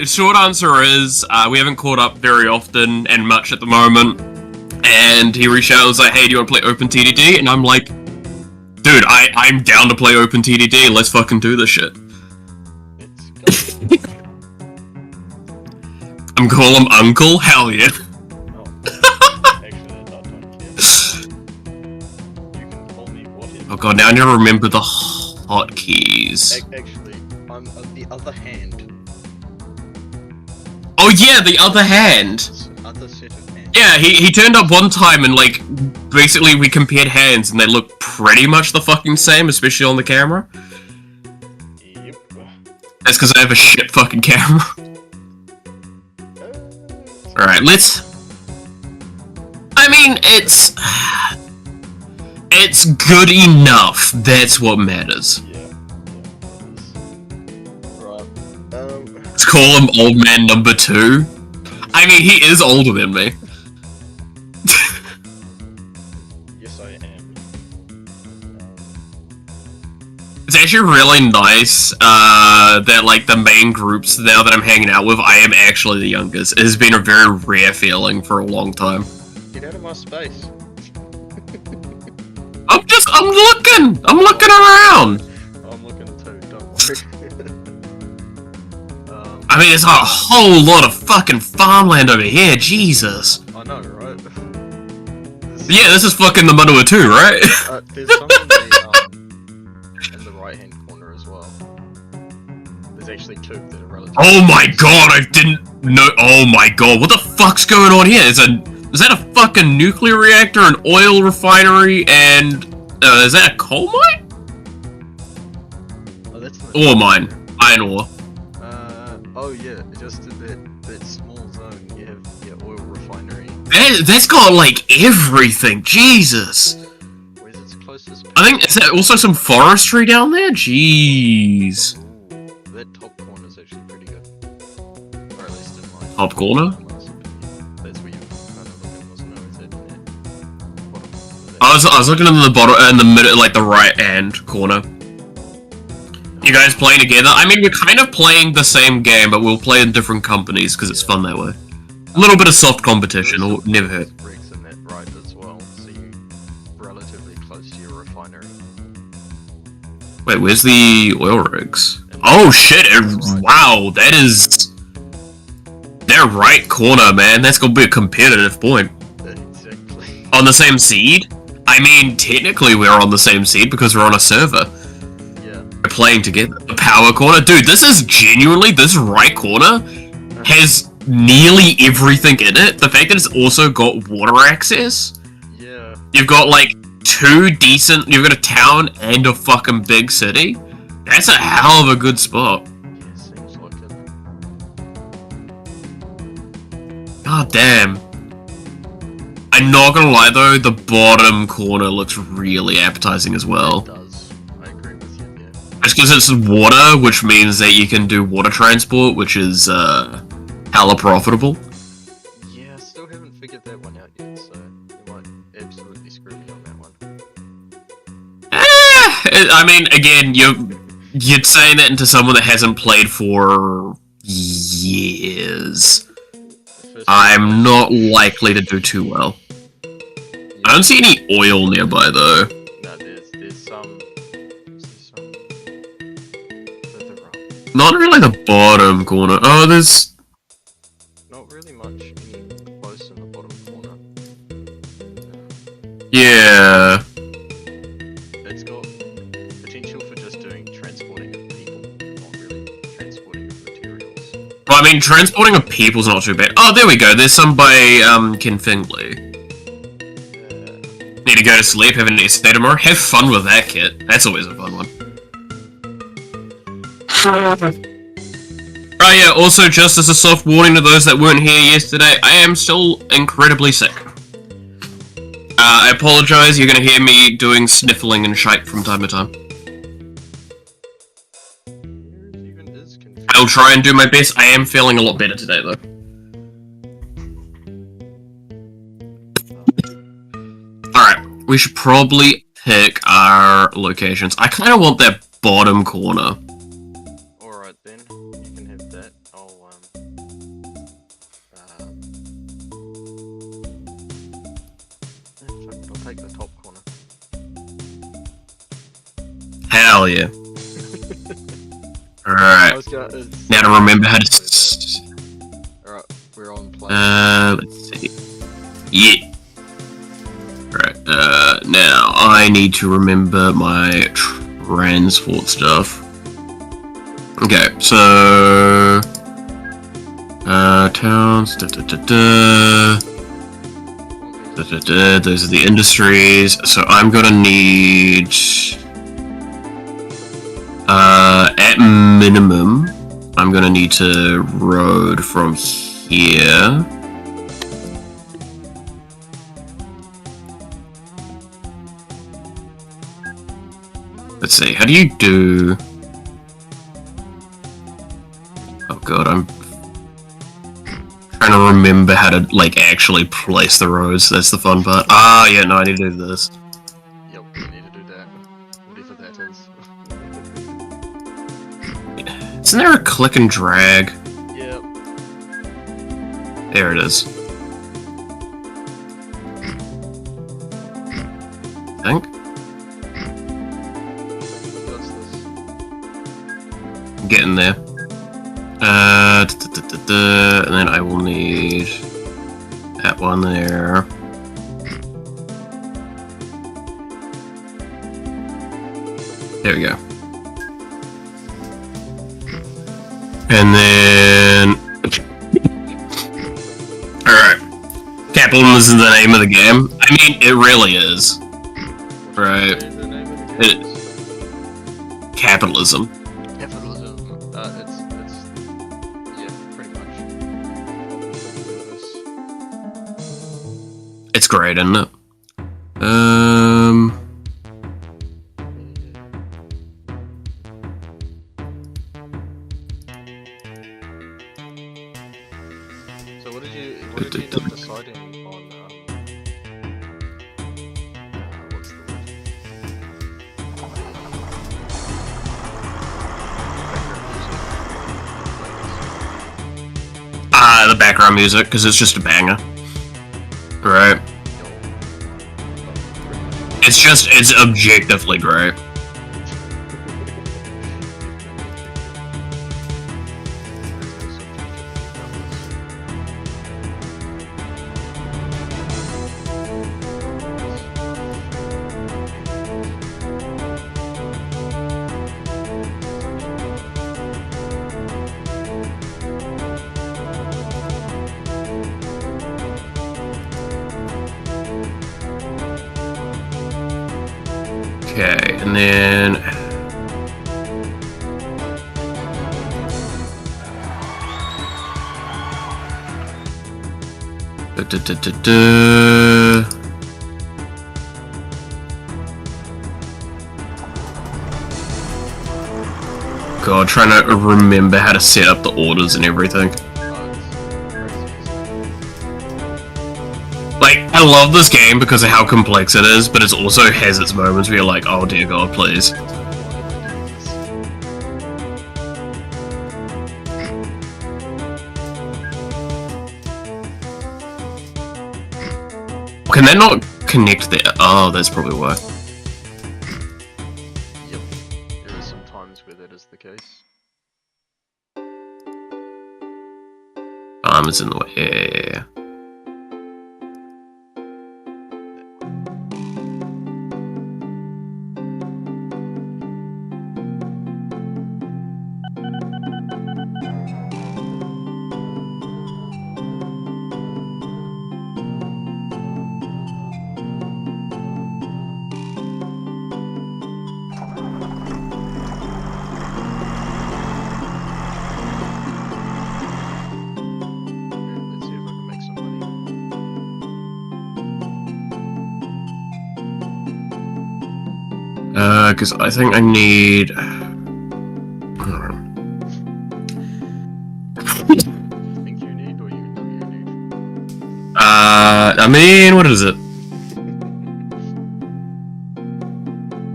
short answer is, we haven't caught up very often and much at the moment. And he reached out and was like, hey, do you want to play OpenTTD? And I'm like, dude, I'm down to play OpenTTD. Let's fucking do this shit. I'm calling him Uncle? Hell yeah. Oh god, now I need to remember the hotkeys. Actually, I'm the other hand. Oh yeah, the other hand! Other set of hands. Yeah, he turned up one time and like, basically we compared hands and they look pretty much the fucking same, especially on the camera. Yep. That's because I have a shit fucking camera. Alright, let's... I mean, it's good enough, that's what matters. Yeah. Right. Let's call him old man number 2. I mean, he is older than me. Yes, I am. It's actually really nice that, like, the main groups now that I'm hanging out with, I am actually the youngest. It has been a very rare feeling for a long time. Get out of my space. I'm looking around! I'm looking too, don't worry. I mean, there's a whole lot of fucking farmland over here, Jesus. I know, right? Yeah, this is fucking the Manua 2, right? There's some in the right-hand corner as well. There's actually 2 that are relatively... Oh my god, I didn't know. Oh my god, what the fuck's going on here? Is that a fucking nuclear reactor, an oil refinery, and is that a coal mine? Oh, that's the... Ore mine. Iron ore. Oh yeah, just that small zone, you have your oil refinery. That's got, like, everything, Jesus! Where's its closest... I think, is there also some forestry down there? Jeez. Ooh, that top corner is actually pretty good. Or at least in my... Top corner? That's where you're kind of looking, wasn't it? Is that bottom of that? I was looking in the bottom, in the middle, like the right-hand corner. You guys playing together? I mean, we're kind of playing the same game, but we'll play in different companies because it's fun that way. A little bit of soft competition will never hurt. Rigs in that right as well, so you're relatively close to your refinery. Wait, where's the oil rigs? Oh shit! Wow, that is their right corner, man. That's gonna be a competitive point. Exactly. On the same seed? I mean, technically we're on the same seed because we're on a server. We're playing together. The power corner? Dude, this is genuinely, this right corner has nearly everything in it. The fact that it's also got water access. Yeah. You've got like 2 decent, you've got a town and a fucking big city. That's a hell of a good spot. Yeah, seems like it. God damn. I'm not gonna lie though, the bottom corner looks really appetizing as well. It does. Just because it's water, which means that you can do water transport, which is, hella profitable. Yeah, I still haven't figured that one out yet, so you might absolutely screw me on that one. I mean, again, you're saying that into someone that hasn't played for years. I'm not likely to do too well. I don't see any oil nearby, though. No, there's some... Not really the bottom corner. Oh, there's... Not really much close in the bottom corner. Yeah. It's got potential for just doing transporting of people, not really transporting of materials. Well, I mean, transporting of people's not too bad. Oh, there we go. There's some by, Ken Fingley. Need to go to sleep, have an essay tomorrow. Have fun with that kit. That's always a fun one. Oh yeah, also just as a soft warning to those that weren't here yesterday, I am still incredibly sick. I apologize, you're gonna hear me doing sniffling and shite from time to time. I'll try and do my best. I am feeling a lot better today though. Alright, we should probably pick our locations. I kinda want that bottom corner. Alright then, you can have that. I'll yeah. Alright. Now to remember how to... Alright, we're on play. Let's see. Yeah. Alright, now I need to remember my transport stuff. Okay, so... towns, those are the industries, so I'm gonna need... at minimum, I'm gonna need to road from here. Let's see, how do you do... Oh god, I'm trying to remember how to, like, actually place the roads. That's the fun part. Ah, yeah, no, I need to do this. Yep, you need to do that. Whatever that is. Isn't there a click and drag? Yep. There it is. I think. What's this? I'm getting there. And then I will need that one there. There we go. And then... Alright. Capitalism is the name of the game. I mean, it really is. Right. The name of the game is? Capitalism. Capitalism. It's yeah, pretty much. It's great, isn't it? So what did you end up deciding on, what's the word? The background music, because it's just a banger. Right. It's objectively great. Okay, and then... God, trying to remember how to set up the orders and everything. Like, I love this game because of how complex it is, but it also has its moments where you're like, oh dear God, please. Can they not connect there? Oh, that's probably why. Yep. There are some times where that is the case. It's in the way. Yeah. Let's see if I can make some money. Because I think I need... Think you need, or you need? I mean, what is it?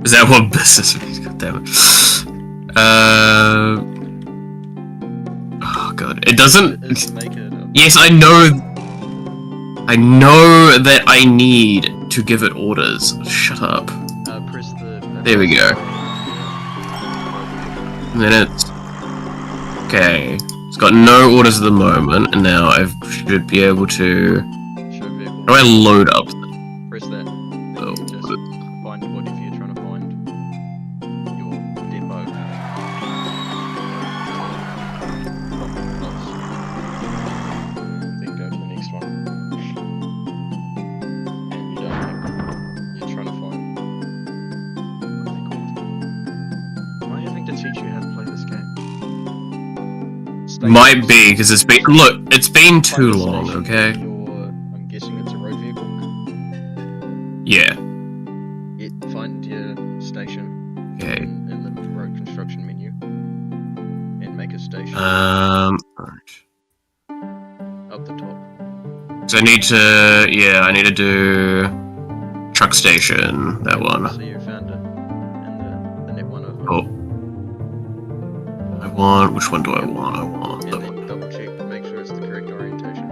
Is that what business means? God damn it. Oh god, it doesn't... Make it Yes, I know that I need to give it orders. Shut up. press the... There we go. minutes. Okay. It's got no orders at the moment, and now I should be able to... Show vehicle. How do I load up? Press that. Oh. Just find whatever you're trying to find. Your depot. Then go to the next one. And you don't think you're trying to find. What are they called? Am I having to teach you how to play this game? Might be, because it's been... Look, it's been too long, okay? I'm guessing it's a road vehicle. Yeah. Find your station Okay. in the road construction menu. And make a station Alright. up the top. So I need to... Yeah, I need to do... Truck station, that one. So you found it. And the net one over. Oh. I want... Which one do I want? I want... And then double check to make sure it's the correct orientation.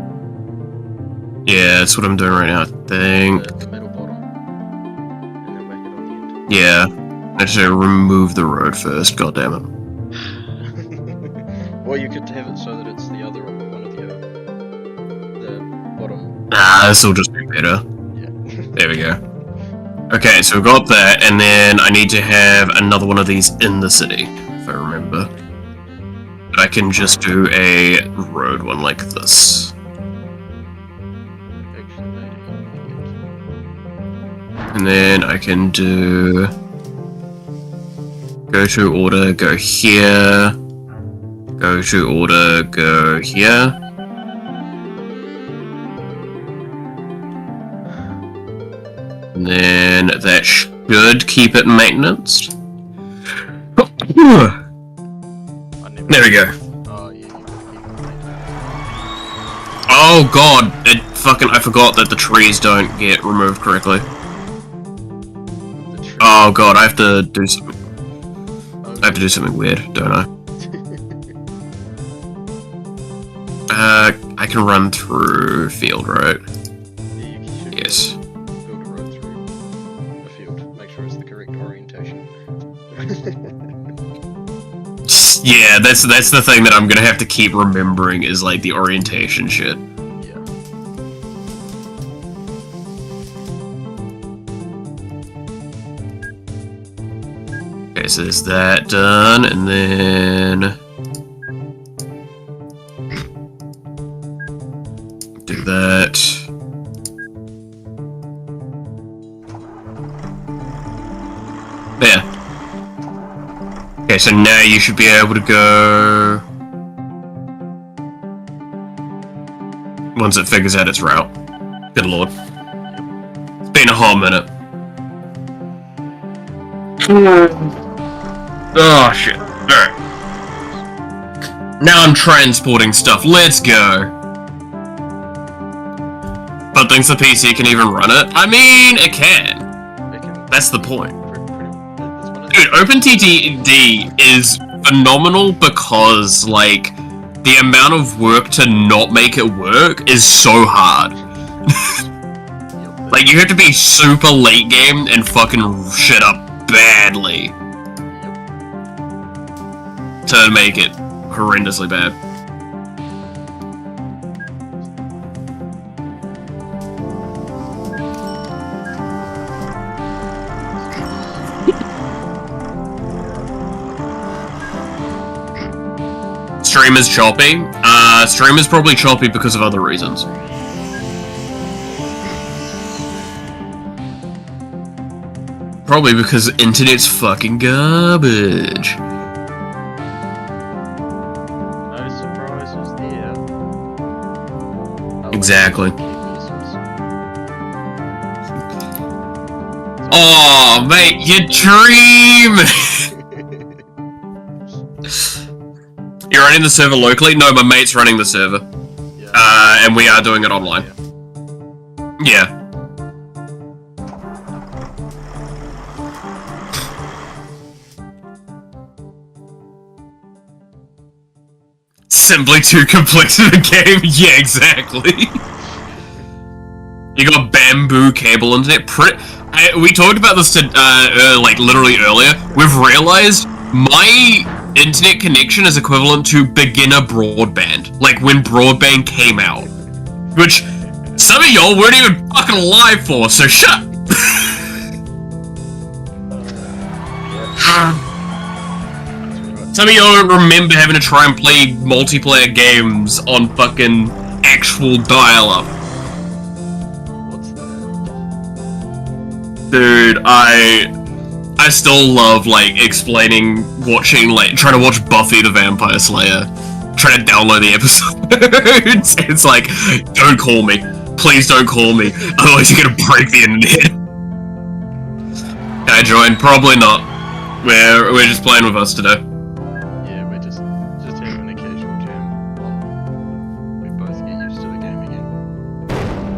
Yeah, that's what I'm doing right now, I think. The middle bottom. And then whack it on the Yeah. I have to remove the road first, god damn it. end. Or you could have it so that it's the other one of the bottom. Nah, this'll just be better. Yeah. There we go. Okay, so we've got that, and then I need to have another one of these in the city, if I remember. But I can just do a road one like this. And then I can do... Go to order, go here. Go to order, go here. And then that should keep it maintenance. There we go. Oh, yeah, Oh god, I forgot that the trees don't get removed correctly. Oh god, I have to do something. I have to do something weird, don't I? I can run through field, right? Yes. Build a road through a field. Make sure it's the correct orientation. Yeah, that's the thing that I'm gonna have to keep remembering is like the orientation shit. Yeah. Okay, so there's that done, and then do that. There. Okay, so now you should be able to go once it figures out its route. Good lord. It's been a hot minute. Oh shit. Alright. Now I'm transporting stuff. Let's go. But thinks the PC can even run it? I mean, it can. That's the point. Dude, OpenTTD is phenomenal because, like, the amount of work to not make it work is so hard. Like, you have to be super late game and fucking shit up badly to make it horrendously bad. Stream is choppy. Stream is probably choppy because of other reasons. Probably because internet's fucking garbage. No surprises there. Exactly. Oh, mate, you dream! You're running the server locally? No, my mate's running the server. Yeah. And we are doing it online. Yeah. Simply too complex of a game? Yeah, exactly. You got bamboo cable internet. We talked about this like literally earlier. We've realized my internet connection is equivalent to beginner broadband. Like when broadband came out. Which some of y'all weren't even fucking alive for, so shut. Some of y'all don't remember having to try and play multiplayer games on fucking actual dial-up. What's that? Dude, I still love, like, watching, like, trying to watch Buffy the Vampire Slayer. Trying to download the episodes. It's like, don't call me. Please don't call me. Otherwise you're gonna break the internet. Can I join? Probably not. We're just playing with us today. Yeah, we're just having a casual jam while we both get used to the game again.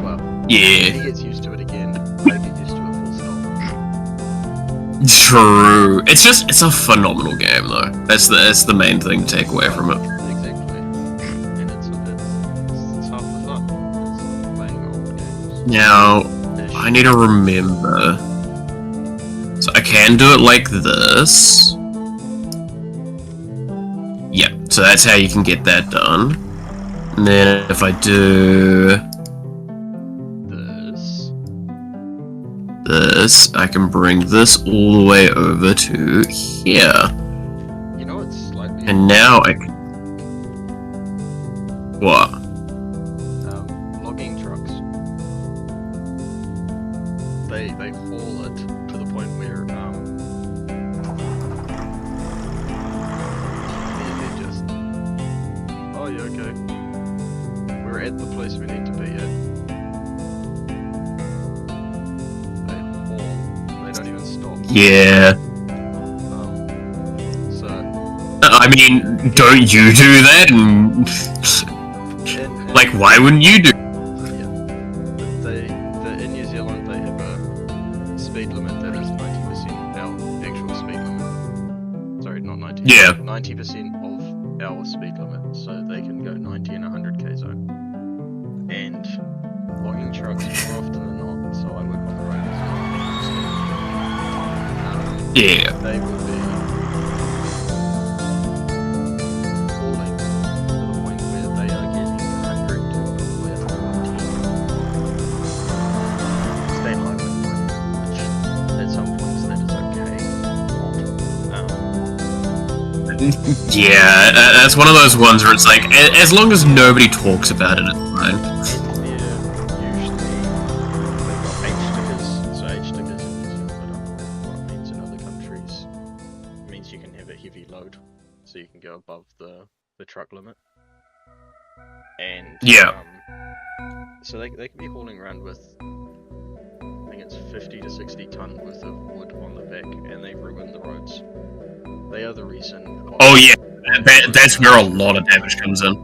Well, Yeah. he gets used to it again. I get used to it full stop. True. It's a phenomenal game though. That's the main thing to take away from it. Exactly. And it's half the fun. It's playing old games. Now, I need to remember. So I can do it like this. Yep, so that's how you can get that done. And then if I do this, I can bring this all the way over to here. You know it's slightly... And now I can... What? Logging trucks. They haul it to the point where, they're just... Oh, yeah, okay. We're at the place we need to be at. They haul. They don't even stop. Yeah. So... I mean, don't you do that? And like, why wouldn't you do? In New Zealand they have a speed limit that is 90% our actual speed limit. Sorry, not 90. Yeah. 90% of our speed limit, so they can go 90 and 100k zone. And logging trucks more often than not, so I work on the road as well. Yeah. They will be falling to the point where they are getting 100 to probably 110. Staying alive with them, which at some points that is okay. Yeah, that's one of those ones where it's like, as long as nobody talks about it, it's fine. And they're usually, they've got H stickers, so H stickers in New Zealand, I don't know what it means in other countries. It means you can have a heavy load, so you can go above the truck limit. And Yeah. so they can be hauling around with, I think it's 50 to 60 ton worth of wood on the back, and they ruin the roads. They are the reason why... Oh yeah, that's where a lot of damage comes in.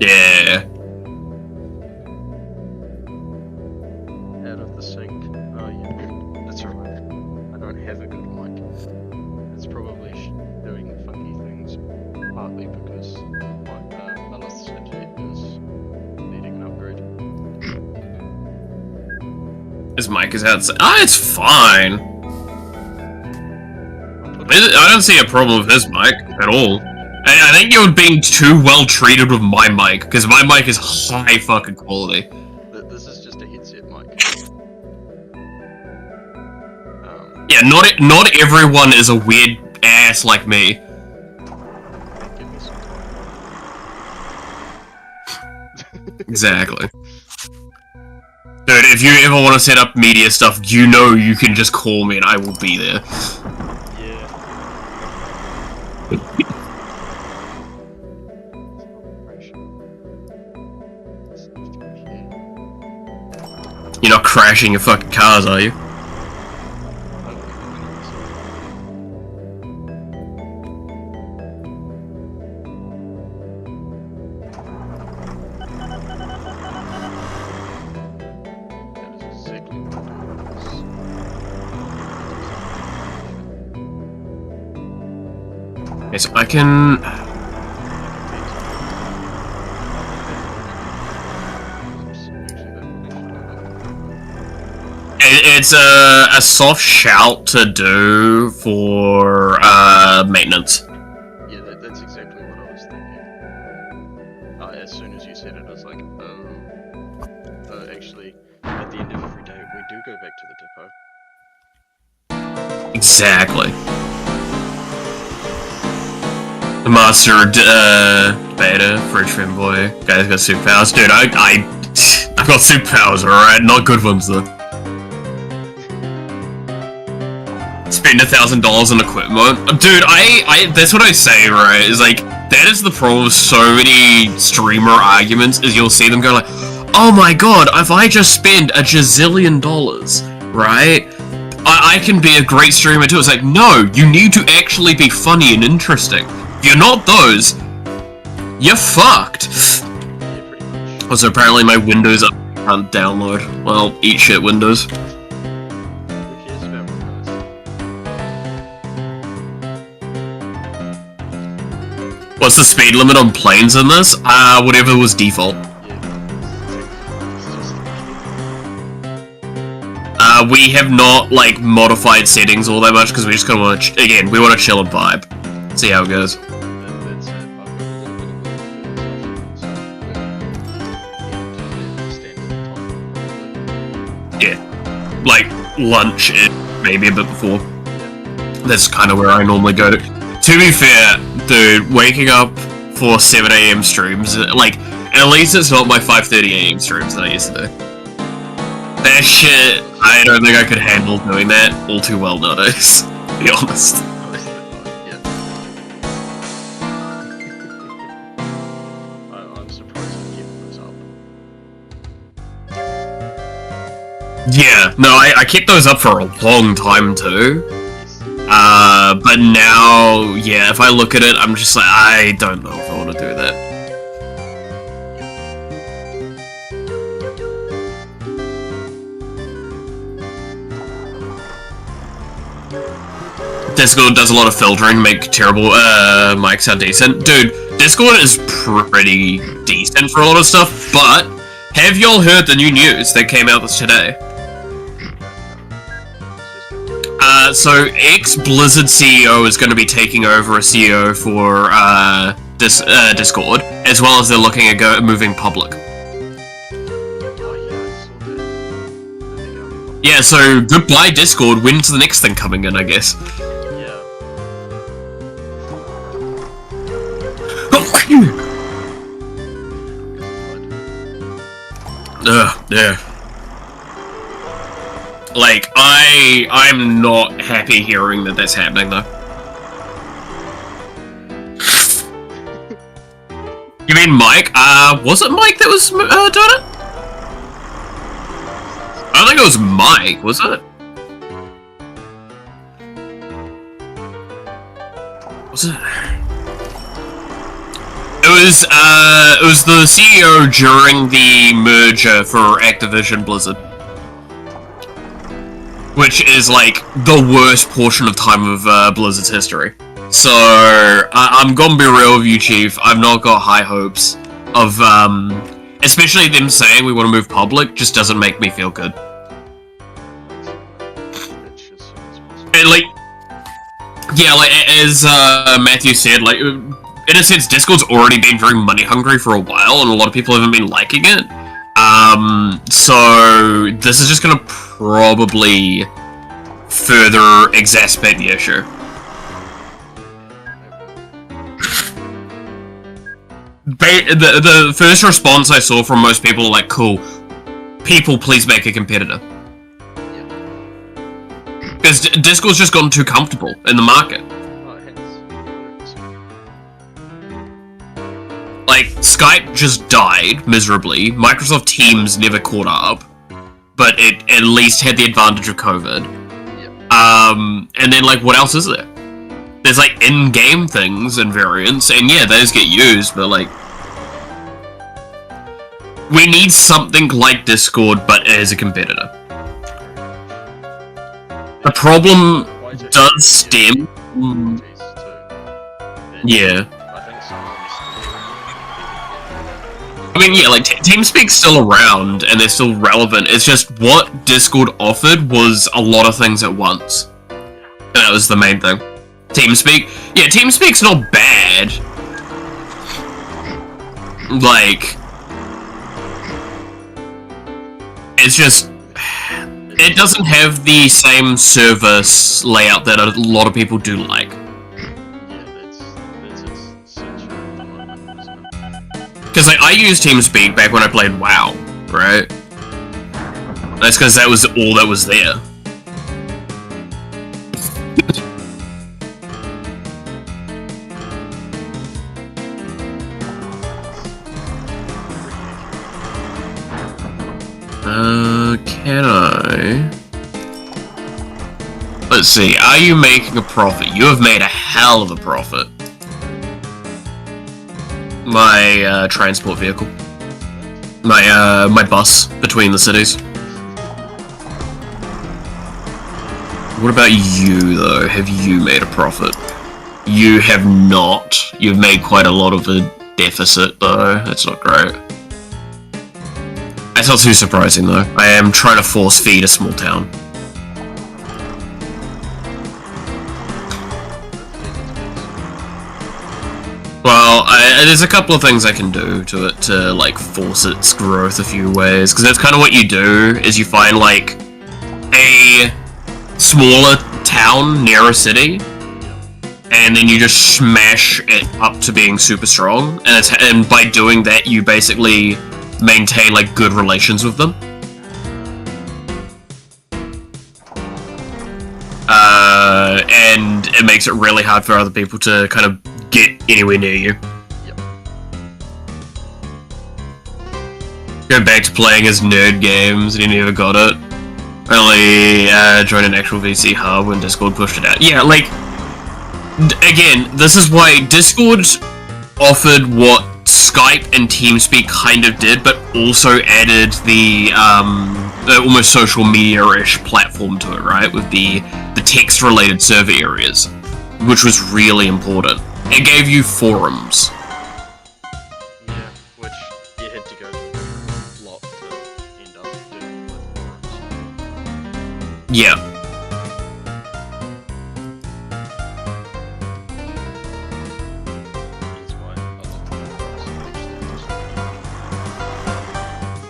Yeah. Out of the sink. Oh yeah, that's alright. I don't have a good mic. It's probably doing funky things, partly because my Melith's headset is needing an upgrade. His mic is outside. Ah, it's fine. I don't see a problem with his mic at all. I think you're being too well treated with my mic, because my mic is high fucking quality. This is just a headset mic. Yeah, not everyone is a weird ass like me. Give me some time. Exactly. Dude, if you ever want to set up media stuff, you know you can just call me and I will be there. Yeah. You're not crashing your fucking cars, are you? Okay, so I can... It's a soft shout to do for maintenance. as soon as you said it, I was like, actually, at the end of every day, we do go back to the depot. Exactly. The master, beta, fridge fanboy, guy's got superpowers. Dude, I've got superpowers, alright? Not good ones, though. Spend $1,000 on equipment. Dude, that's what I say, right? Is like, that is the problem with so many streamer arguments, is you'll see them go like, oh my god, if I just spend $1 gazillion, right? I can be a great streamer too. It's like, no, you need to actually be funny and interesting. If you're not those, you're fucked. Yeah, pretty much. Also, apparently my Windows can't download. Well, eat shit, Windows. Who cares about Windows? What's the speed limit on planes in this? Whatever was default. We have not, like, modified settings all that much, because we just kind of want to, again, we want to chill and vibe. See how it goes. That's it. I've got a little bit of Yeah. Like, lunch, maybe a bit before. That's kind of where I normally go to. To be fair, dude, waking up for 7 AM streams, like, at least it's not my 5:30 AM streams that I used to do. That shit, I don't think I could handle doing that all too well nowadays, to be honest. I'm surprised you keep those up. Yeah, no, I kept those up for a long time too. But now, yeah, if I look at it, I'm just like, I don't know if I want to do that. Discord does a lot of filtering, make terrible mics sound decent. Dude, Discord is pretty decent for a lot of stuff, but have y'all heard the new news that came out today? So ex-Blizzard CEO is going to be taking over as CEO for Discord, as well as they're looking at moving public. Yeah, so goodbye Discord, when's the next thing coming in, I guess? Yeah. Like, I'm not happy hearing that that's happening, though. You mean Mike? Was it Mike that was doing it? I don't think it was Mike, was it? Was it? It was the CEO during the merger for Activision Blizzard. Which is, like, the worst portion of time of Blizzard's history. So, I'm gonna be real with you, Chief. I've not got high hopes of, especially them saying we want to move public, just doesn't make me feel good. And, like, yeah, like, as Matthew said, like, in a sense, Discord's already been very money hungry for a while, and a lot of people haven't been liking it. So this is just gonna probably further exacerbate the issue. The first response I saw from most people were like, cool, people please make a competitor. Because Discord's just gotten too comfortable in the market. Like, Skype just died miserably, Microsoft Teams never caught up, but it at least had the advantage of COVID. And then, like, what else is there? There's, like, in-game things and variants, and yeah, those get used, but, like, we need something like Discord, but as a competitor. The problem does stem... Yeah. I mean, yeah, like, TeamSpeak's still around, and they're still relevant. It's just what Discord offered was a lot of things at once. And that was the main thing. TeamSpeak? Yeah, TeamSpeak's not bad. Like, it's just, it doesn't have the same service layout that a lot of people do like. Yeah, that's its censure at the moment, isn't it? Because like, I used TeamSpeak back when I played WoW, right? That's because that was all that was there. Can I? Let's see, are you making a profit? You have made a hell of a profit. My, transport vehicle. My bus between the cities. What about you, though? Have you made a profit? You have not. You've made quite a lot of a deficit, though. That's not great. That's not too surprising, though. I am trying to force feed a small town. Well, there's a couple of things I can do to it to, like, force its growth a few ways. Because that's kind of what you do, is you find, like, a smaller town near a city, and then you just smash it up to being super strong. And by doing that, you basically maintain, like, good relations with them. And it makes it really hard for other people to kind of get anywhere near you. Yep. Go back to playing as nerd games and you never got it. Only joined an actual VC hub when Discord pushed it out. Yeah, like, again, this is why Discord offered what Skype and TeamSpeak kind of did, but also added the almost social media-ish platform to it, right? With the text-related server areas, which was really important. It gave you forums. Yeah, which you had to go a lot to end up doing with forums. Yeah. That's why a lot of forums actually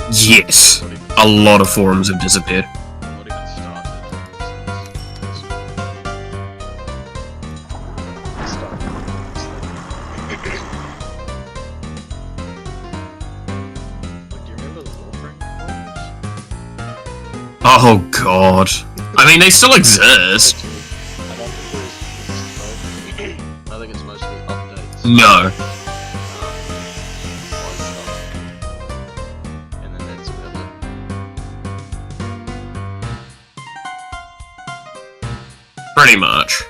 just Yes. A lot of forums have disappeared. not even started. Like, do you remember the Warframe forums? Oh god. I mean, they still exist. I don't think there's I think it's mostly updates. No. And then that's about it. Pretty much.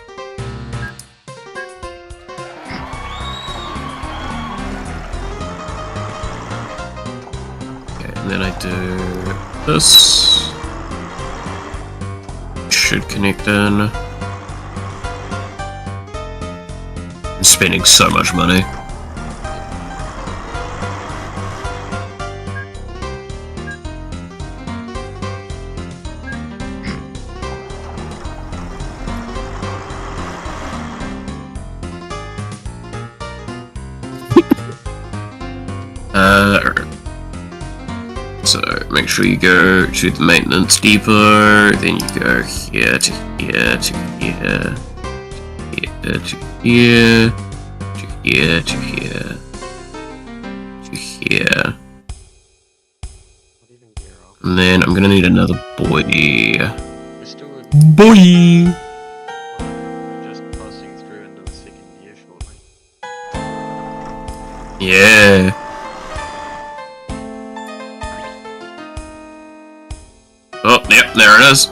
Okay, and then I do this. Should connect in. I'm spending so much money. So make sure you go to the maintenance depot, then you go here to here to here, here to here, to here to here, to here. Not even gear up. And then I'm gonna need another boy. We're still Boy! we're just passing through into the second year shortly. Yeah. Oh, yep, there it is. So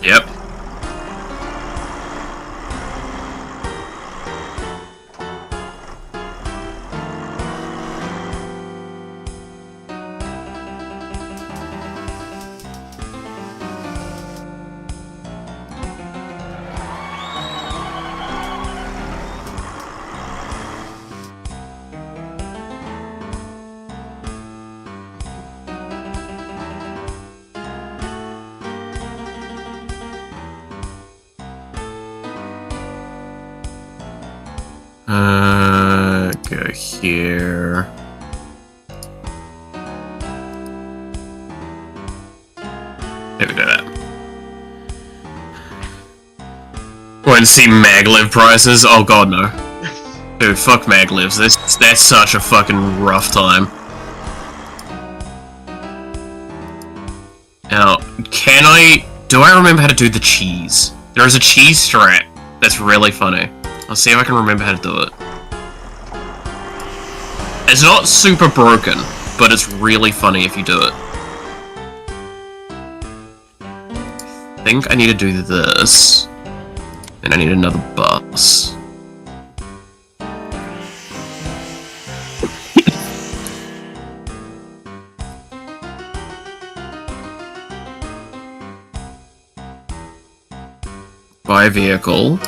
yeah. Yep. here. There we do that. Want to see maglev prices? Oh god, no. Dude, fuck maglevs. That's such a fucking rough time. Now, do I remember how to do the cheese? There is a cheese strat that's really funny. I'll see if I can remember how to do it. It's not super broken, but it's really funny if you do it. I think I need to do this. And I need another bus. Buy vehicle.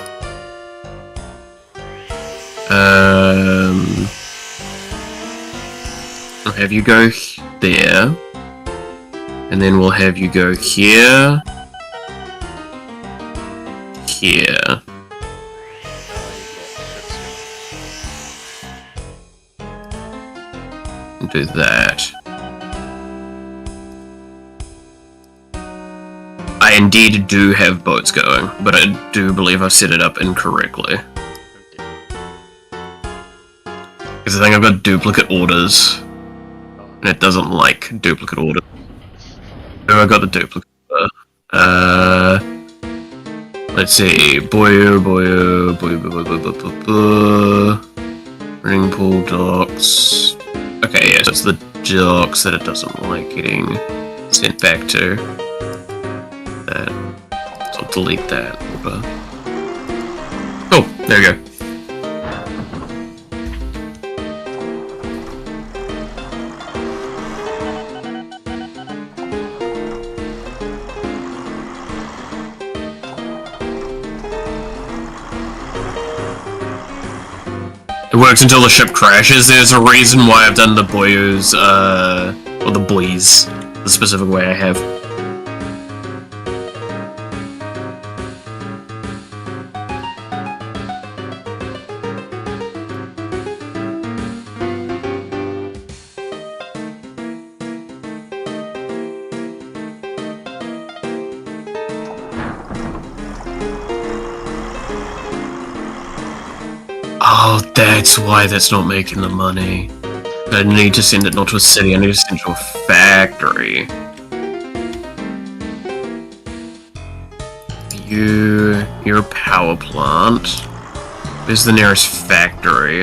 I'll have you go there. And then we'll have you go here. Here. And do that. I indeed do have boats going, but I do believe I've set it up incorrectly. Because I think I've got duplicate orders. And it doesn't like duplicate orders. So I got the duplicate order. Let's see. Boyo. Ring pool docks. Okay, yeah, so it's the docks that it doesn't like getting sent back to. That. So I'll delete that order. Oh, there we go. It works until the ship crashes. There's a reason why I've done the boyos, or the boys, the specific way I have. Oh, that's why that's not making the money. I need to send it not to a city, I need to send it to a factory. You're a power plant. Where's the nearest factory?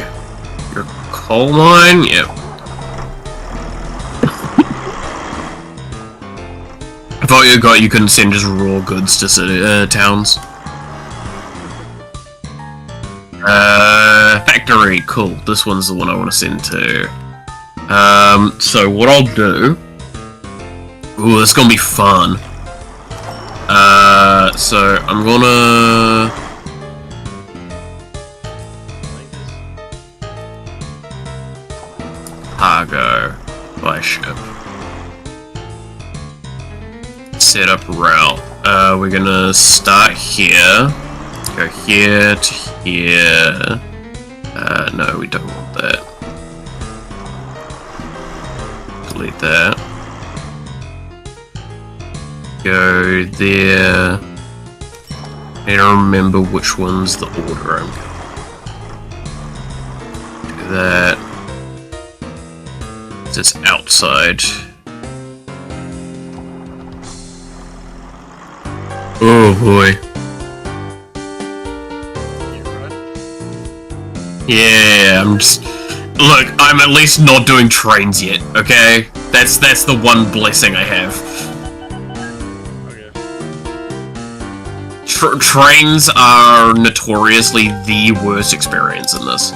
You're a coal mine? Yep. I thought you couldn't send just raw goods to city, towns. Factory, cool. This one's the one I want to send to. So what I'll do... Ooh, this is gonna be fun. So I'm gonna... Cargo by ship. Set up route. We're gonna start here. Go here to here. No, we don't want that. Delete that. Go there. I need to remember which one's the order I'm going. Do that. It's outside. Oh boy. Yeah, I'm just... Look, I'm at least not doing trains yet, okay? That's the one blessing I have. Okay. Trains are notoriously the worst experience in this.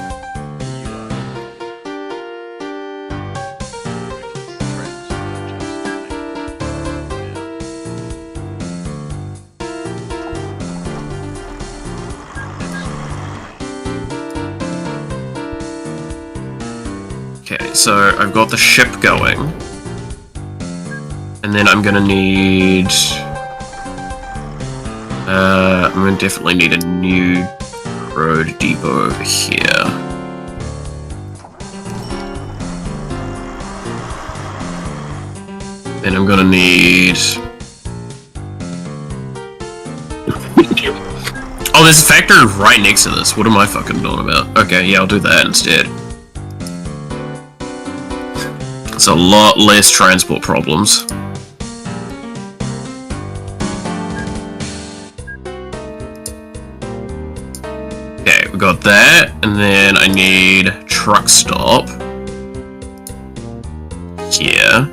Okay, so I've got the ship going. And then I'm gonna need... I'm gonna definitely need a new road depot over here. Then I'm gonna need... Oh, there's a factory right next to this. What am I fucking doing about? Okay, yeah, I'll do that instead. It's a lot less transport problems. Okay, we got that, and then I need truck stop. Here.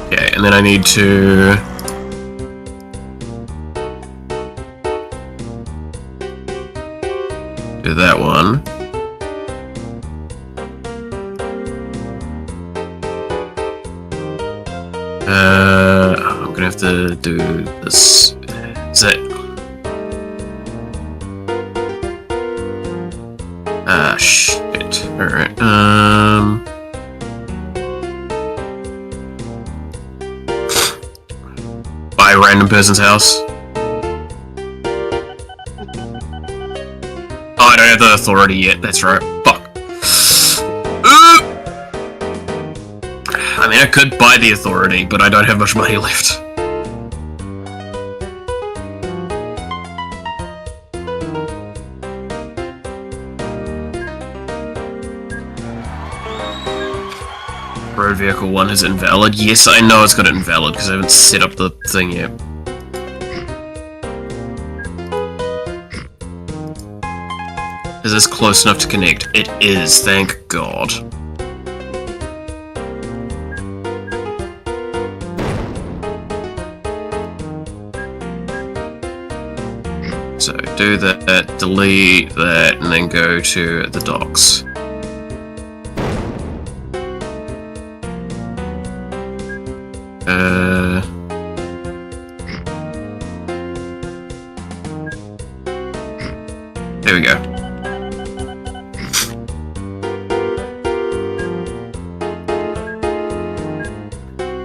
Okay, and then I need to... do that one. I'm gonna have to do this. Is it? Ah, shit. Alright, buy a random person's house. Oh, I don't have the authority yet, that's right. Fuck. I mean, I could buy the authority, but I don't have much money left. Road vehicle 1 is invalid. Yes, I know it's got it invalid because I haven't set up the thing yet. Is this close enough to connect? It is, thank God. So do that, delete that, and then go to the docks. There we go.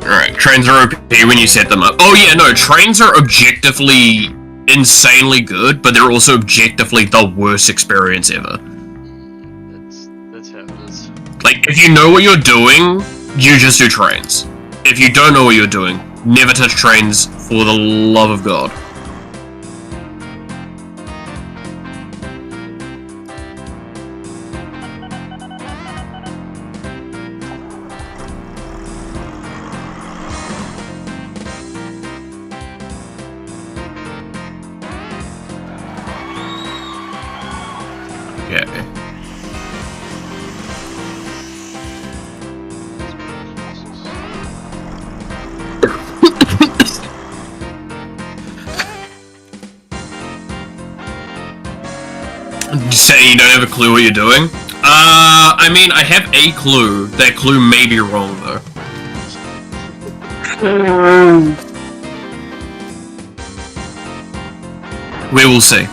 Alright, trains are OP when you set them up. Oh yeah, no, trains are objectively insanely good, but they're also objectively the worst experience ever. That's how it is. Like, if you know what you're doing, you just do trains. If you don't know what you're doing, never touch trains for the love of God. Okay. Say you don't have a clue what you're doing? I mean, I have a clue. That clue may be wrong, though. We will see.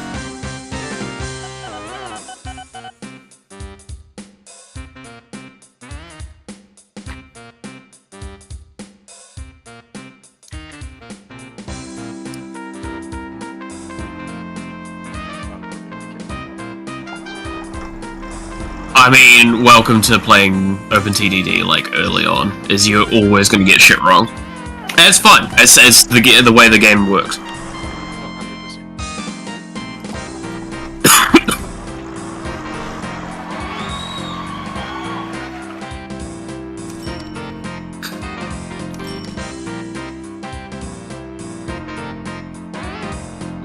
I mean, welcome to playing OpenTTD, like, early on, is you're always gonna get shit wrong. And it's fun, it's the way the game works.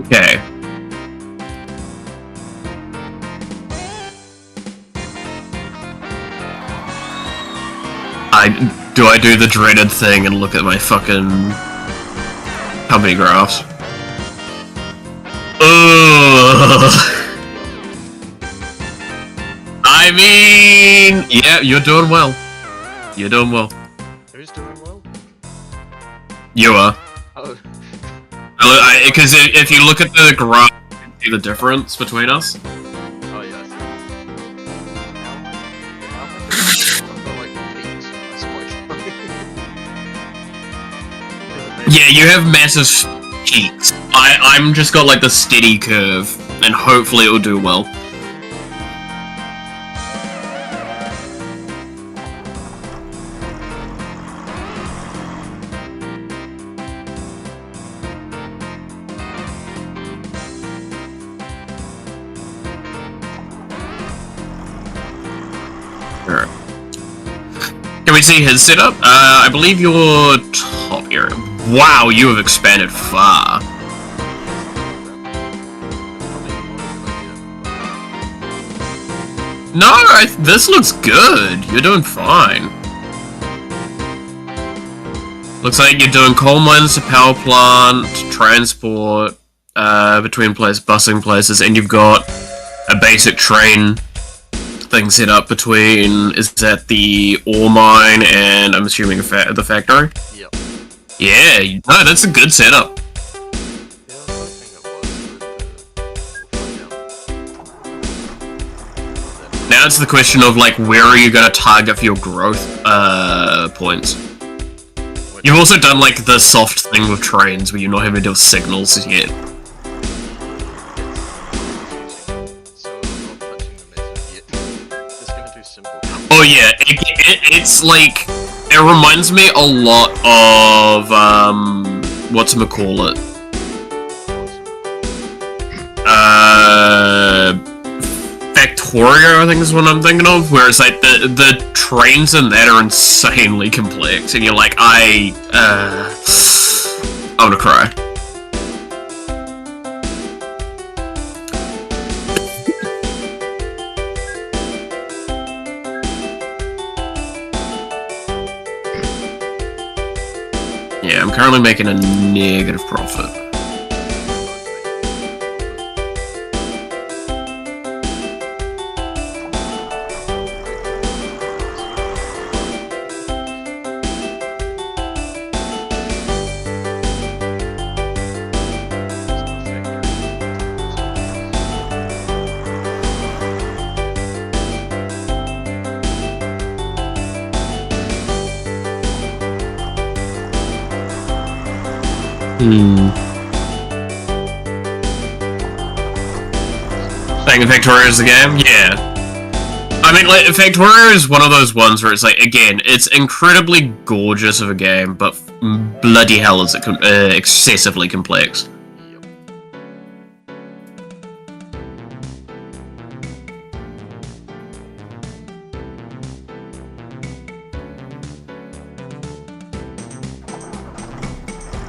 Okay. Do I do the dreaded thing and look at my fucking company graphs? Ugh. I mean, yeah, you're doing well. You're doing well. Who's doing well? You are. Oh. Because if you look at the graph, you can see the difference between us. Oh yeah. Yeah, you have massive peaks. I'm just got like the steady curve, and hopefully it will do well. Alright. Can we see his setup? I believe you're top here. Wow, you have expanded far. No, this looks good. You're doing fine. Looks like you're doing coal mines to power plant, transport, between busing places, and you've got a basic train thing set up between, is that the ore mine and I'm assuming the factory? Yep. Yeah, no, that's a good setup. Now it's the question of, like, where are you going to target for your growth points? You've also done, like, the soft thing with trains where you're not having to deal with signals yet. Oh yeah, it's like, it reminds me a lot of, whatchamacallit? Factorio, I think is what I'm thinking of, where it's like, the trains in that are insanely complex, and you're like, I'm gonna cry. Yeah, I'm currently making a negative profit. Playing Factorio is the game? Yeah. I mean, like, Factorio is one of those ones where it's like, again, it's incredibly gorgeous of a game, but bloody hell is it excessively complex.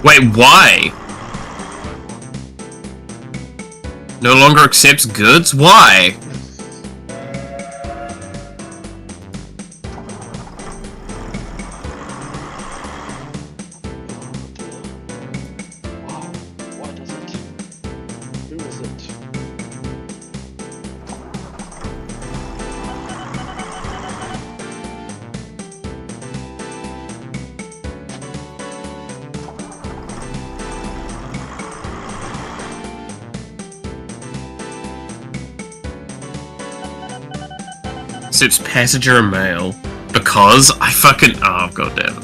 Wait, why? No longer accepts goods? Why? Why does it? Who is it? Accepts passenger and mail. Because I fucking... Oh, goddamn.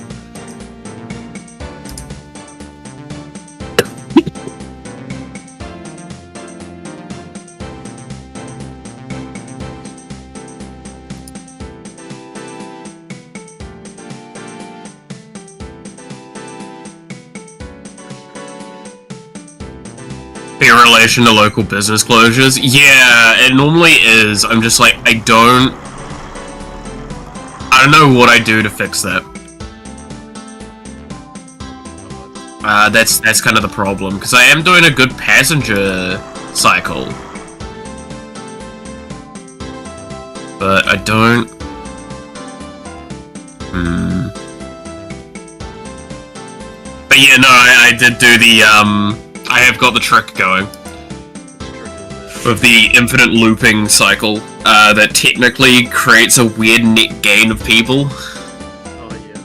In relation to local business closures? Yeah, it normally is. I'm just like, I don't know what I do to fix that. That's kind of the problem, because I am doing a good passenger cycle. But I don't... But yeah, no, I did do the, I have got the trick going. Of the infinite looping cycle, that technically creates a weird net gain of people. Oh yeah.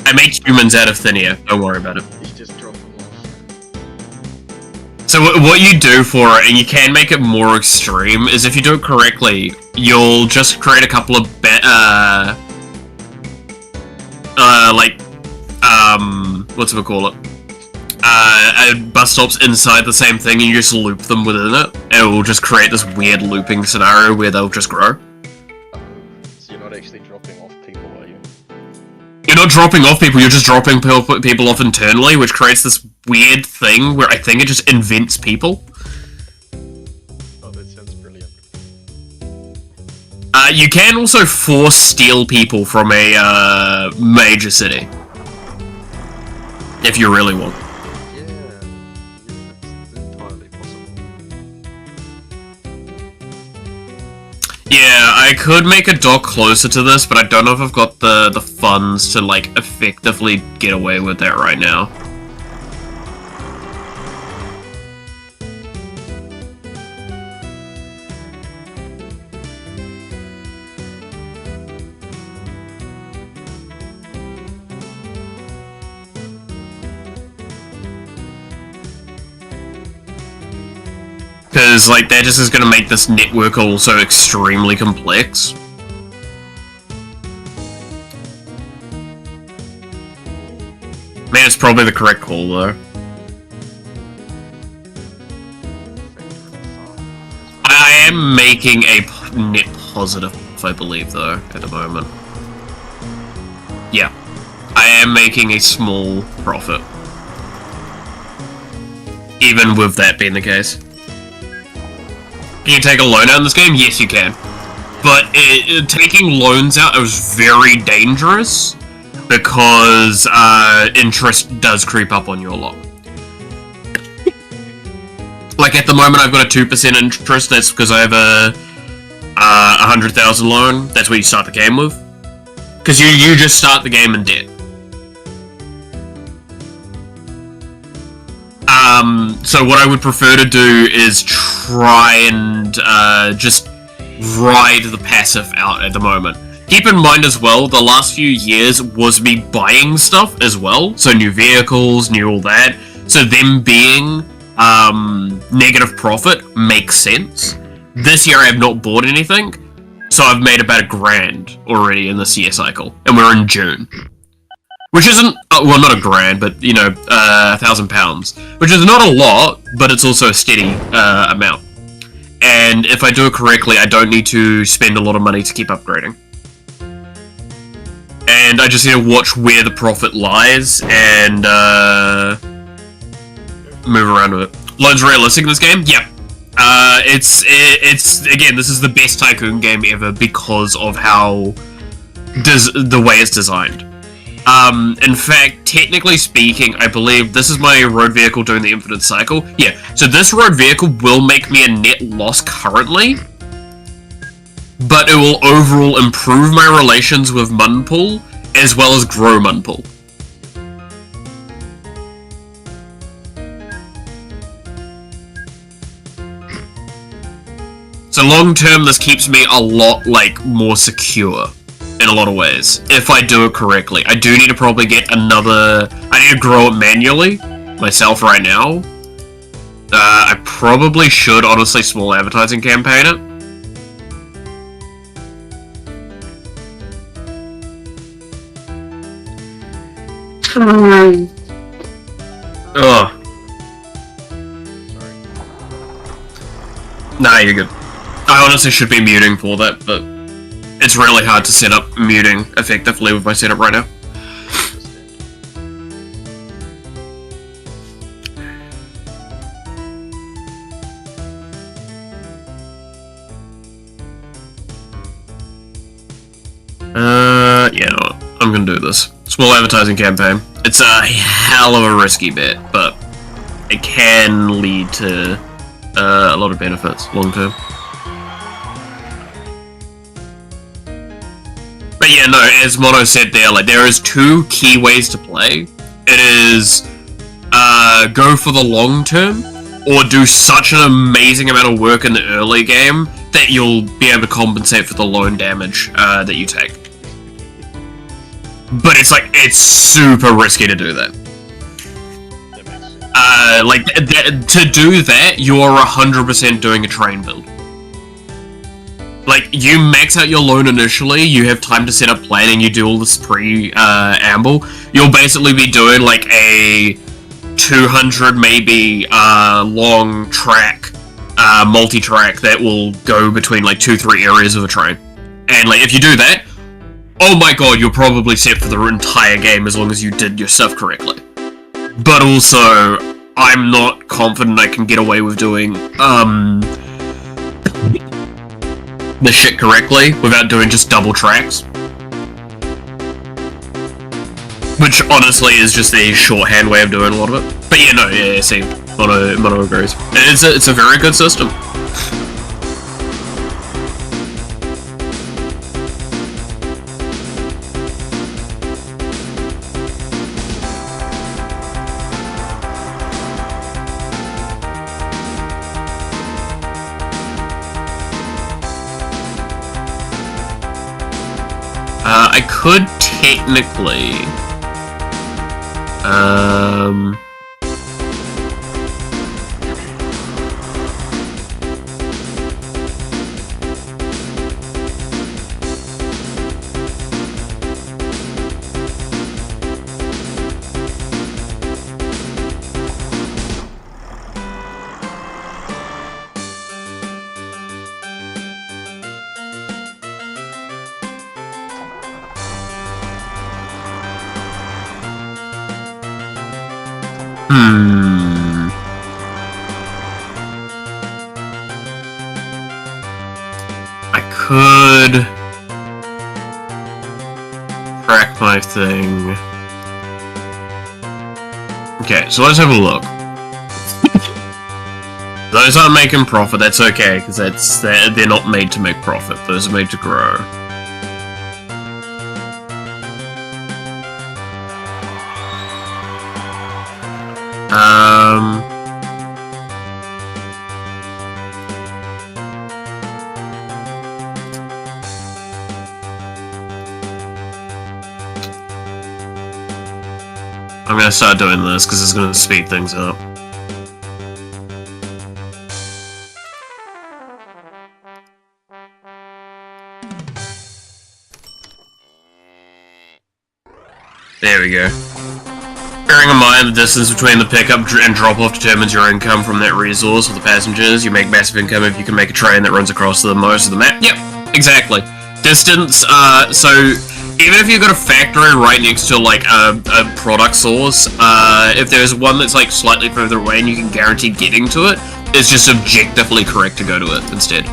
I make humans out of thin air, don't worry about it. You just drop them off. So what you do for it, and you can make it more extreme, is if you do it correctly, you'll just create a couple of whatchamacallit? bus stops inside the same thing, and you just loop them within it, and it will just create this weird looping scenario where they'll just grow. So you're not actually dropping off people, are you? You're not dropping off people, you're just dropping people off internally, which creates this weird thing where I think it just invents people. Oh, that sounds brilliant. You can also force steal people from a major city. If you really want. Yeah, that's entirely possible. Yeah, I could make a dock closer to this, but I don't know if I've got the funds to, like, effectively get away with that right now. Because, like, that just is going to make this network also extremely complex. Man, it's probably the correct call, though. I am making a net positive, I believe, though, at the moment. Yeah. I am making a small profit. Even with that being the case. Can you take a loan out in this game? Yes, you can. But taking loans out is very dangerous because interest does creep up on you a lot. Like at the moment, I've got a 2% interest. That's because I have a 100,000 loan. That's what you start the game with. Because you just start the game in debt. So what I would prefer to do is try and just ride the passive out at the moment. Keep in mind as well, the last few years was me buying stuff as well. So new vehicles, new all that. So them being negative profit makes sense. This year I have not bought anything. So I've made about $1,000 already in this year cycle. And we're in June. Which isn't, well, not $1,000, but, you know, £1,000. Which is not a lot, but it's also a steady amount. And if I do it correctly, I don't need to spend a lot of money to keep upgrading. And I just need to watch where the profit lies and move around with it. Loans realistic in this game? Yeah. It's again, this is the best Tycoon game ever because of how the way it's designed. In fact, technically speaking, I believe this is my road vehicle doing the infinite cycle. Yeah, so this road vehicle will make me a net loss currently, but it will overall improve my relations with Munpool, as well as grow Munpool. So long term, this keeps me a lot, like, more secure. In a lot of ways, if I do it correctly. I do need to probably get another... I need to grow it manually, myself right now. I probably should, honestly, small advertising campaign it. Ugh. Sorry. Nah, you're good. I honestly should be muting for that, but... It's really hard to set up muting effectively with my setup right now. Yeah, no, I'm gonna do this. Small advertising campaign. It's a hell of a risky bet, but it can lead to a lot of benefits long term. But yeah, no, as Mono said there, like, there is two key ways to play. It is, go for the long term, or do such an amazing amount of work in the early game that you'll be able to compensate for the loan damage, that you take. But it's like, it's super risky to do that. To do that, you're 100% doing a train build. Like, you max out your loan initially, you have time to set up planning, you do all this pre-amble. You'll basically be doing, like, a 200 maybe long track, multi-track that will go between like 2-3 areas of a train. And like if you do that, oh my god, you're probably set for the entire game as long as you did your stuff correctly. But also, I'm not confident I can get away with doing the shit correctly without doing just double tracks. Which honestly is just the shorthand way of doing a lot of it. But yeah, no, yeah, see, Mono agrees. It's a very good system. I could technically, I could crack my thing. Okay, so let's have a look. Those aren't making profit, that's okay, because they're not made to make profit, those are made to grow. I'm gonna start doing this because it's gonna speed things up. There we go. Bearing in mind the distance between the pickup and drop-off determines your income from that resource with the passengers. You make massive income if you can make a train that runs across the most of the map. Yep, exactly. Distance, so even if you've got a factory right next to like a product source, if there's one that's like slightly further away and you can guarantee getting to it, it's just objectively correct to go to it instead.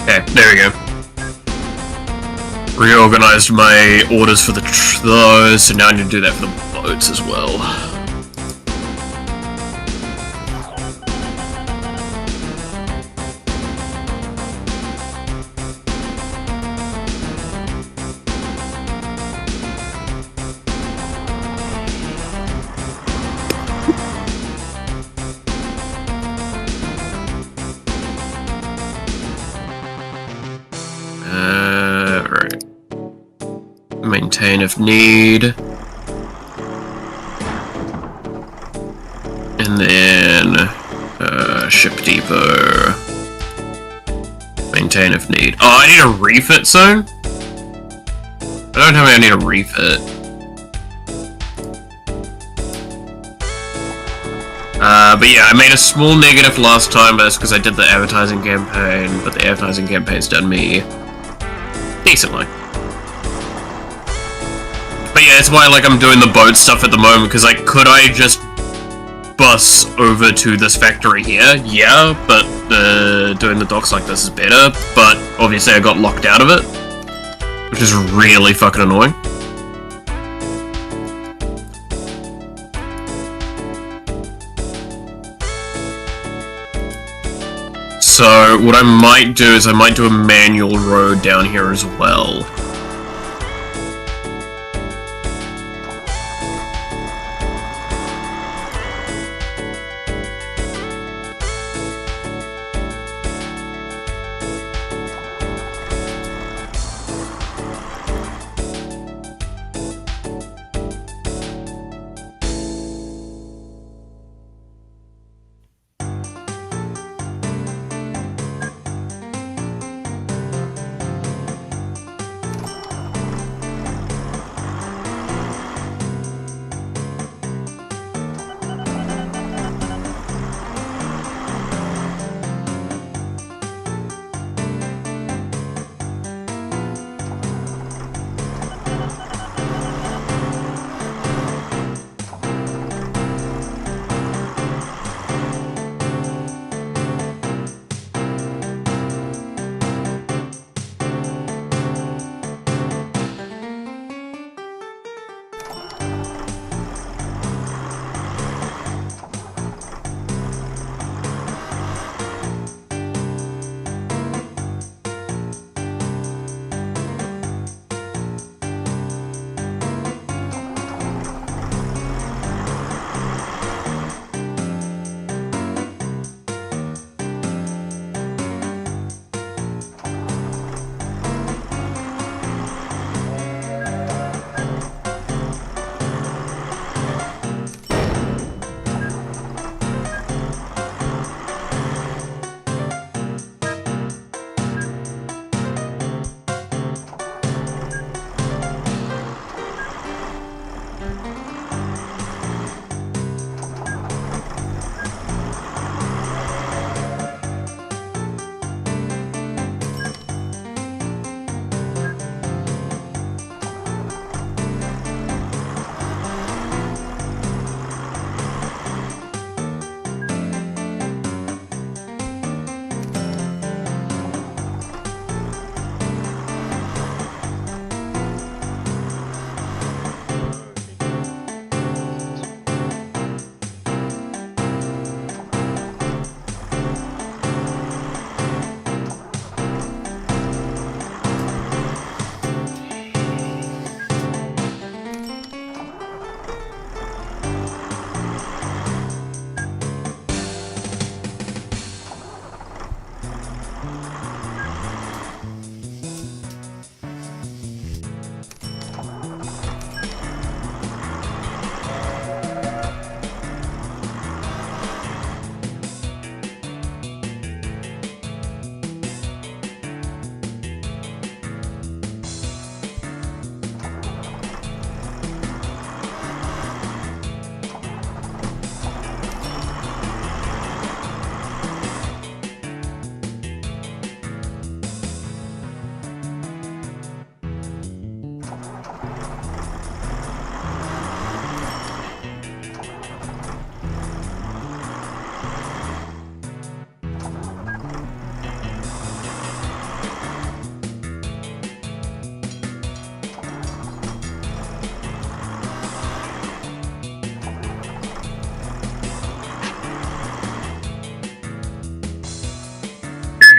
Okay, there we go. Reorganized my orders for those, so now I need to do that for the boats as well. Right. Maintain if need. And then, ship depot. Maintain if need. Oh, I need a refit zone? I don't tell me I need a refit. But yeah, I made a small negative last time, but that's because I did the advertising campaign, but the advertising campaign's done me decently. But yeah, that's why like I'm doing the boat stuff at the moment, because like, could I just bus over to this factory here? Yeah, but doing the docks like this is better, but obviously I got locked out of it, which is really fucking annoying. So, what I might do is I might do a manual road down here as well.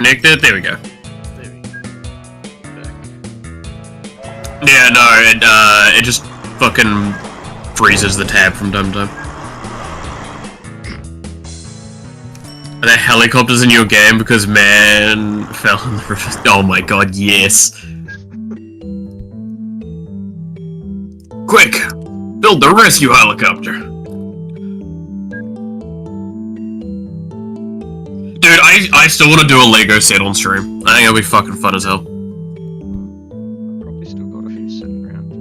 connected. There we go. There we go. Back. Yeah, no, it just fucking freezes the tab from time to time. Are there helicopters in your game because man fell in the river? Oh my god, yes. Quick! Build the rescue helicopter! Dude, I still want to do a Lego set on stream. I think it'll be fucking fun as hell. Probably still got a few sitting around.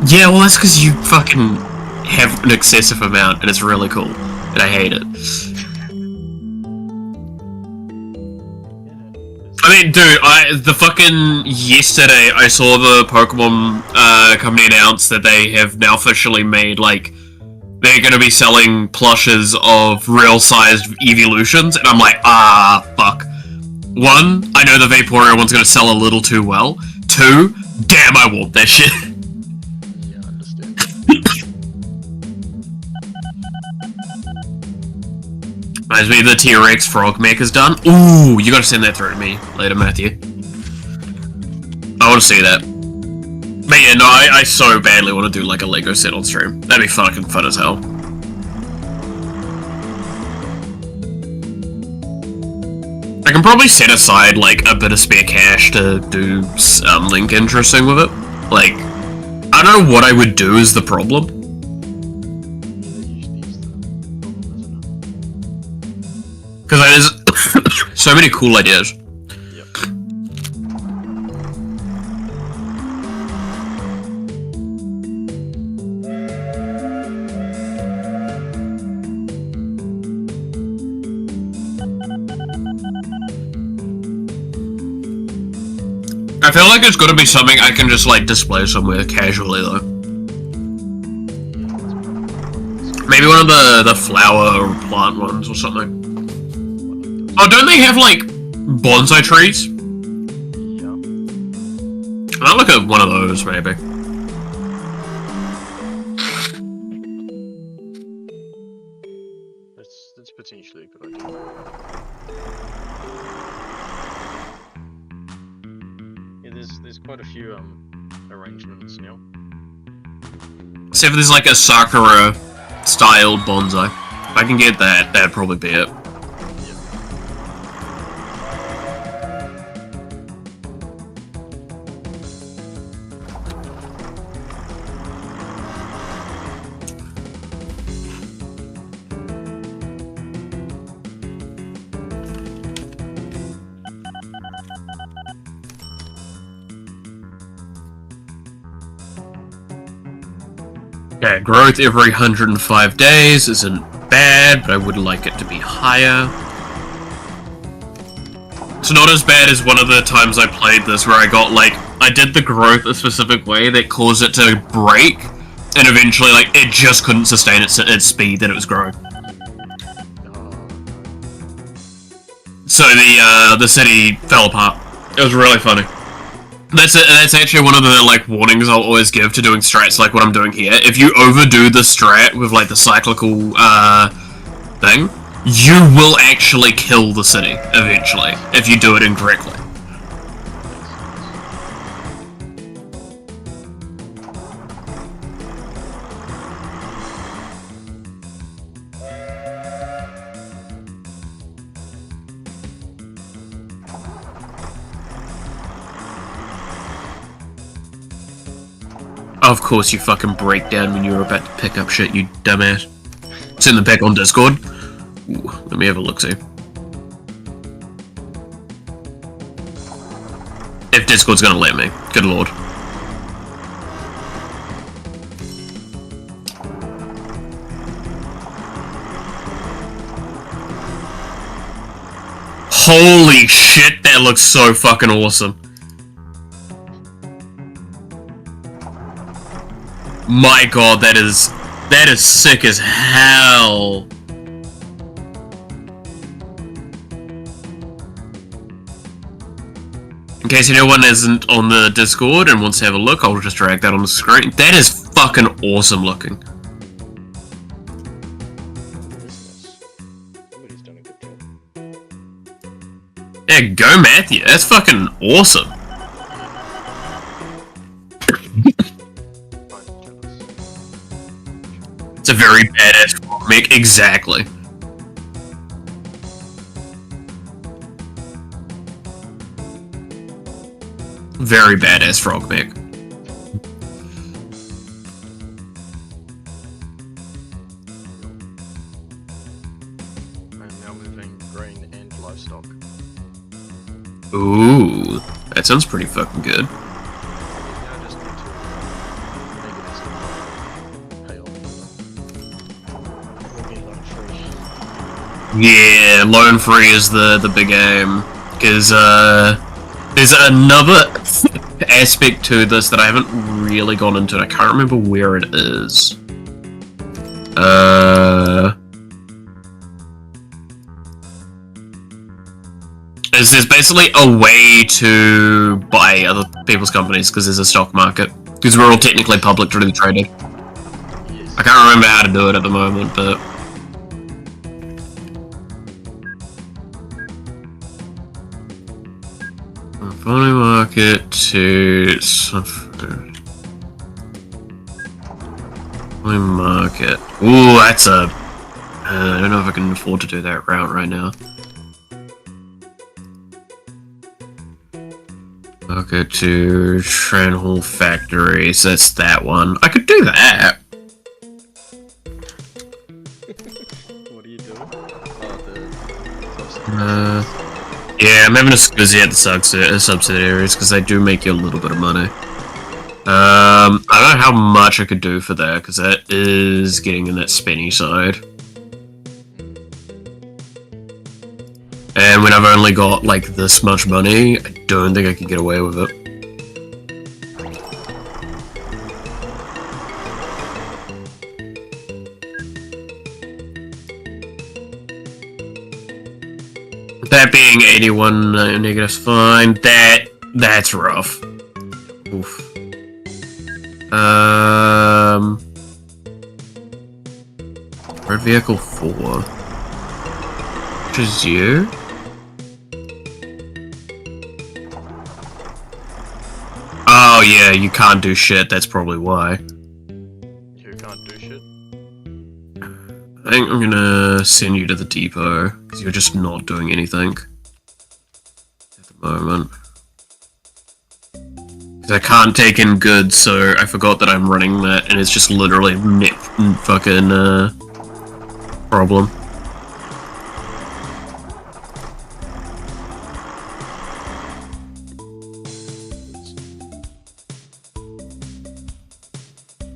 Yeah, well that's because you fucking have an excessive amount and it's really cool. And I hate it. I mean, dude, the fucking yesterday I saw the Pokemon company announce that they have now officially made, like, they're gonna be selling plushes of real-sized evolutions, and I'm like, ah, fuck. One, I know the Vaporeon one's gonna sell a little too well. Two, damn, I want that shit. Yeah, I understand. Reminds me the T-Rex frog mech is done. Ooh, you gotta send that through to me later, Matthew. I wanna see that. But yeah, no, I so badly want to do like a Lego set on stream. That'd be fucking fun as hell. I can probably set aside like a bit of spare cash to do something interesting with it. Like, I don't know what I would do is the problem. That usually is the problem, isn't it? Because there's so many cool ideas. I feel like it's gotta be something I can just like display somewhere casually though. Maybe one of the flower or plant ones or something. Oh, don't they have like bonsai trees? Yeah. I'll look at one of those maybe. That's potentially a good idea. There's quite a few arrangements now. See if there's like a Sakura styled bonsai. If I can get that, that'd probably be it. Okay, growth every 105 days isn't bad, but I would like it to be higher. It's not as bad as one of the times I played this where I got, like, I did the growth a specific way that caused it to break, and eventually, like, it just couldn't sustain its speed that it was growing. So the city fell apart. It was really funny. That's actually one of the, like, warnings I'll always give to doing strats like what I'm doing here. If you overdo the strat with, like, the cyclical, thing, you will actually kill the city, eventually, if you do it incorrectly. Of course you fucking break down when you were about to pick up shit, you dumbass. Send them back on Discord. Ooh, let me have a look-see. If Discord's gonna let me. Good lord. Holy shit, that looks so fucking awesome. My god, that is sick as hell. In case anyone isn't on the Discord and wants to have a look, I'll just drag that on the screen. That is fucking awesome looking. Somebody's done a good job. Yeah, go Matthew. That's fucking awesome. It's a very badass frog mech. Exactly. Very badass frog mech. I'm now moving grain and livestock. Ooh, that sounds pretty fucking good. Now I just need to make it pay off. Yeah, loan free is the big aim. Because there's another aspect to this that I haven't really gone into. I can't remember where it is. There's basically a way to buy other people's companies because there's a stock market. Because we're all technically public through the trading. Yes. I can't remember how to do it at the moment, but... Funny market to... Funny market. Ooh, that's a... I don't know if I can afford to do that route right now. Market to Tranhall Factory, so that's that one. I could do that. What are you doing? Yeah, I'm having a squizzy at the subsidiaries because they do make you a little bit of money. I don't know how much I could do for that because that is getting in that spinny side. And when I've only got like this much money, I don't think I can get away with it. That being 81 negatives, fine. That's rough. Oof. Red vehicle 4. Which is you? Oh yeah, you can't do shit. That's probably why. You can't do shit? I think I'm gonna send you to the depot, because you're just not doing anything at the moment. Because I can't take in goods, so I forgot that I'm running that, and it's just literally net fucking, problem.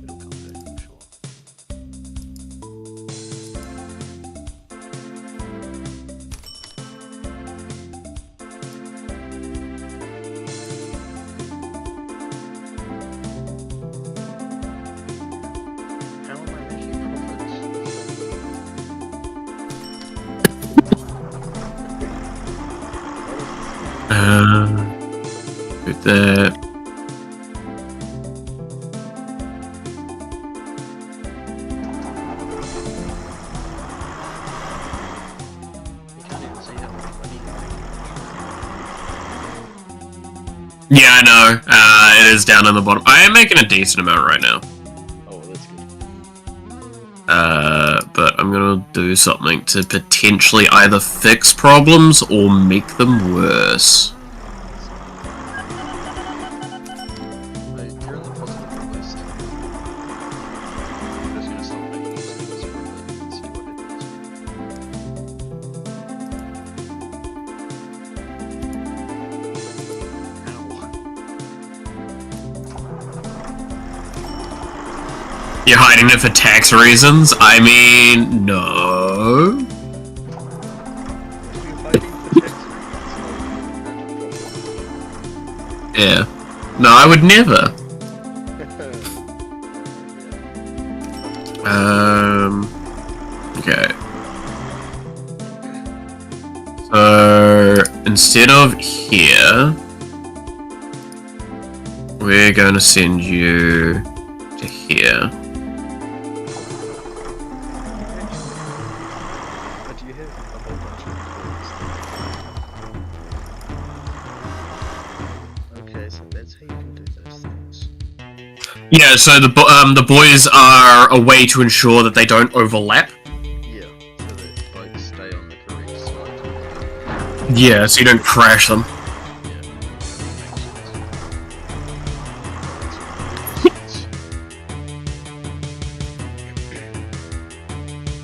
It'll come back, I'm sure. How am I making profits? With that. You can't even see how much money you're making. Yeah, I know. It is down on the bottom. I am making a decent amount right now. Oh, well, that's good. But I'm gonna do something to potentially either fix problems or make them worse. You're in the positive list. I'm just gonna stop making this for a bit and see what happens. You're hiding it for tax reasons? I mean, no. Yeah. No, I would never. Okay. So, instead of here, we're going to send you to here. But do you have a whole bunch of Yeah, so the boys are a way to ensure that they don't overlap. Yeah, so that bikes stay on the correct side. Yeah, so you don't crash them.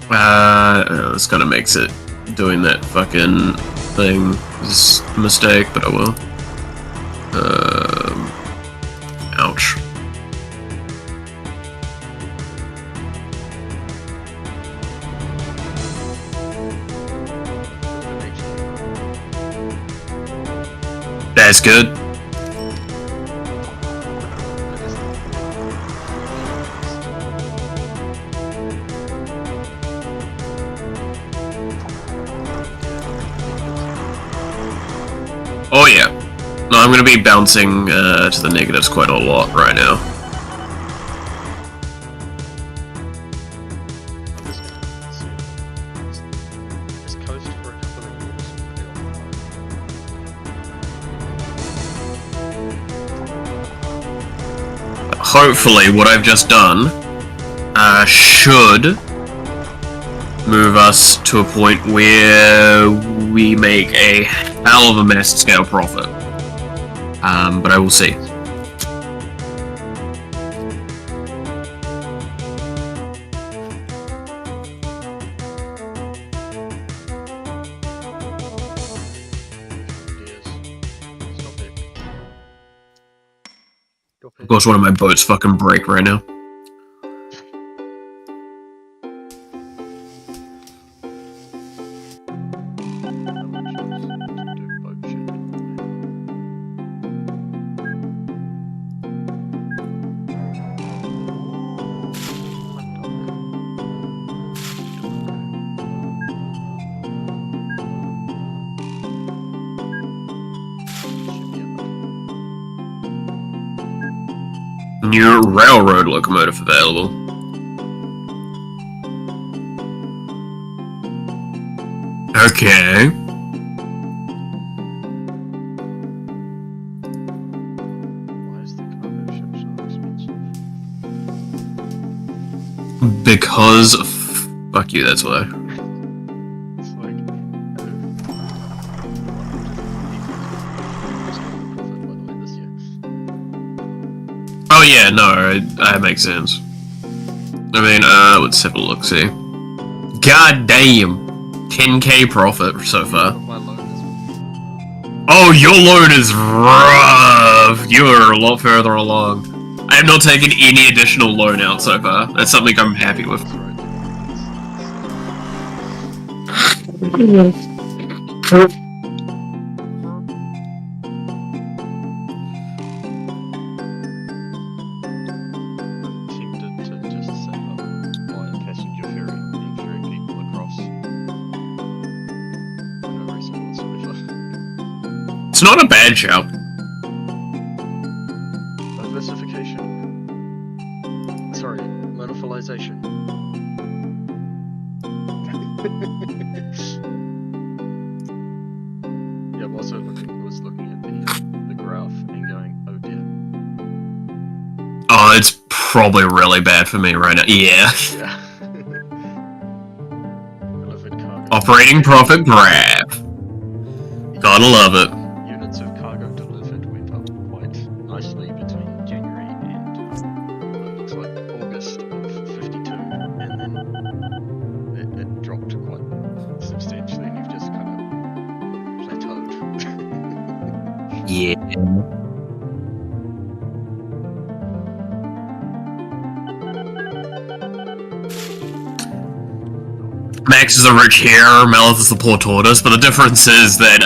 Yeah, This kind of makes it doing that fucking thing is a mistake, but I will. Ouch. That's good. Oh yeah. No, I'm gonna be bouncing to the negatives quite a lot right now. Hopefully, what I've just done should move us to a point where we make a hell of a mass scale profit. But I will see. Of course, one of my boats fucking break right now. New railroad locomotive available. Okay. Why is the cargo ship so expensive? Because fuck you, that's why. It's like Oh yeah, no, that makes sense. I mean, let's have a look, see. God damn! 10k profit so far. my loan is Oh, your loan is rough! You're a lot further along. I have not taken any additional loan out so far. That's something I'm happy with. It's not a bad shout. Diversification. Sorry, monopolization. Yeah, I'm also looking at the graph and going, oh dear. Oh, it's probably really bad for me right now. Yeah. Yeah. Delivered cargo. Operating profit graph. Gotta love it. Units of cargo delivered went up quite nicely between January and what looks like August of 52, and then it dropped quite substantially, and you've just kind of plateaued. Yeah. Max is a rich hero, Malith is the poor tortoise, but the difference is that,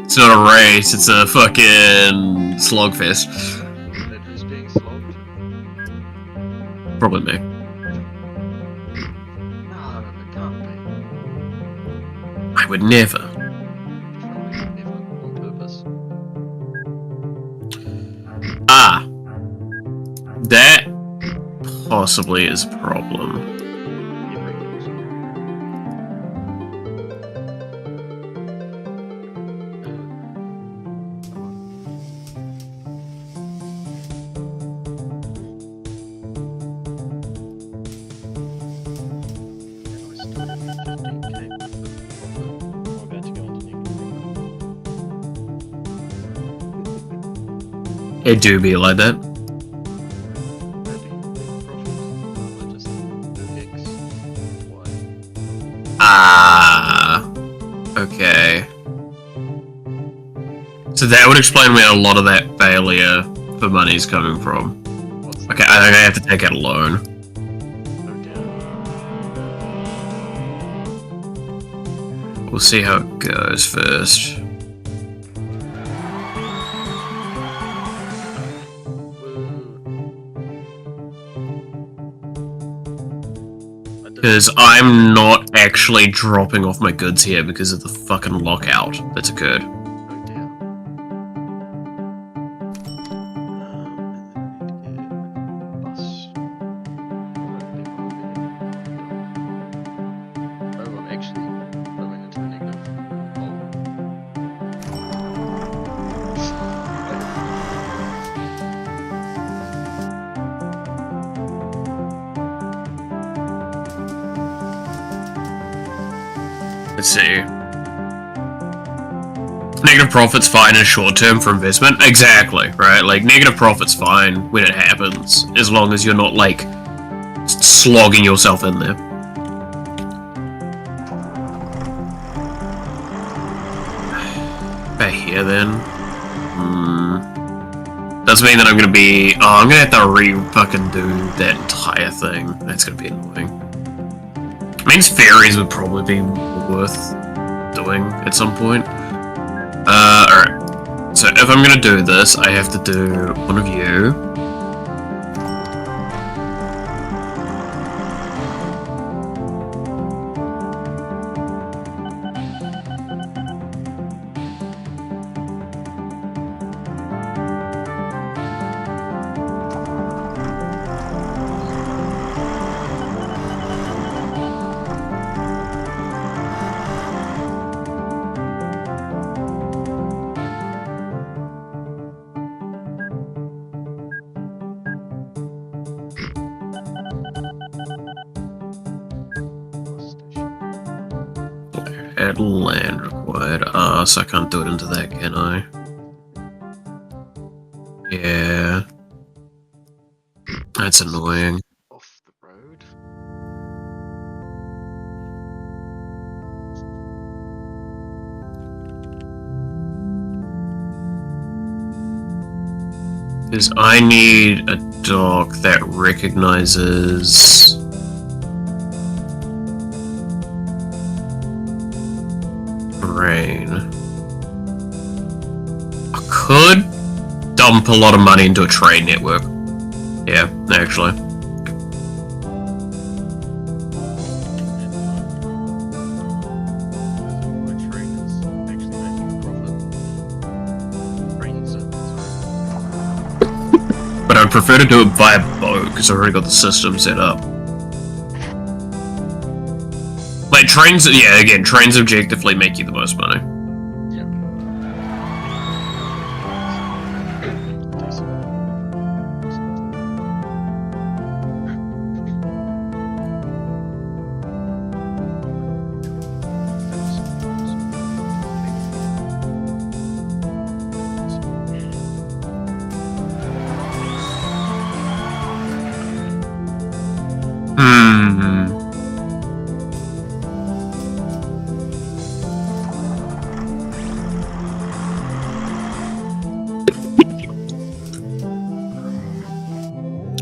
it's not a race, it's a fucking slogfest. Then who's being slogged? Probably me. No, it can't be. I would never. Surely never on purpose. Ah. That possibly is a problem. It do be like that. Ah, okay. So that would explain where a lot of that failure for money is coming from. Okay, I think I have to take out a loan. We'll see how it goes first. Because I'm not actually dropping off my goods here because of the fucking lockout that's occurred. Let's see. Negative profit's fine in short term for investment. Exactly, right? Like, negative profit's fine when it happens, as long as you're not, like, slogging yourself in there. Back here, then. Doesn't mean that I'm gonna be... Oh, I'm gonna have to re-fucking do that entire thing. That's gonna be annoying. Means fairies would probably be worth doing at some point. Alright. So if I'm gonna do this, I have to do one of you. Add land required. So I can't do it into that, can I? Yeah. That's annoying. Off the road. Because I need a dock that recognizes... rain. I could dump a lot of money into a train network. Yeah, actually. But I'd prefer to do it via boat because I've already got the system set up. Like, trains, yeah, again, trains objectively make you the most money. Yep.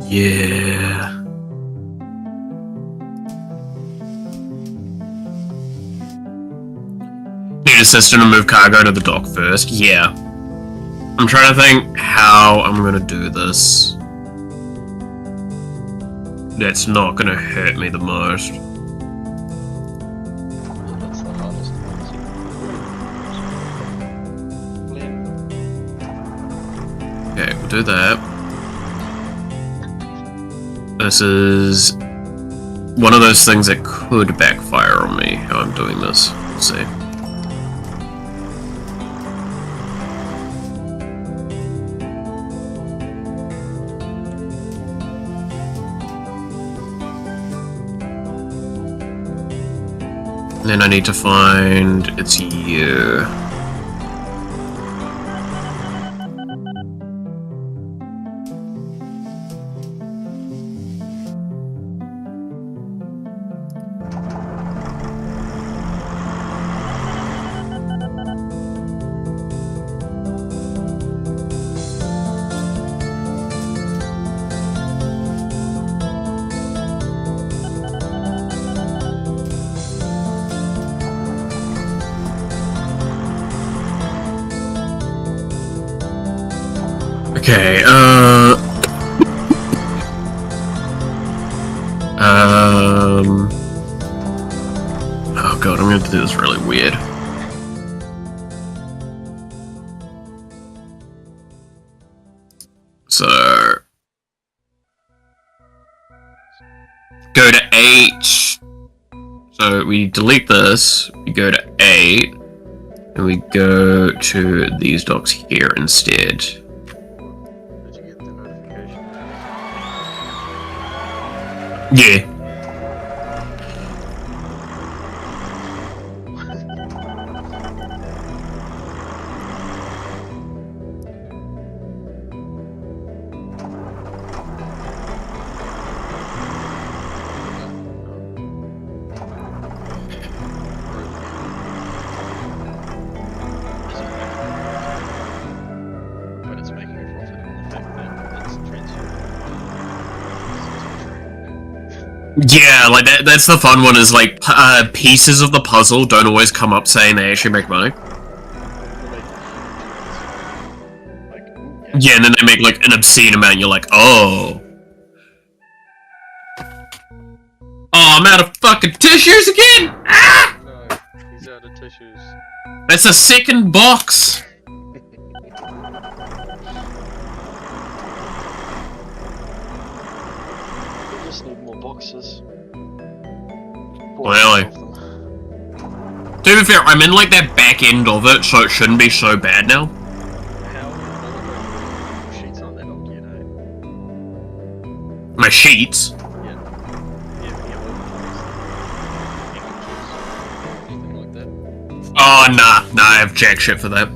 Yeah. Need a system to move cargo to the dock first? Yeah. I'm trying to think how I'm gonna do this. That's not gonna hurt me the most. That's the hardest Okay, we'll do that. This is one of those things that could backfire on me, how I'm doing this. Let's see. And then I need to find it's you. Okay, oh god, I'm gonna do this really weird. So, go to 8. So we delete this, we go to 8, and we go to these docs here instead. Did you get the notification? Yeah. But it's making a profit on the fact that it's transferred. Yeah, like that's the fun one, is like pieces of the puzzle don't always come up saying they actually make money. Yeah, and then they make like an obscene amount, you're like, oh. Oh, I'm out of fucking tissues again! Ah! No, he's out of tissues. That's a second box! We just need more boxes. Really? To be fair, I'm in like that back end of it, so it shouldn't be so bad now. How old sheets aren't that old yet, eh? My sheets. Yeah. Anything like that? Oh, nah, I have jack shit for that.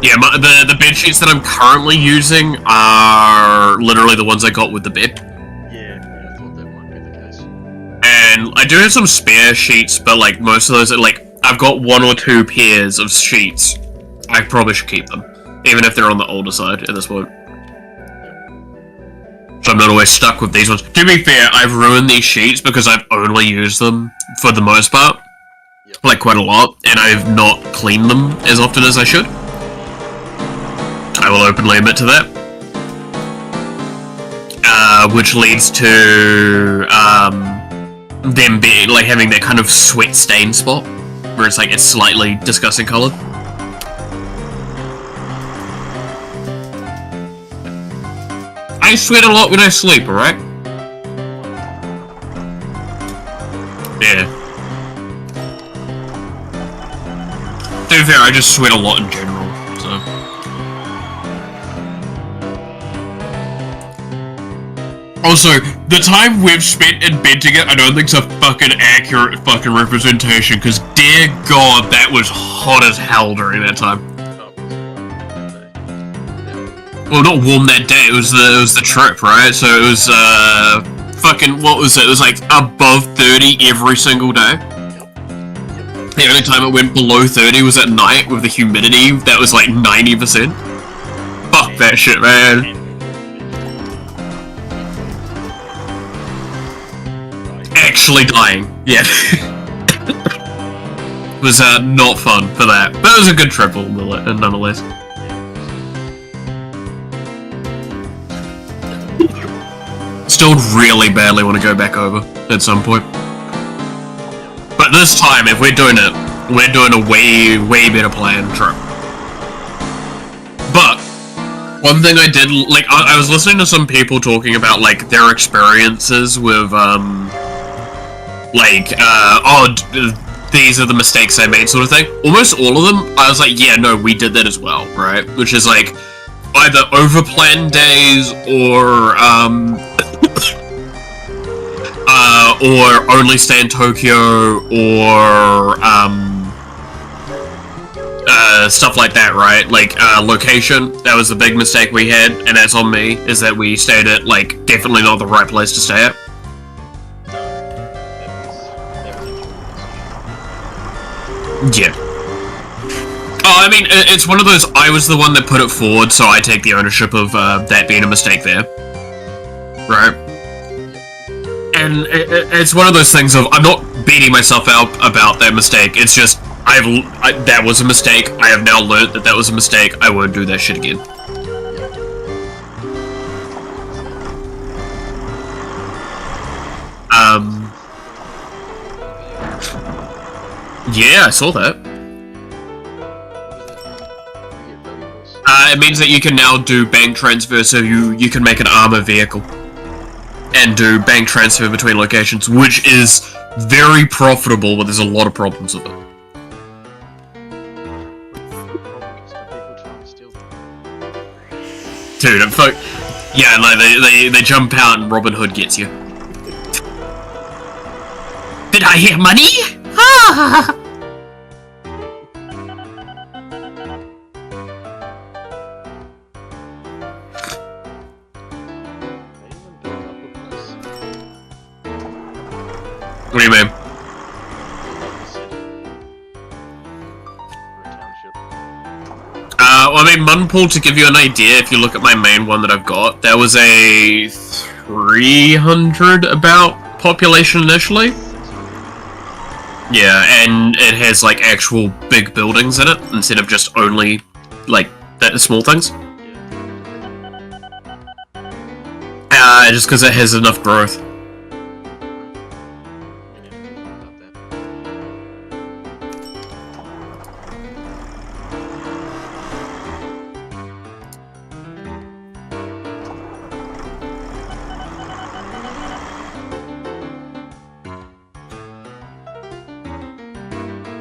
Yeah, the bed sheets that I'm currently using are literally the ones I got with the bed. Yeah, I thought that might be the case. And I do have some spare sheets, but like most of those are like, I've got 1 or 2 pairs of sheets. I probably should keep them, even if they're on the older side at this point. So I'm not always stuck with these ones. To be fair, I've ruined these sheets because I've only used them for the most part. Yep. Like quite a lot, and I've not cleaned them as often as I should. I will openly admit to that. Which leads to them being like having that kind of sweat stain spot where it's like it's slightly disgusting colored. I sweat a lot when I sleep, alright? Yeah. To be fair, I just sweat a lot in general, so. Also, the time we've spent in bed together, I don't think's a fucking accurate fucking representation, because dear god, that was hot as hell during that time. Well, not warm that day, it was the trip, right? So it was, fucking, what was it? It was like above 30 every single day. The only time it went below 30 was at night with the humidity that was like 90%. Fuck that shit, man. Actually dying, yeah. It was not fun for that, but it was a good trip nonetheless. Still really badly want to go back over at some point. But this time, if we're doing it, we're doing a way better planned trip. But one thing I did, like, I was listening to some people talking about like their experiences with these are the mistakes I made sort of thing. Almost all of them, I was like, yeah, no, we did that as well, right? Which is like either over-planned days or or only stay in Tokyo, or stuff like that, right? Like location, that was the big mistake we had, and that's on me, is that we stayed at like definitely not the right place to stay at. Yeah. Oh, I mean, it's one of those, I was the one that put it forward, so I take the ownership of that being a mistake there. Right? And it's one of those things of, I'm not beating myself up about that mistake, it's just, that was a mistake. I have now learnt that was a mistake. I won't do that shit again. Yeah, I saw that. It means that you can now do bank transfer, so you can make an armor vehicle. And do bank transfer between locations, which is very profitable, but there's a lot of problems with it. Dude, yeah, like they jump out and Robin Hood gets you. Did I hear money? Ah! What do you mean? Well, I mean, Munpool, to give you an idea, if you look at my main one that I've got, there was a 300 about population initially. Yeah, and it has like actual big buildings in it instead of just only like that small things. Just because it has enough growth.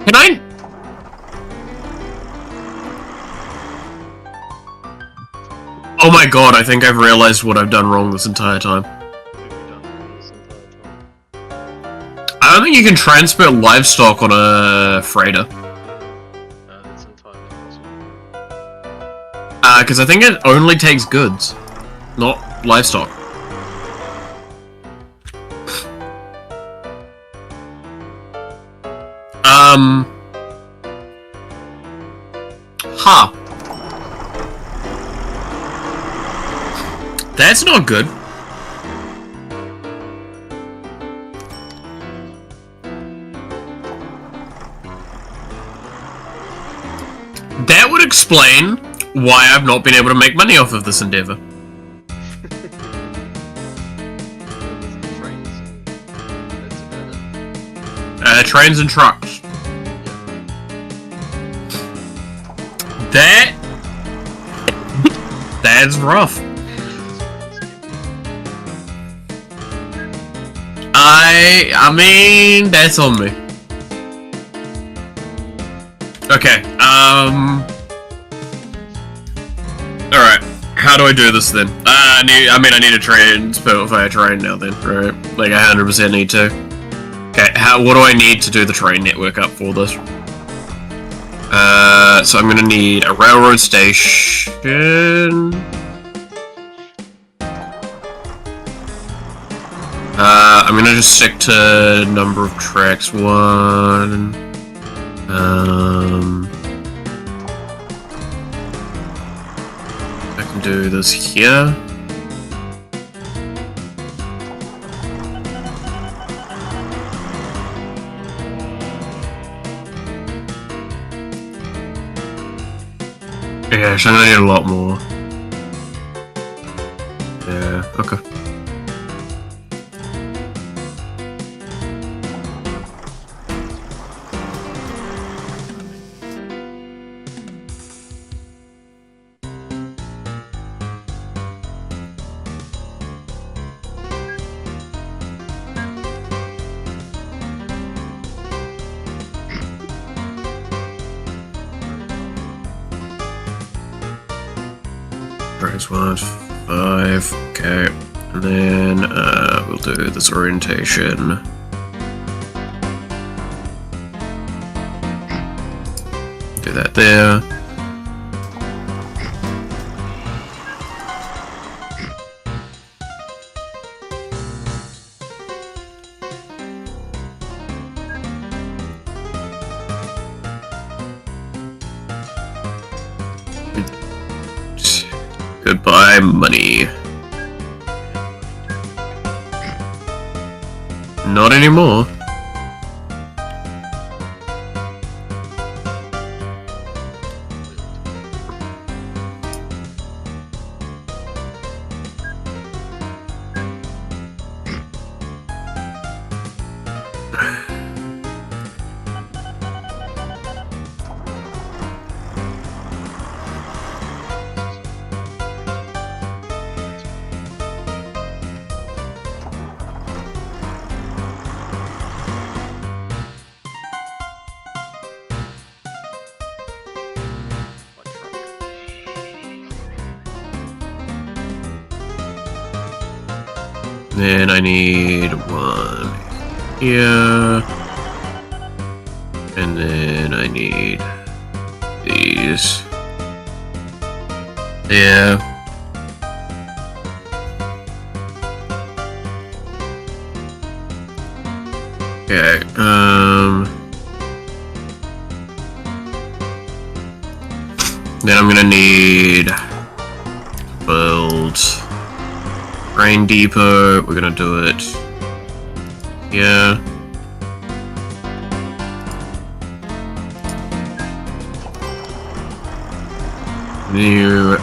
Can I? Oh my god, I think I've realized what I've done wrong this entire time. I don't think you can transport livestock on a freighter. That's entirely possible. Because I think it only takes goods, not livestock. Huh. That's not good. That would explain why I've not been able to make money off of this endeavor. Trains and trucks. That's rough. I mean, that's on me. Okay, alright, how do I do this then? I need a train, Spotify train now then, right? Like, I 100% need to. Okay, what do I need to do the train network up for this? So I'm gonna need a railroad station. I'm gonna just stick to number of tracks, 1. I can do this here. Yeah, so I'm gonna need a lot more. Yeah, okay. Press 1, 5, okay, and then we'll do this orientation. Do that there. Goodbye, money. Not anymore. Then I need one here. And then I need these. Yeah. Okay, then I'm gonna need to build Grain Depot. We're gonna do it. Yeah. New,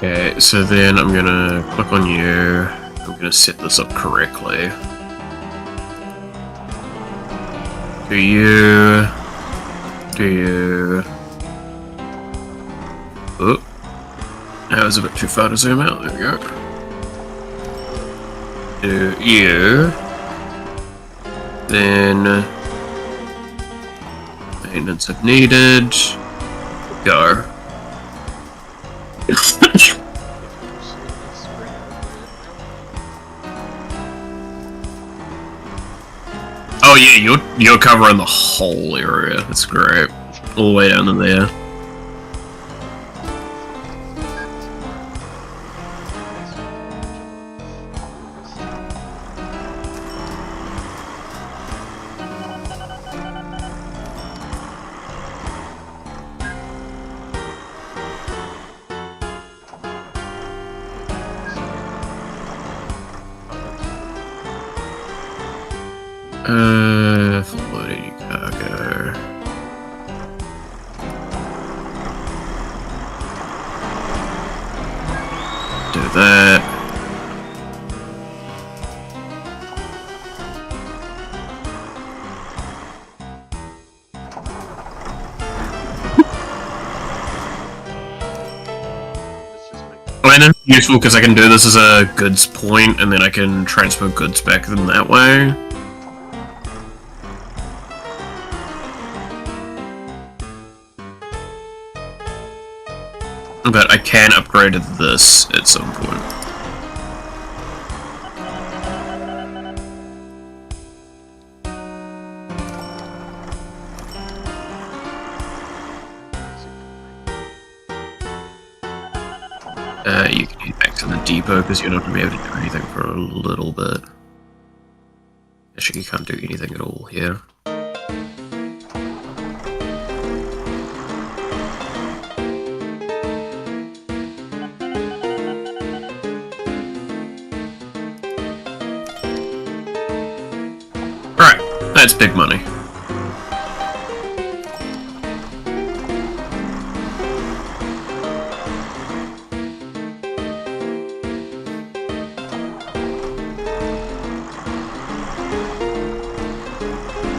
okay, so then I'm gonna click on you. I'm gonna set this up correctly. Do you... Oh, that was a bit too far to zoom out. There we go. Do you... Then... Maintenance if needed. Go. Oh yeah, you're covering the whole area. That's great. All the way down to there. Floating cargo. Do that. And it's useful because I can do this as a goods point, and then I can transfer goods back in that way. But I can upgrade this at some point. You can head back to the depot because you're not going to be able to do anything for a little bit. Actually, you can't do anything at all here. That's big money.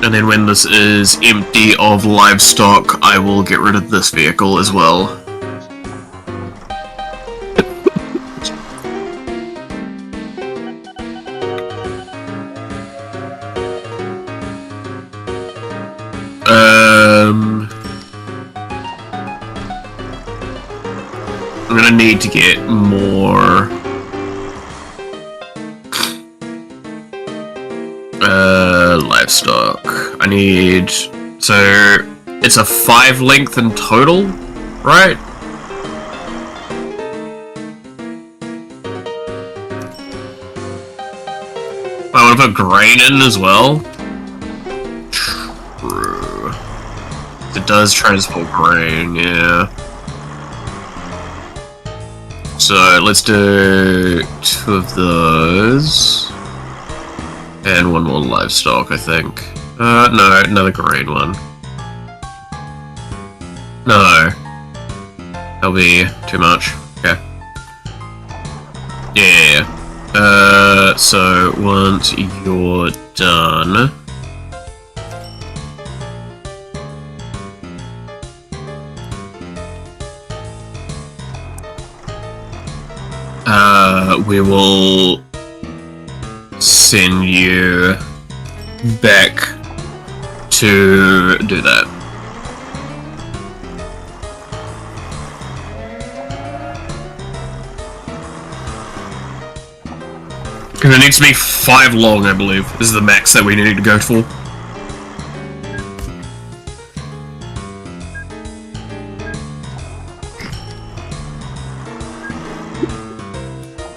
And then when this is empty of livestock, I will get rid of this vehicle as well. I'm gonna need to get more livestock. I need, so it's a 5 length in total, right? I want to put grain in as well. True. It does transport grain, yeah. So let's do 2 of those. And 1 more livestock, I think. No, another grain one. No. That'll be too much. Okay. Yeah. So once you're done, we will send you back to do that. Because it needs to be 5 long, I believe. This is the max that we need to go for.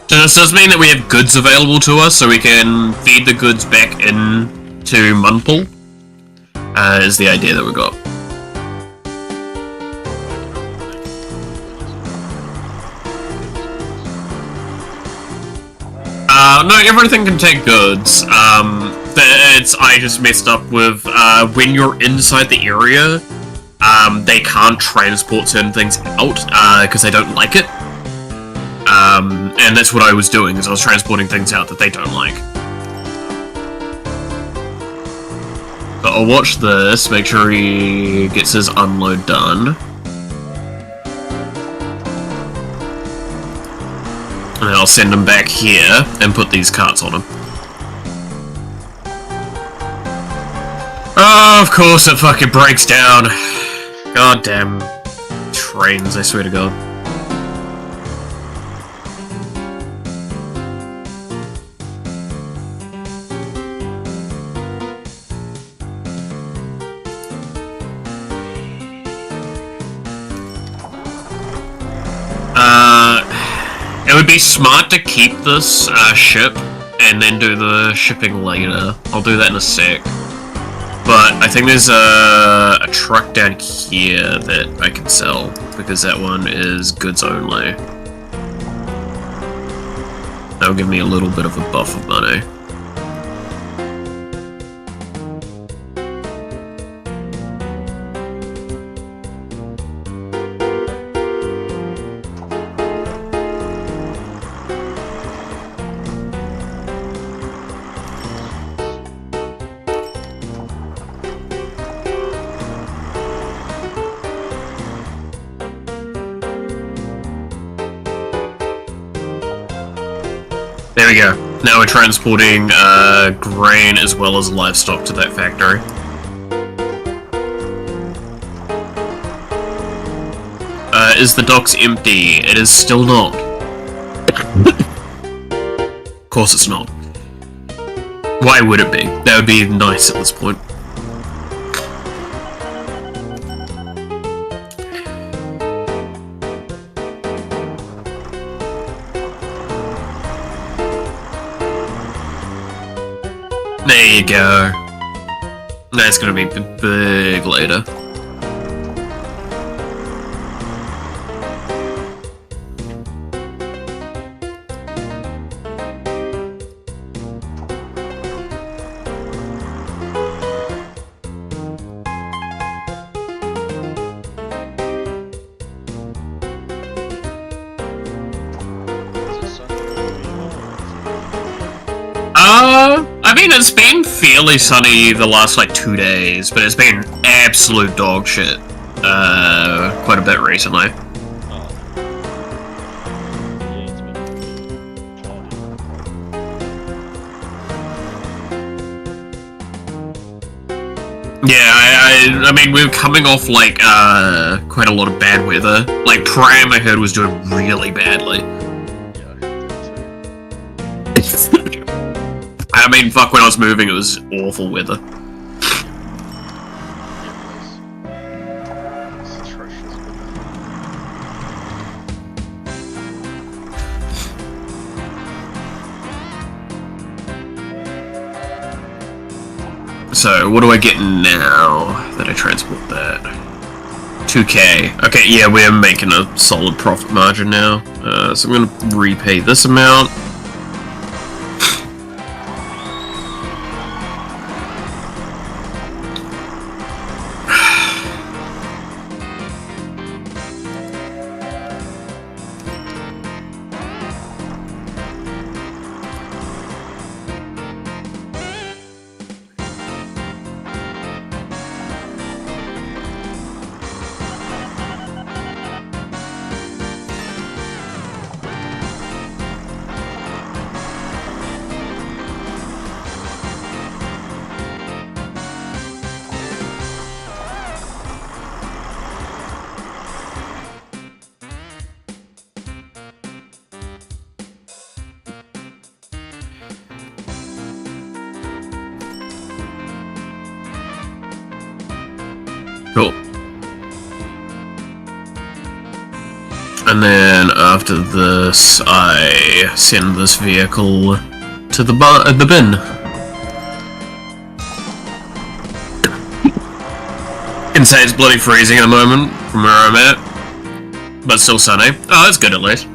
So this does mean that we have goods available to us, so we can feed the goods back into Munpool. Is the idea that we got. No, everything can take goods. I just messed up with, when you're inside the area, they can't transport certain things out, because they don't like it. And that's what I was doing, is I was transporting things out that they don't like. So I'll watch this, make sure he gets his unload done. And I'll send him back here and put these carts on him. Oh, of course it fucking breaks down. Goddamn trains, I swear to God. It would be smart to keep this ship and then do the shipping later. I'll do that in a sec. But I think there's a truck down here that I can sell, because that one is goods only. That'll give me a little bit of a buff of money. There we go. Now we're transporting grain as well as livestock to that factory. Is the docks empty? It is still not. Of course it's not. Why would it be? That would be nice at this point. There you go. That's gonna be big later. I mean, it's been fairly sunny the last, like, 2 days, but it's been absolute dog shit, quite a bit recently. Yeah, I mean, we're coming off, like, quite a lot of bad weather. Like, Prime, I heard, was doing really badly. I mean, fuck, when I was moving, it was awful weather. So, what do I get now that I transport that? 2k. Okay, yeah, we're making a solid profit margin now. So I'm gonna repay this amount. Cool. And then after this, I send this vehicle to the bin. Can say it's bloody freezing at the moment from where I'm at, but still sunny. Oh, that's good at least.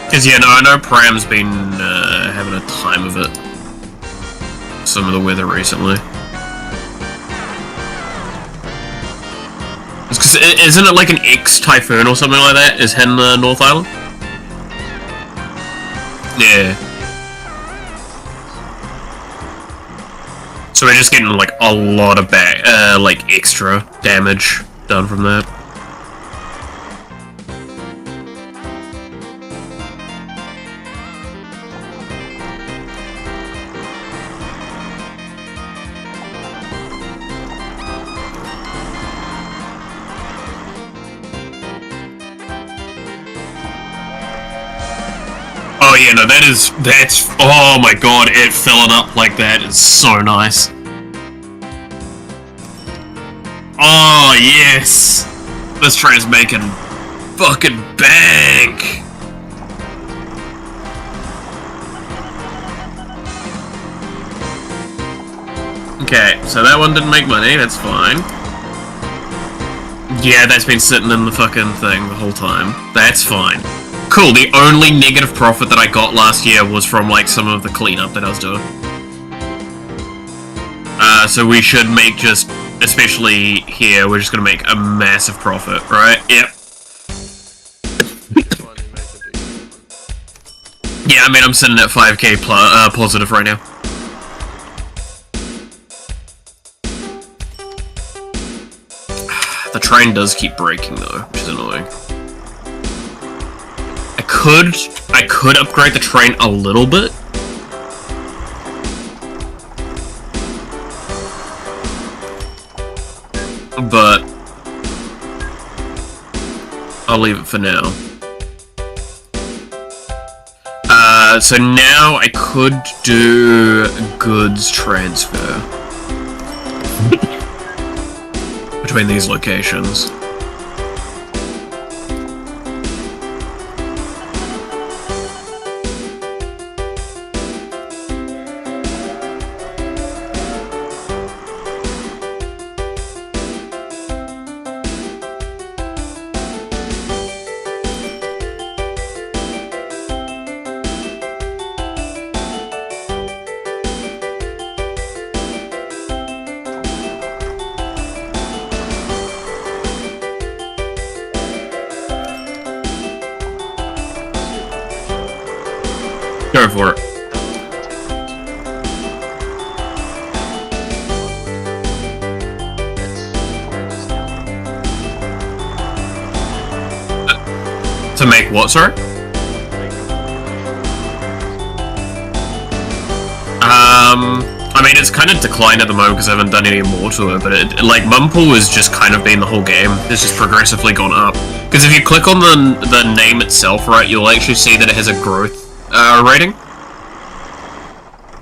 Because, yeah, no, I know Pram's been having a time of it. Some of the weather recently. Because isn't it like an X-typhoon or something like that? Is in the North Island? Yeah. So we're just getting like a lot of like extra damage done from that. Oh yeah, no, that's, oh my god, it filling up like that is so nice. Oh yes! This train's making fucking bank! Okay, so that one didn't make money, that's fine. Yeah, that's been sitting in the fucking thing the whole time. That's fine. Cool, the only negative profit that I got last year was from, like, some of the cleanup that I was doing. So we should make just, especially here, we're just gonna make a massive profit, right? Yep. Yeah, I mean, I'm sitting at 5k positive right now. The train does keep breaking, though, which is annoying. I could upgrade the train a little bit. But I'll leave it for now. So now I could do goods transfer between these locations. Go for it. To make what, sorry? I mean, it's kind of declined at the moment because I haven't done any more to it, but like, Mumpool has just kind of been the whole game. It's just progressively gone up. Because if you click on the name itself, right, you'll actually see that it has a growth rating.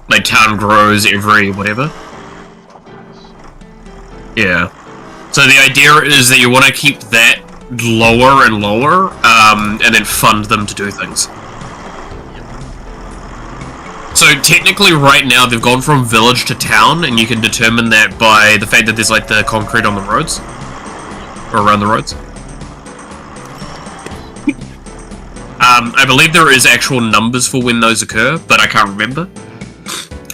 Like, town grows every whatever. Yeah. So the idea is that you want to keep that lower and lower, and then fund them to do things. So technically right now they've gone from village to town, and you can determine that by the fact that there's like the concrete on the roads. Or around the roads. I believe there is actual numbers for when those occur, but I can't remember.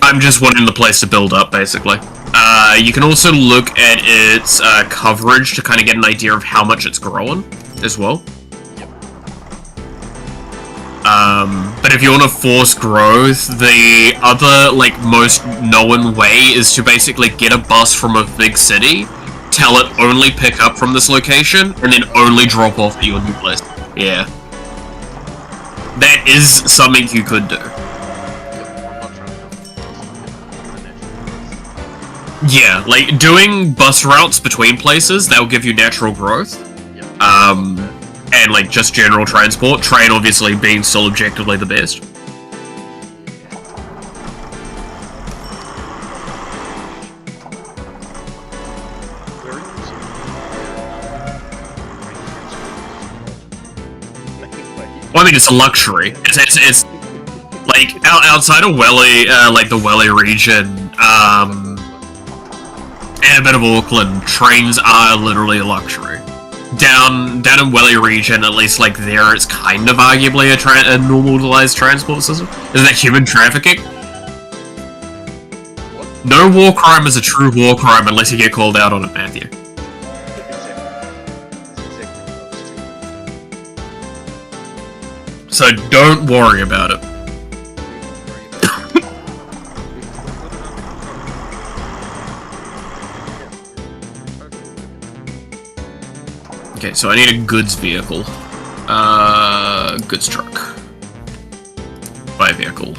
I'm just wanting the place to build up, basically. You can also look at its coverage to kind of get an idea of how much it's growing, as well. But if you want to force growth, the other, like, most known way is to basically get a bus from a big city, tell it only pick up from this location, and then only drop off at your new place. Yeah. That is something you could do. Yeah, like, doing bus routes between places, that will give you natural growth. and like just general transport. Train obviously being still objectively the best. Well, I mean, it's a luxury. It's like outside of Welly, like the Welly region, and a bit of Auckland, trains are literally a luxury. Down in Welly region, at least like there, it's kind of arguably a normalized transport system. Is that human trafficking? What? No war crime is a true war crime unless you get called out on it, Matthew. So don't worry about it. Okay, so I need a goods vehicle. Goods truck. Buy a vehicle.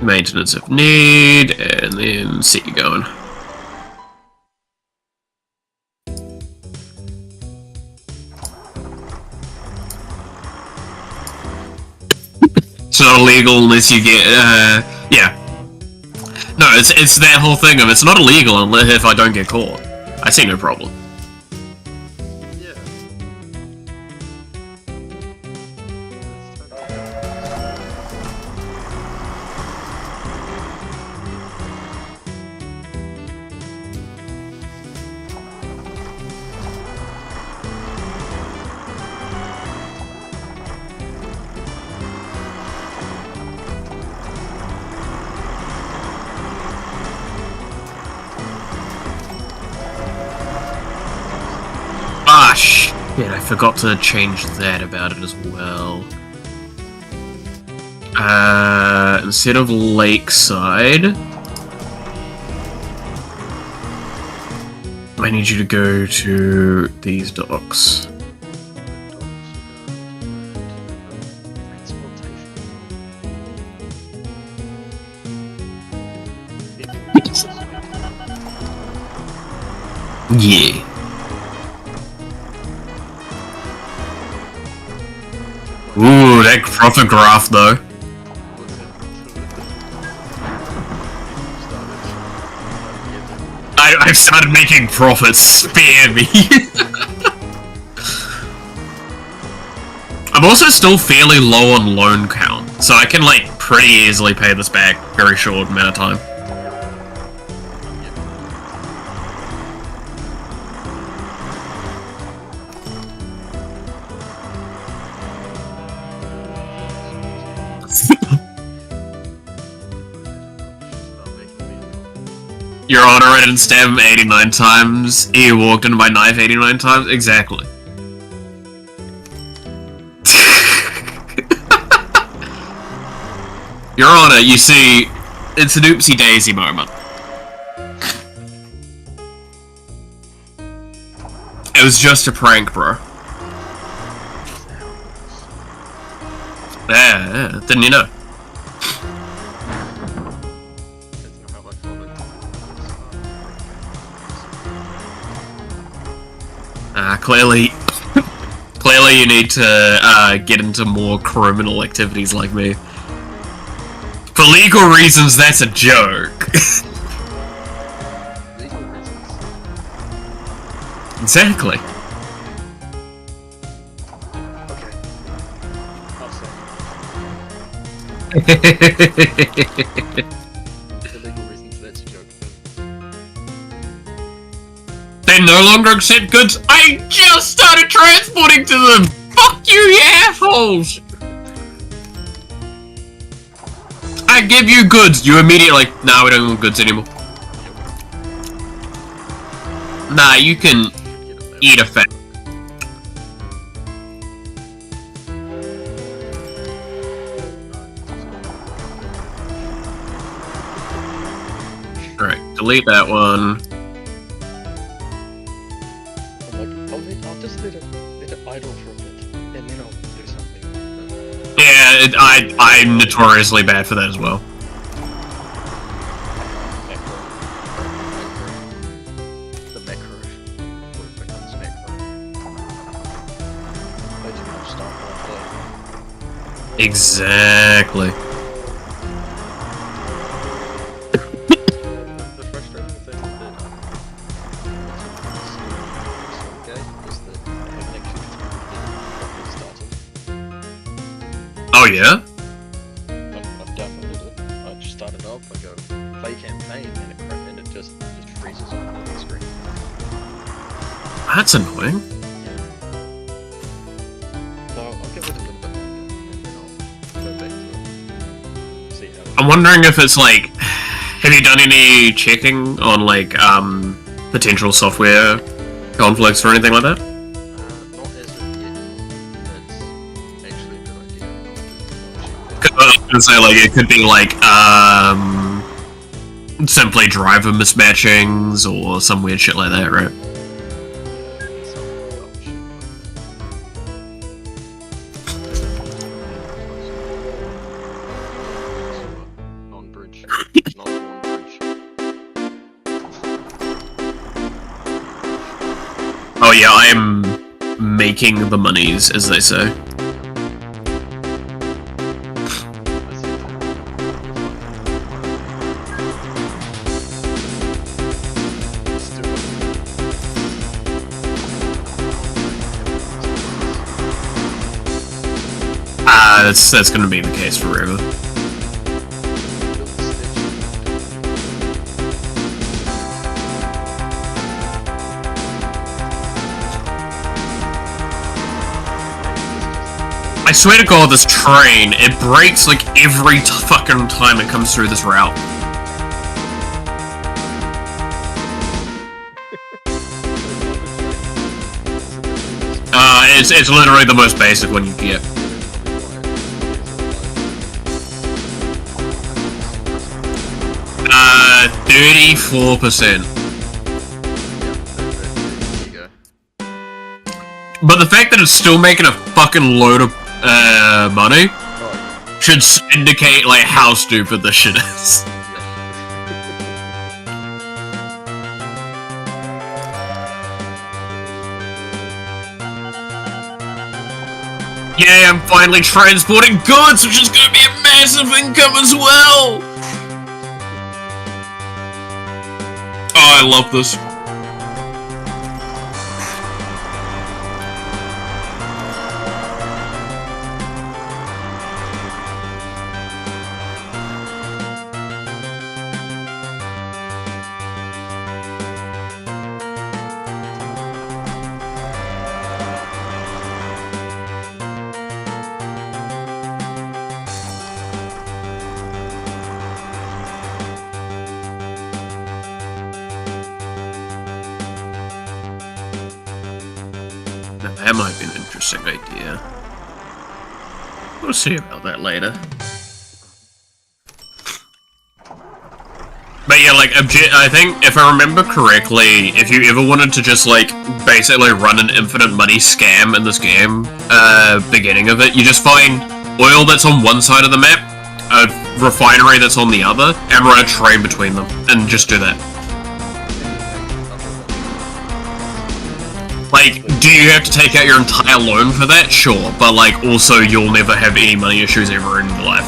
Maintenance if need, and then see you going. It's not illegal unless you get, yeah. No, it's that whole thing of it's not illegal unless if I don't get caught. I see no problem. Yeah. Ah, shit, I forgot to change that about it as well. Instead of Lakeside, I need you to go to these docks. Yeah. Ooh, that profit graph though. I've started making profits, spare me. I'm also still fairly low on loan count, so I can like pretty easily pay this back very short amount of time. Your Honor, I didn't stab him 89 times. He walked into my knife 89 times. Exactly. Your Honor, you see, it's an oopsie daisy moment. It was just a prank, bro. Yeah, didn't you know? Clearly you need to get into more criminal activities like me. For legal reasons, that's a joke. Legal reasons. Exactly. Okay. I'll say. For legal reasons, that's a joke. They no longer accept goods. I just started transporting to them. Fuck you, you assholes. I give you goods. You immediately like, nah, we don't want goods anymore. Nah, you can eat a fat. Alright, delete that one. I'll just let it idle for a bit, and then I'll do something. I'm notoriously bad for that as well. The macro. What it becomes macro. They do not start like that. Exactly. The frustrating thing that is that I haven't actually started. Oh yeah? I've downloaded it. I just started up, I go play campaign and it just freezes on the screen. That's annoying. So I'll give it a little bit longer and then I'll go back to it. See how I'm wondering if it's like, have you done any checking on like potential software conflicts or anything like that? not as of yet. That's actually a good idea. Cause I was gonna say like it could be like simply driver mismatchings or some weird shit like that, right? Non-bridge. Not non-bridge. Oh yeah, I am making the monies, as they say. That's gonna be the case forever. I swear to God, this train, it breaks like every fucking time it comes through this route. It's literally the most basic one you can get. 34%. But the fact that it's still making a fucking load of money should indicate like how stupid this shit is. Yeah, I'm finally transporting goods, which is gonna be a massive income as well! Oh, I love this. That might be an interesting idea. We'll see about that later. But yeah, like, I think, if I remember correctly, if you ever wanted to just, like, basically run an infinite money scam in this game, beginning of it, you just find oil that's on one side of the map, a refinery that's on the other, and run a train between them, and just do that. Like, do you have to take out your entire loan for that? Sure, but like, also you'll never have any money issues ever in your life.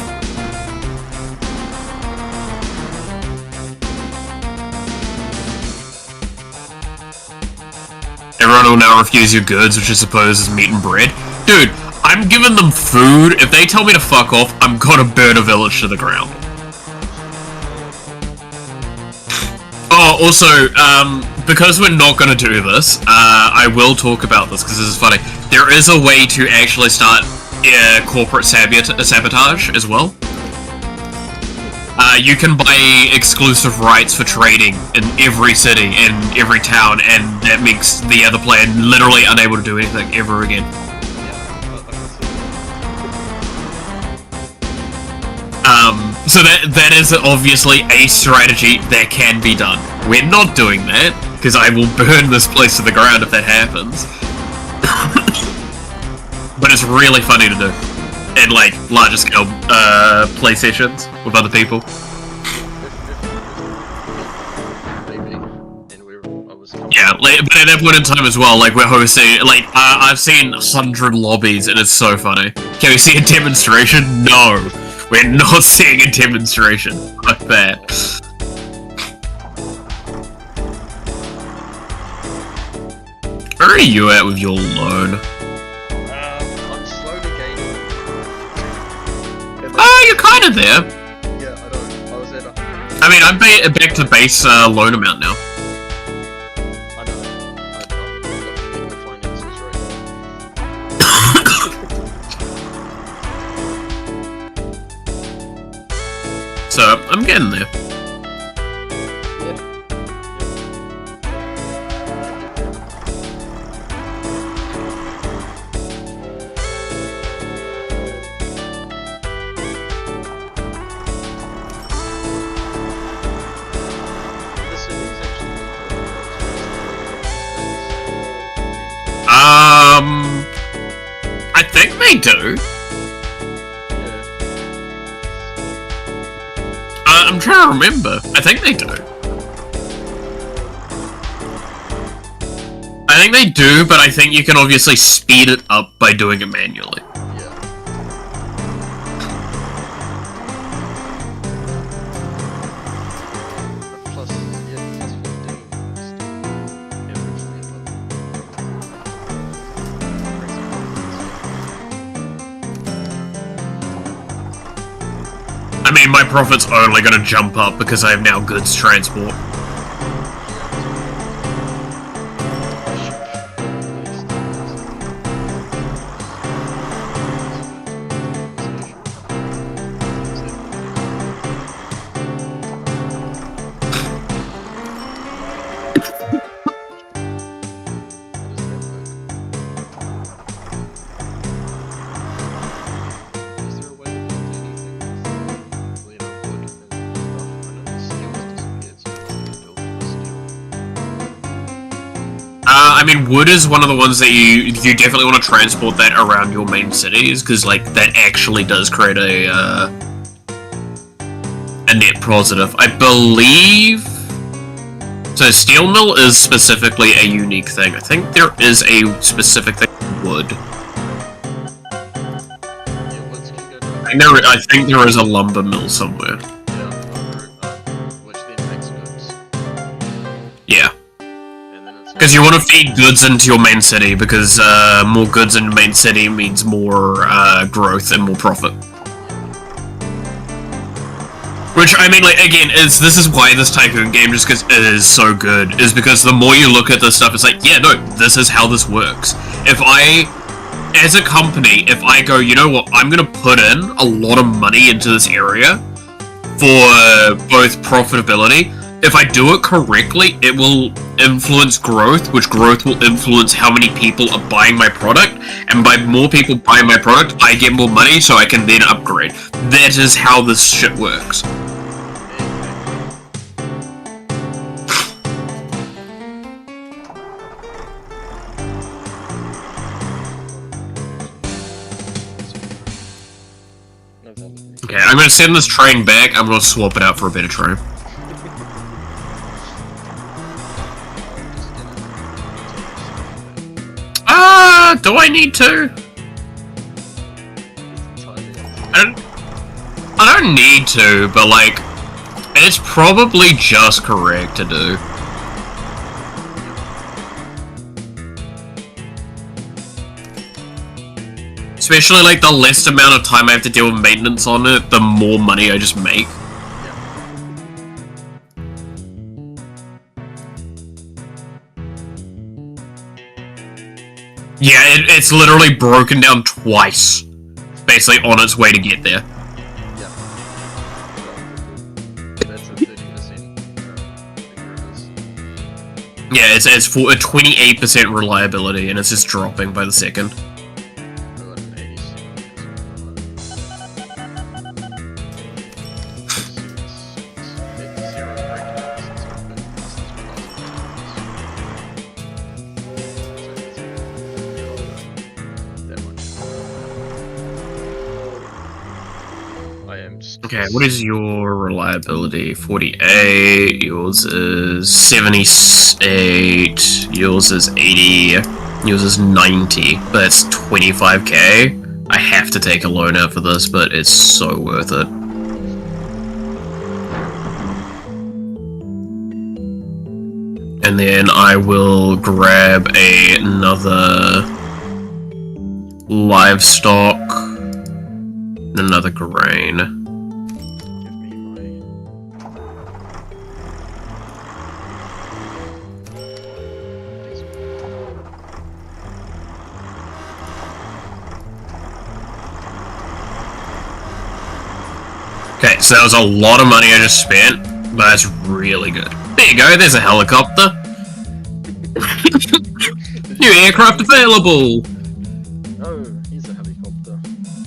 Everyone will now refuse your goods, which I suppose is meat and bread. Dude, I'm giving them food. If they tell me to fuck off, I'm gonna burn a village to the ground. Oh, also, because we're not going to do this, I will talk about this because this is funny. There is a way to actually start corporate sabotage as well. You can buy exclusive rights for trading in every city and every town, and that makes the other player literally unable to do anything ever again. So that is obviously a strategy that can be done. We're not doing that, because I will burn this place to the ground if that happens. But it's really funny to do. in like larger scale play sessions with other people. Maybe. And I was Yeah, like, but at that point in time as well, like we're hosting, like I've seen 100 lobbies and it's so funny. Can we see a demonstration? No, we're not seeing a demonstration like that. Where are you at with your loan? I'm slowly gaining. Oh, you're kind of there. Yeah, I know. I was at 100. I mean, I'm back to base loan amount now. I know. I'm looking at the finances right now. So, I'm getting there. I think they do. I'm trying to remember. I think they do. I think they do, but I think you can obviously speed it up by doing it manually. I mean, my profit's only gonna jump up because I have now goods transport. I mean, wood is one of the ones that you definitely want to transport that around your main cities, because, like, that actually does create a net positive. I believe... So, steel mill is specifically a unique thing. I think there is a specific thing for wood. I think there is a lumber mill somewhere. Yeah. Because you want to feed goods into your main city, because more goods in the main city means more growth and more profit. Which, I mean, like, again, this is why this Tycoon game just is so good, is because the more you look at this stuff, it's like, yeah, no, this is how this works. As a company, if I go, you know what, I'm gonna put in a lot of money into this area for both profitability, if I do it correctly, it will influence growth, which growth will influence how many people are buying my product, and by more people buying my product, I get more money, so I can then upgrade. That is how this shit works. Okay, I'm gonna send this train back, I'm gonna swap it out for a better train. Do I need to? I don't need to, but like, it's probably just correct to do. Especially like the less amount of time I have to deal with maintenance on it, the more money I just make. Yeah, it's literally broken down twice, basically on its way to get there. Yeah. That's a 30%. Yeah, it's for a 28% reliability, and it's just dropping by the second. I am just... Okay, what is your reliability? 48, yours is 78, yours is 80, yours is 90, but that's 25k. I have to take a loan out for this, but it's so worth it. And then I will grab another livestock, and another grain. Give me my... Okay, so that was a lot of money I just spent, but that's really good. There you go, there's a helicopter. New aircraft available! Oh, here's a helicopter.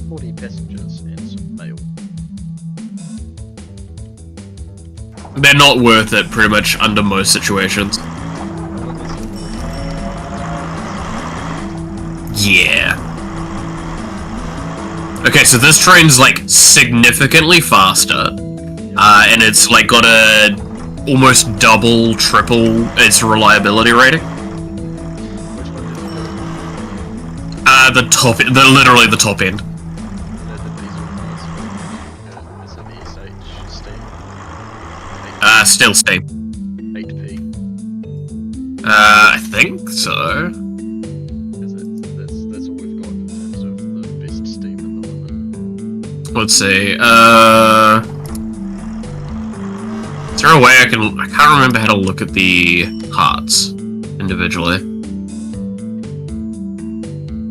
40 passengers and some mail. They're not worth it, pretty much, under most situations. Yeah. Okay, so this train's, like, significantly faster. And it's, like, got a almost double, triple its reliability rating. Literally the top end. Still steam. 8p. I think so. That's all we've got in terms of the best steam in the limit. Let's see, is there a way I can't remember how to look at the parts individually.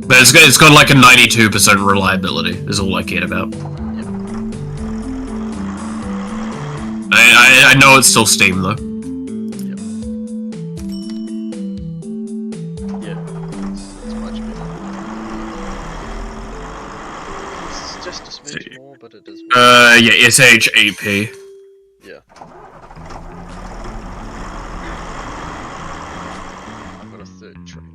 But it's got like a 92% reliability, is all I cared about. I know it's still steam though. Yep. Yeah, it's much better. It's just a smidge more, but it is better. Yeah, SH8P. Yeah. I've got a third train.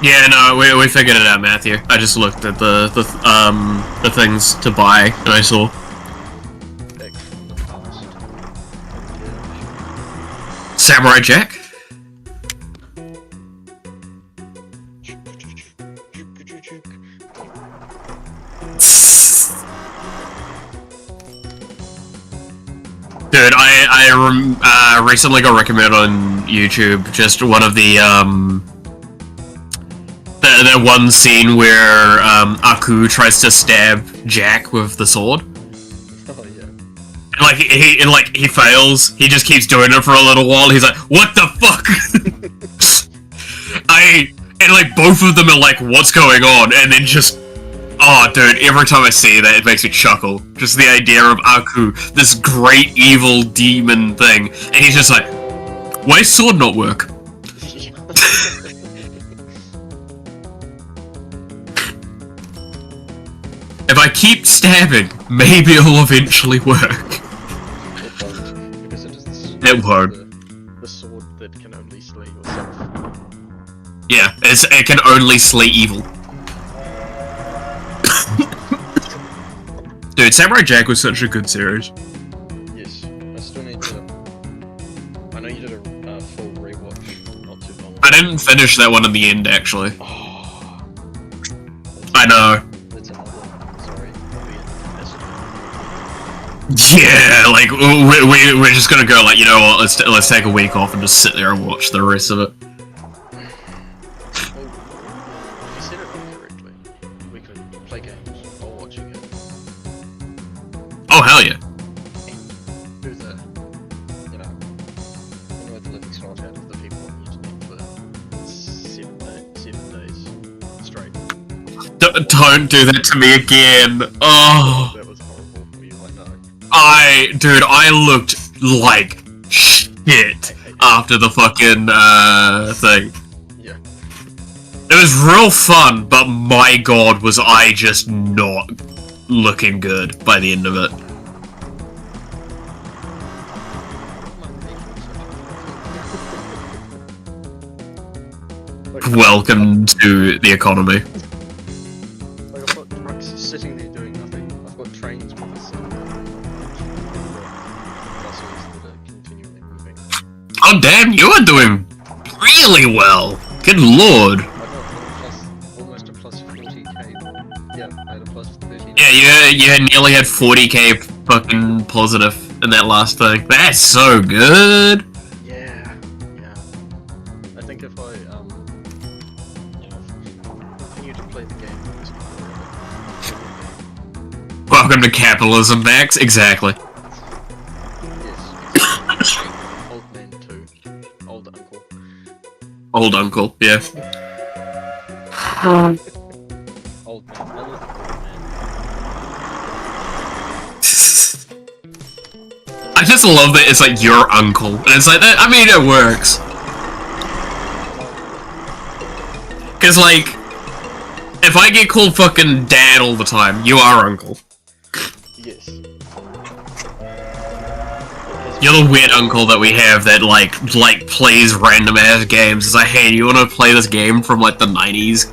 Yeah, no, we figured it out, Matthew. I just looked at the things to buy, and I saw. Samurai Jack? Dude, I recently got recommended on YouTube just one of the that one scene where Aku tries to stab Jack with the sword. Oh yeah. And he fails. He just keeps doing it for a little while. He's like, "What the fuck?" and like both of them are like, "What's going on?" And then just, oh, dude, every time I see that, it makes me chuckle. Just the idea of Aku, this great evil demon thing, and he's just like, "Why does sword not work?" If I keep stabbing, maybe it'll eventually work. It won't, because it is It won't. The sword that can only slay yourself. Yeah, it can only slay evil. Dude, Samurai Jack was such a good series. Yes, I still need to... I know you did a full rewatch not too long ago. I didn't finish that one in the end, actually. Oh, I know. that's another... Sorry, probably a message. Yeah, like, we're just gonna go, like, you know what, let's take a week off and just sit there and watch the rest of it. Well, if you set it up correctly, we could play games while watching it. Oh, hell yeah. Do the, you know, Don't do that to me again. Oh. That was horrible for you, I know. Dude, I looked like shit after the fucking, thing. Yeah. It was real fun, but my god, was I just not looking good by the end of it. Welcome to the economy. Like, I've got trucks sitting there doing nothing. I've got trains with us sitting there. Buses that are continually moving. Oh damn, you are doing really well. Good lord. I got almost a plus 40k. Yeah, I had a plus 30. Yeah, you nearly had 40k fucking positive in that last thing. That's so good. Yeah. I think if I, continue to play the game, Welcome to capitalism, Max. Exactly. yes. Old man too. Old uncle. Old uncle, yeah. Old man. I love old man. I just love that it's like your uncle, and it's like that. I mean, it works. Cause like, if I get called fucking dad all the time, you are uncle. Yes. You're the weird uncle that we have that like plays random ass games. It's like, hey, do you want to play this game from like the 90s?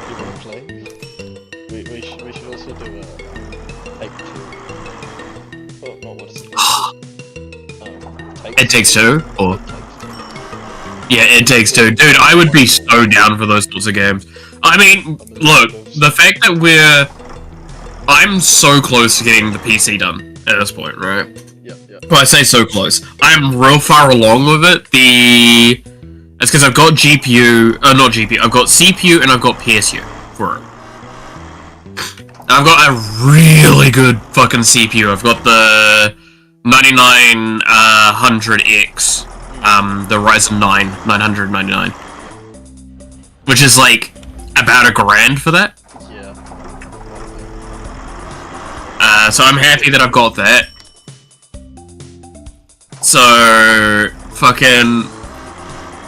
You want to play? We should also do a take two. Oh, no, what is it? It Takes Two, or yeah, It Takes Two, dude. I would be so down for those sorts of games. I mean, look, the fact that I'm so close to getting the PC done at this point, right? Yeah. Well, I say so close. I'm real far along with it. It's because I've got GPU, not GPU, I've got CPU and I've got PSU for it. I've got a really good fucking CPU. I've got the 9900X, the Ryzen 999, which is like about $1,000 for that. Yeah. So I'm happy that I've got that. So, fucking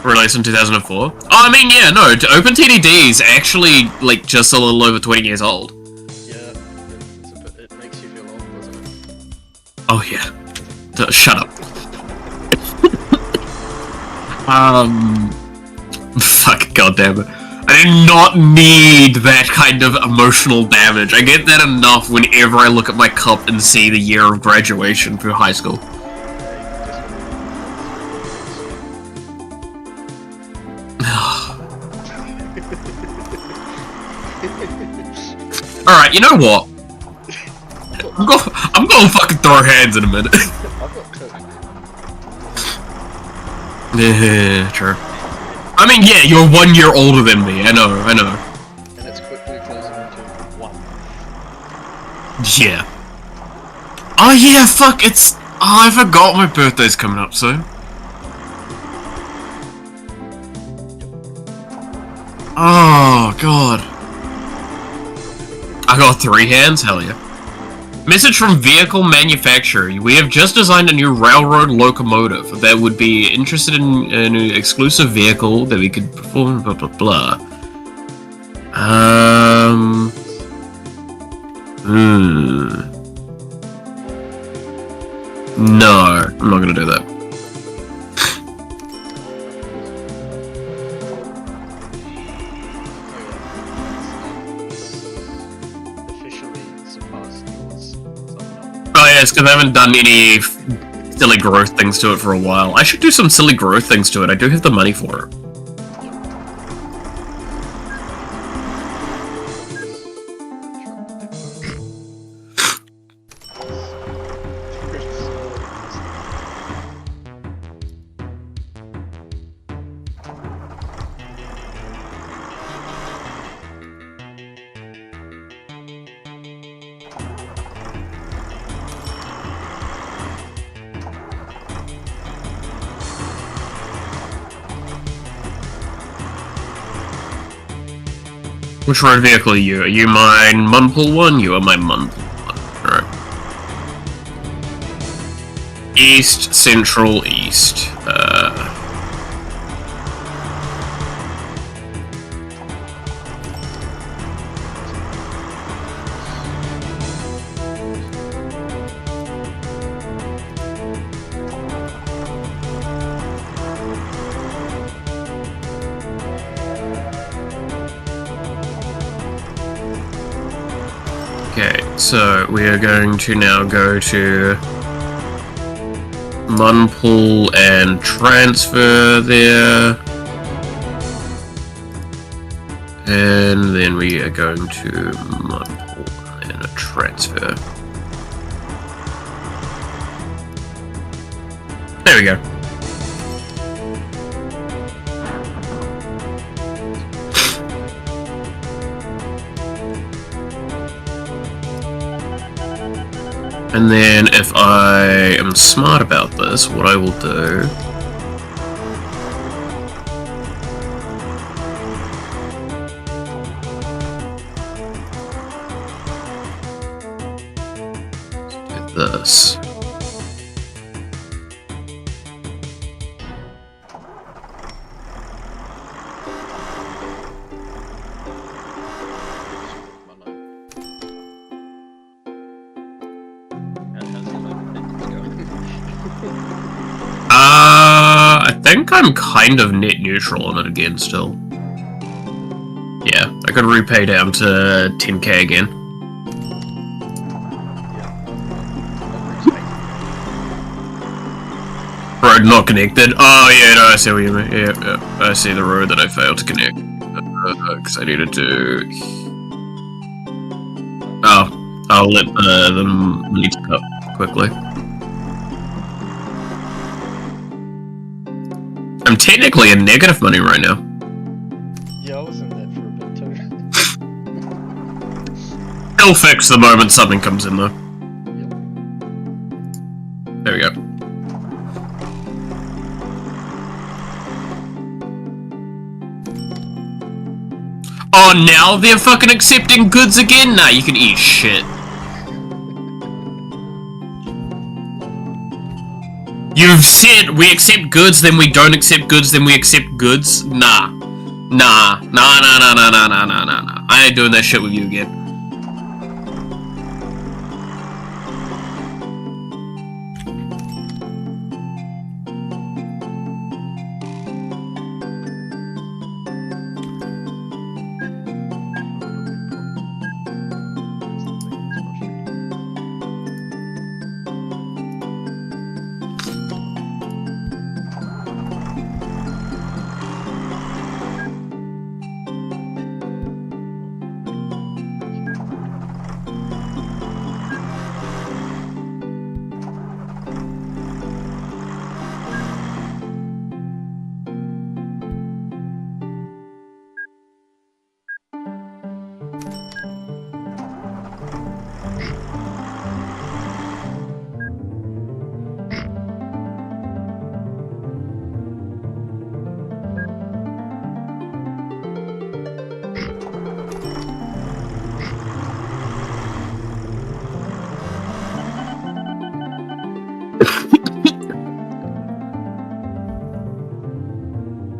released in 2004. Oh, I mean, yeah, no, OpenTTD is actually, like, just a little over 20 years old. Yeah, it makes you feel old, doesn't it? Oh, yeah. Shut up. Fuck, goddammit. I did not need that kind of emotional damage. I get that enough whenever I look at my cup and see the year of graduation through high school. Alright, you know what? I'm going to fucking throw hands in a minute. I've got two. Yeah, true. I mean, yeah, you're 1 year older than me. I know. And it's quickly closing into 1. Yeah. Oh yeah, fuck, it's... Oh, I forgot my birthday's coming up soon. Oh, God. I got 3 hands? Hell yeah. Message from vehicle manufacturer. We have just designed a new railroad locomotive that would be interested in an exclusive vehicle that we could perform, blah, blah, blah. No, I'm not gonna do that. Oh yeah, it's because I haven't done any silly growth things to it for a while. I should do some silly growth things to it. I do have the money for it. Which road vehicle are you? Are you my Munpool one? You are my Munpool one. Alright. East, Central, East. Okay, so we are going to now go to Munpool and transfer there. And then we are going to Munpool and a transfer. There we go. And then if I am smart about this, what I will do is do this. I think I'm kind of net neutral on it again still. Yeah, I could repay down to 10k again. Road not connected. Oh yeah, no, I see what you mean. Yeah, I see the road that I failed to connect. Because I needed to... Oh, I'll let them meet up quickly. I'm technically in negative money right now. Yeah, I was in that for a bit too. It'll fix the moment something comes in though. Yep. There we go. Oh, now they're fucking accepting goods again? Nah, you can eat shit. You've said we accept goods, then we don't accept goods, then we accept goods? Nah. Nah. Nah. I ain't doing that shit with you again.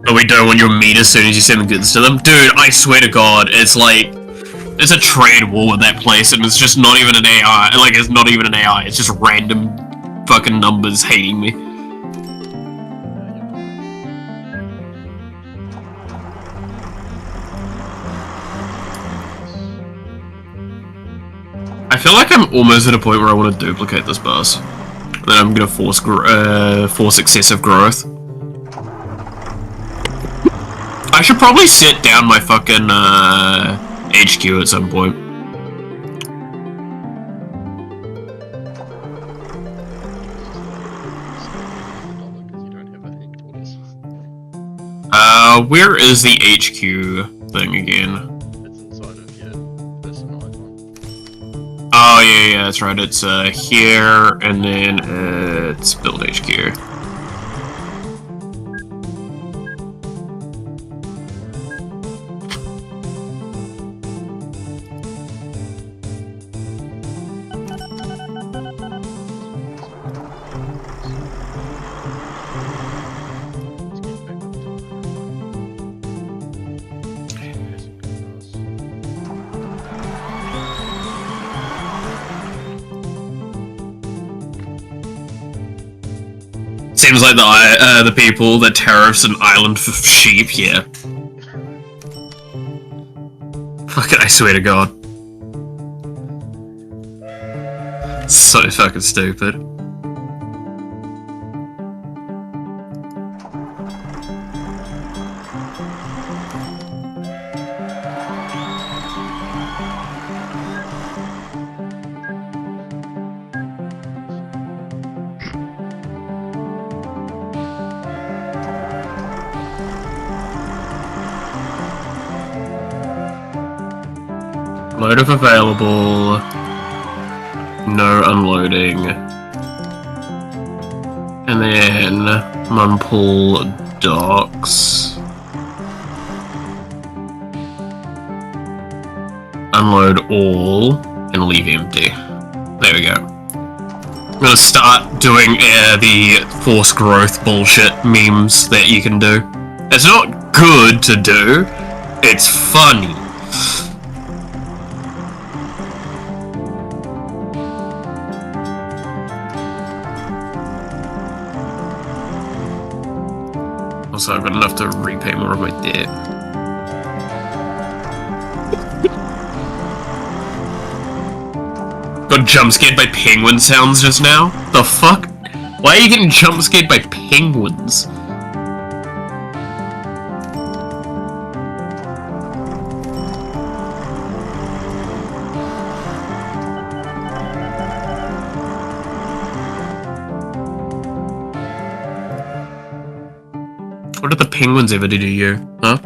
But we don't want your meat as soon as you send the goods to them. Dude, I swear to God, it's like... It's a trade war with that place, and it's just not even an AI. Like, it's not even an AI, it's just random fucking numbers hating me. I feel like I'm almost at a point where I want to duplicate this bus. And then I'm gonna force excessive growth. I should probably set down my fucking HQ at some point. Where is the HQ thing again? It's inside of your personalized one. Oh yeah, that's right. It's here, and then it's build HQ. seems like the people that terrorists an island for sheep, yeah. Fucking, I swear to God. So fucking stupid. Load if available. No unloading. And then Munpool docks. Unload all and leave empty. There we go. I'm gonna start doing the forced growth bullshit memes that you can do. It's not good to do, it's funny. Also, I've got enough to repay more of my debt. Got jump scared by penguin sounds just now? The fuck? Why are you getting jump scared by penguins? What did the penguins ever do to you, huh?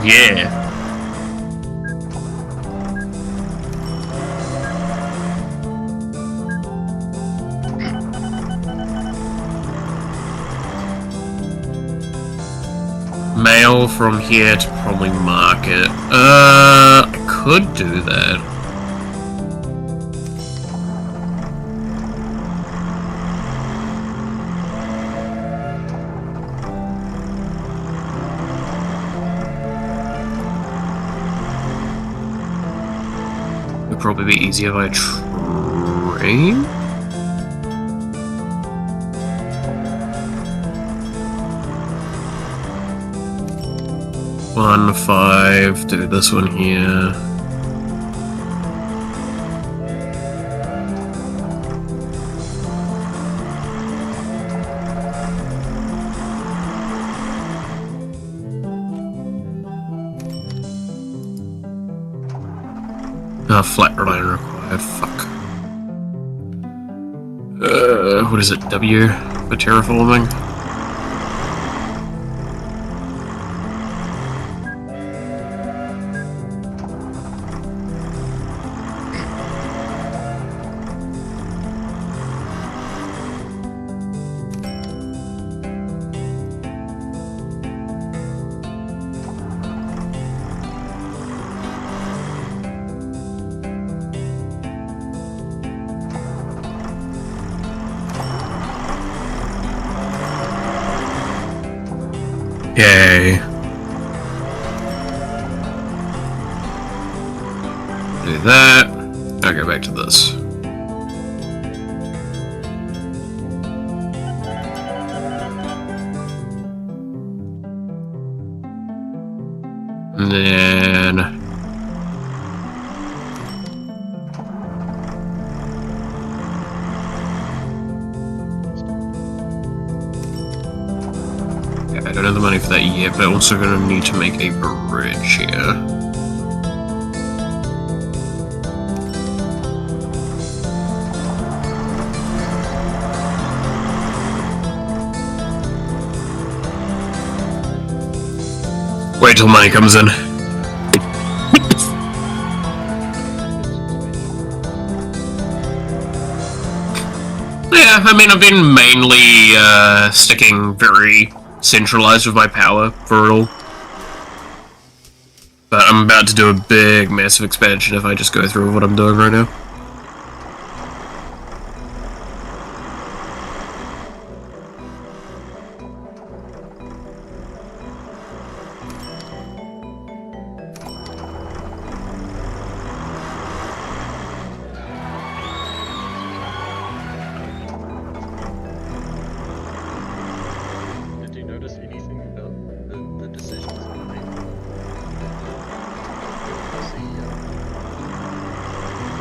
Yeah. Mail from here to probably market. I could do that. It'd probably be easier by train. One, 5, do this one here. Flat line required, fuck. What is it, W for terraforming? Yay. Do that. I'll go back to this. And then... I don't have the money for that yet, but I'm also going to need to make a bridge here. Wait till money comes in. Yeah, I mean, I've been mainly sticking very centralized with my power for it all. But I'm about to do a big, massive expansion if I just go through what I'm doing right now.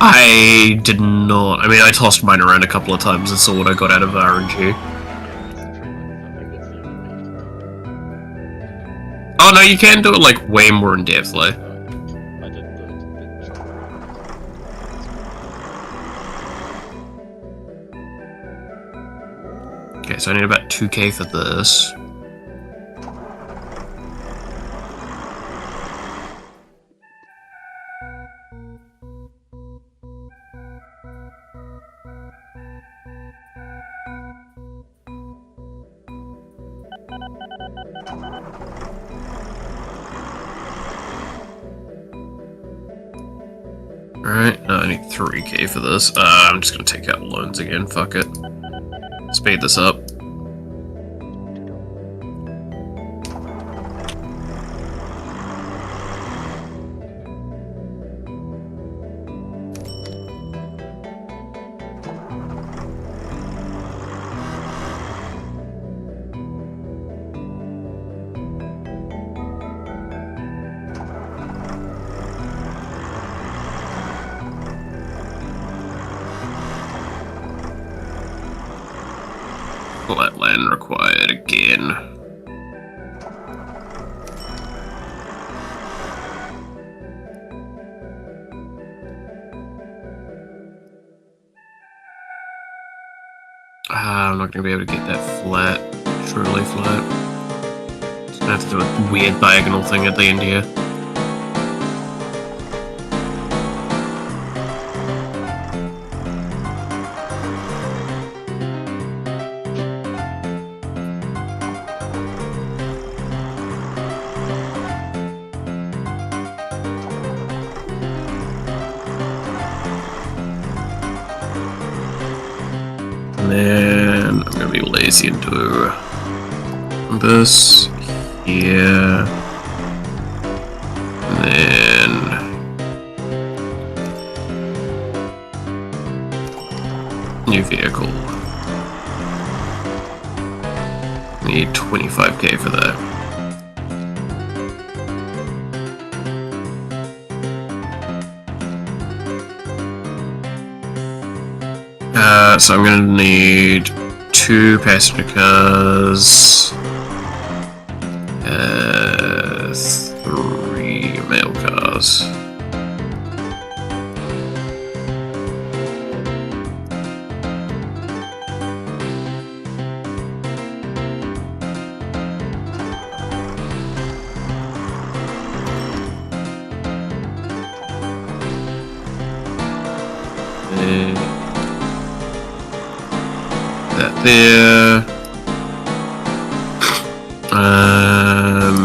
I did not. I mean, I tossed mine around a couple of times and saw what I got out of RNG. Oh no, you can do it like way more in depth, though. Okay, so I need about 2k for this. Alright, no, I need 3k for this. I'm just gonna take out loans again, fuck it. Speed this up. Flat land required again. I'm not gonna be able to get that flat, truly flat. Just gonna have to do a weird diagonal thing at the end here. And then I'm gonna be lazy and do this here. And then new vehicle. Need 25k for that. So I'm gonna need 2 passenger cars, 3 mail cars. That there.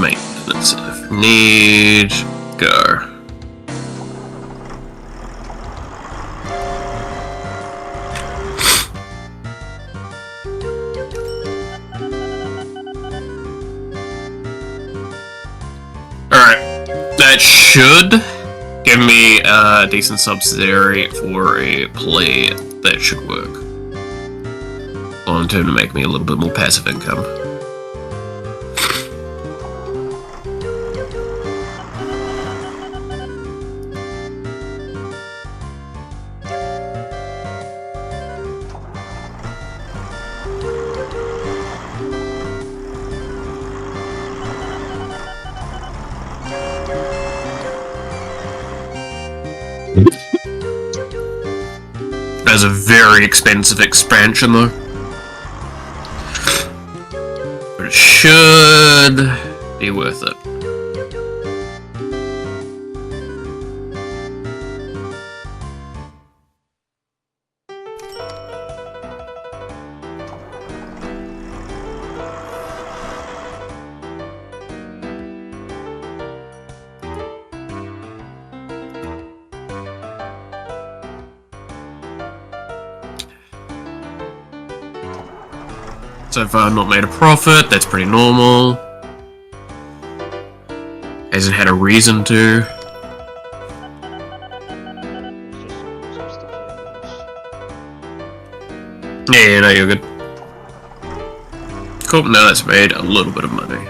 Maintenance if need. Go. Alright. That should give me a decent subsidiary for a play that should work. On turn to make me a little bit more passive income. That's a very expensive expansion though. But it should be worth it. So far not made a profit, that's pretty normal. Hasn't had a reason to. Yeah, no, you're good. Cool, now that's made a little bit of money.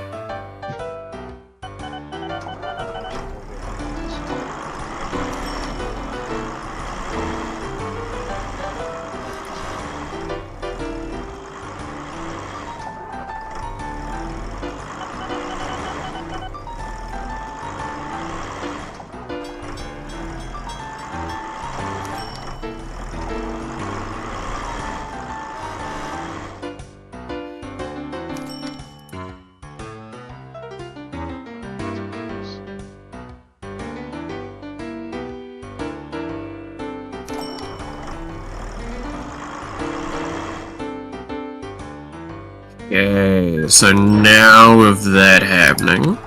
Okay, so now with that happening,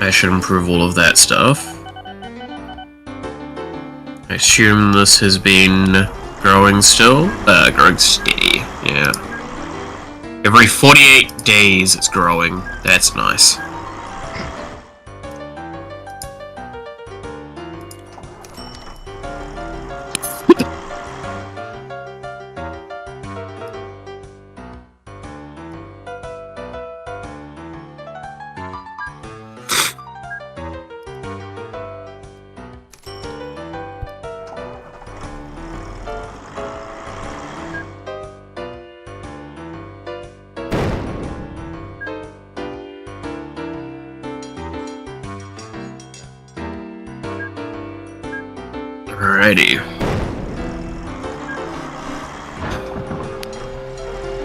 I should improve all of that stuff. I assume this has been growing still? Growing steady, yeah. Every 48 days it's growing. That's nice. Alrighty.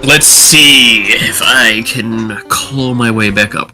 Let's see if I can claw my way back up.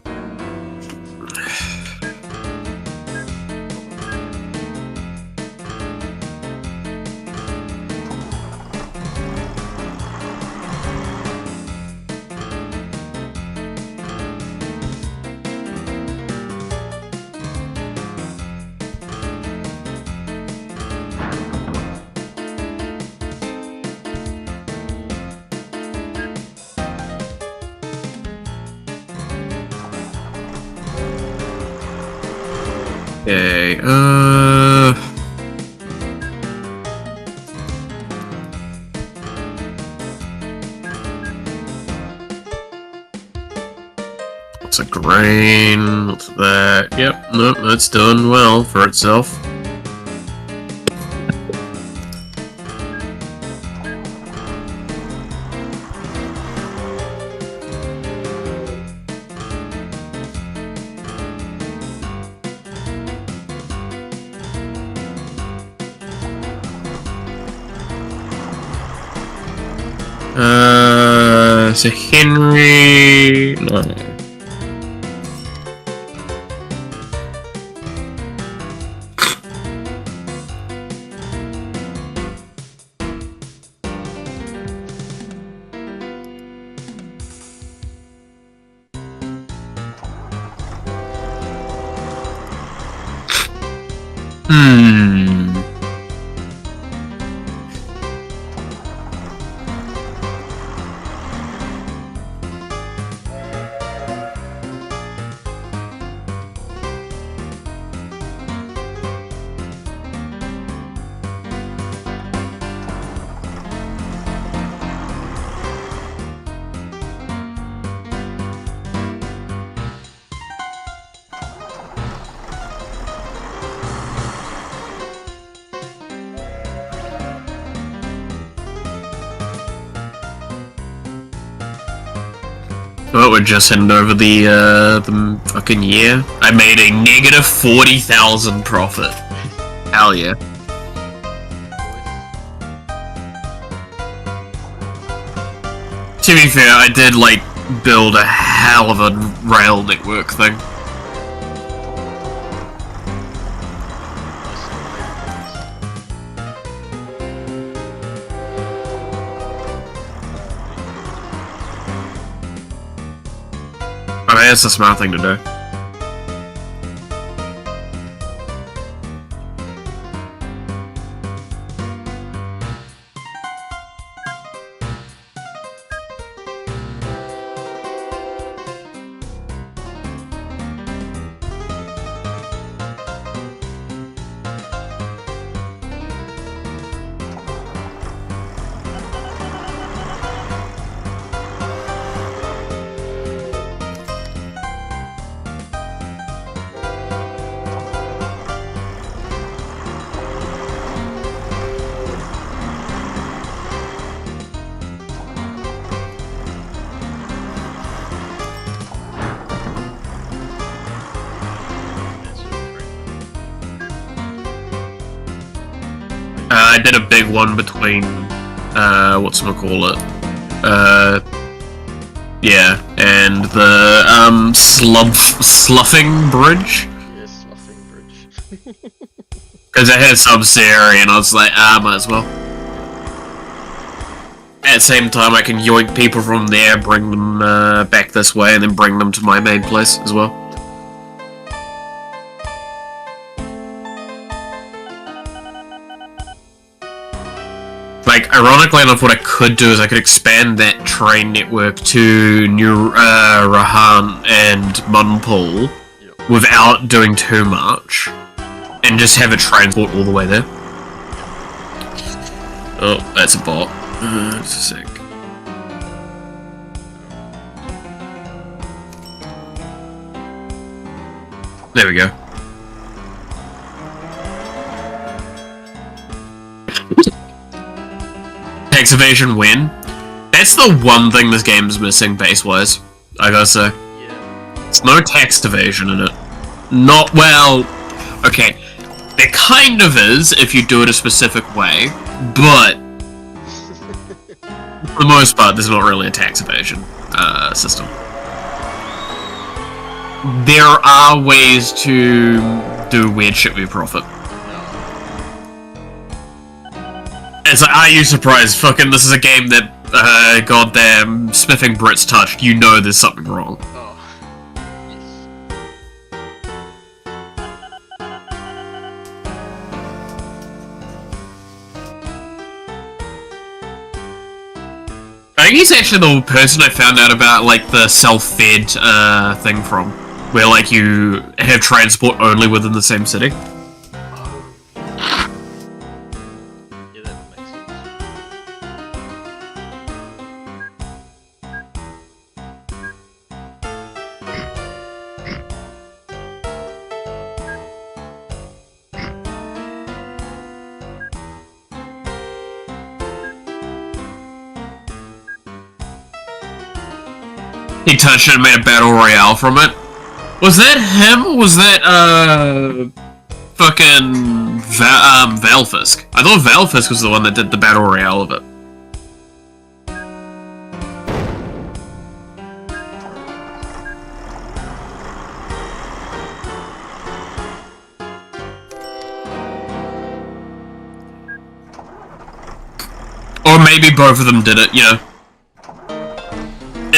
Okay, lots of grain, lots of that. Yep, nope, that's done well for itself. So Henry... No. Well, we're just heading over the fucking year. I made a negative 40,000 profit. Hell yeah. To be fair, I did, like, build a hell of a rail network thing. I mean, it's a smart thing to do. I did a big one between, whatchamacallit, yeah, and the, Sloughing Bridge? Yeah, Sloughing Bridge. Because I had a sub-area, and I was like, might as well. At the same time, I can yoink people from there, bring them, back this way, and then bring them to my main place as well. Like, ironically enough, what I could do is I could expand that train network to New Rahan and Munpool without doing too much, and just have it transport all the way there. Oh, that's a bot. Just a sec. There we go. Tax evasion win. That's the one thing this game is missing base-wise, I gotta say. Yeah. It's no tax evasion in it. Not, well, okay. There kind of is if you do it a specific way, but for the most part, there's not really a tax evasion system. There are ways to do weird shit with profit. It's like, are you surprised? Fucking, this is a game that, goddamn, Smithing Brits touched. You know there's something wrong. Oh. Yes. I think he's actually the person I found out about, like, the self-fed, thing from. Where, like, you have transport only within the same city. He touched it and made a battle royale from it. Was that him, or was that, fucking, Valfisk? I thought Valfisk was the one that did the battle royale of it. Or maybe both of them did it, you know.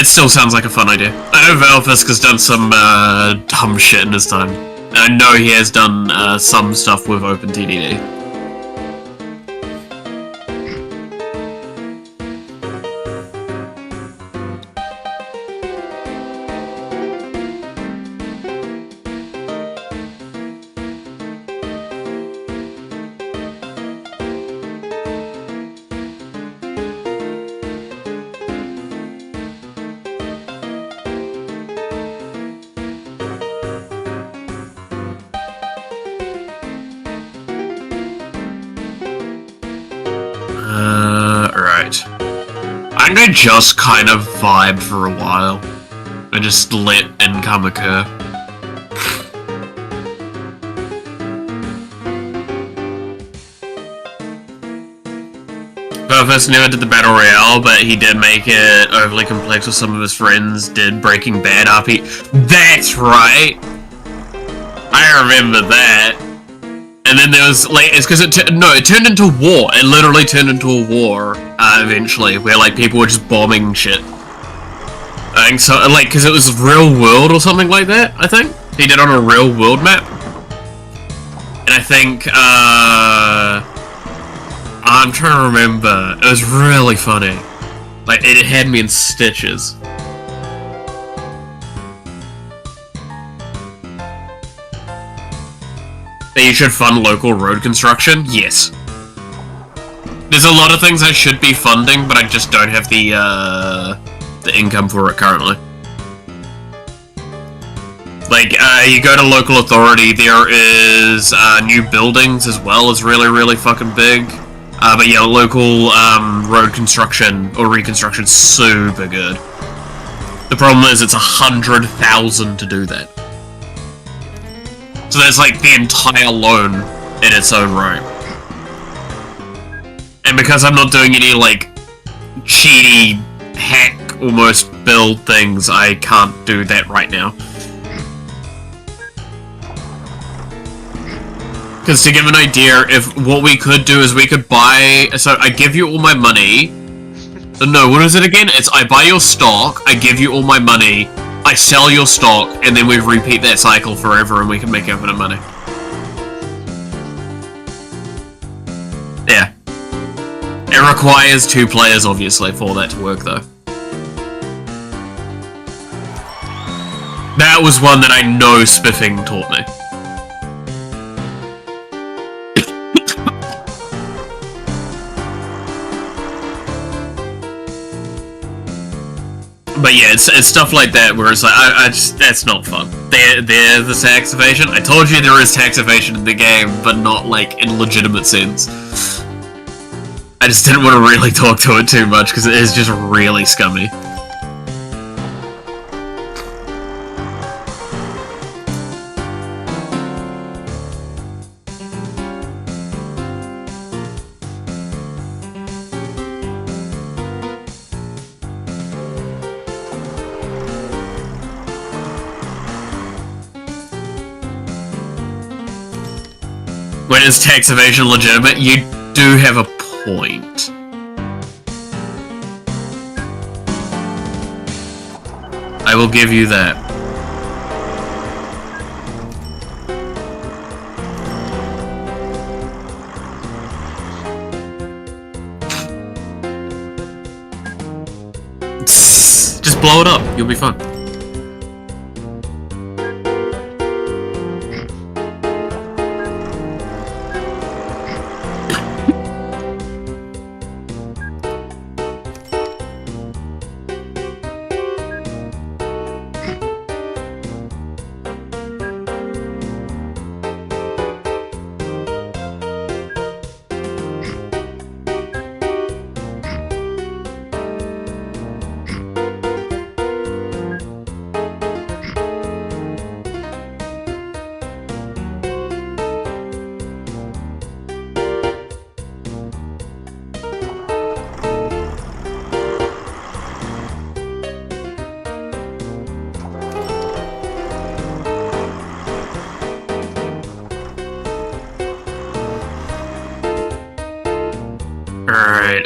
It still sounds like a fun idea. I know Valfisk has done some, dumb shit in his time. And I know he has done, some stuff with OpenTTD. Right. I'm gonna just kind of vibe for a while. And just let income occur. Purpose never did the battle royale, but he did make it overly complex with some of his friends, did Breaking Bad RP. That's right! I remember that. And then there was, like, it's because it turned into war. It literally turned into a war, eventually, where, like, people were just bombing shit. I think so, like, because it was real world or something like that, I think? He did on a real world map. And I think, I'm trying to remember. It was really funny. Like, it had me in stitches. That you should fund local road construction? Yes. There's a lot of things I should be funding, but I just don't have the income for it currently. Like, you go to local authority, there is, new buildings as well is really, really fucking big. But yeah, local, road construction or reconstruction is super good. The problem is it's 100,000 to do that. So that's like the entire loan in its own right. And because I'm not doing any, like, cheaty, hack, almost build things, I can't do that right now. Because to give an idea, if what we could do is we could buy... So I give you all my money. No, what is it again? It's I buy your stock, I give you all my money, I sell your stock, and then we repeat that cycle forever and we can make infinite money. Yeah. It requires 2 players, obviously, for that to work, though. That was one that I know Spiffing taught me. But yeah, it's stuff like that where it's like, I just, that's not fun. There's the tax evasion. I told you there is tax evasion in the game, but not, like, in legitimate sense. I just didn't want to really talk to it too much, because it is just really scummy. When is tax evasion legitimate? You do have a point. I will give you that. Just blow it up. You'll be fine. Alright,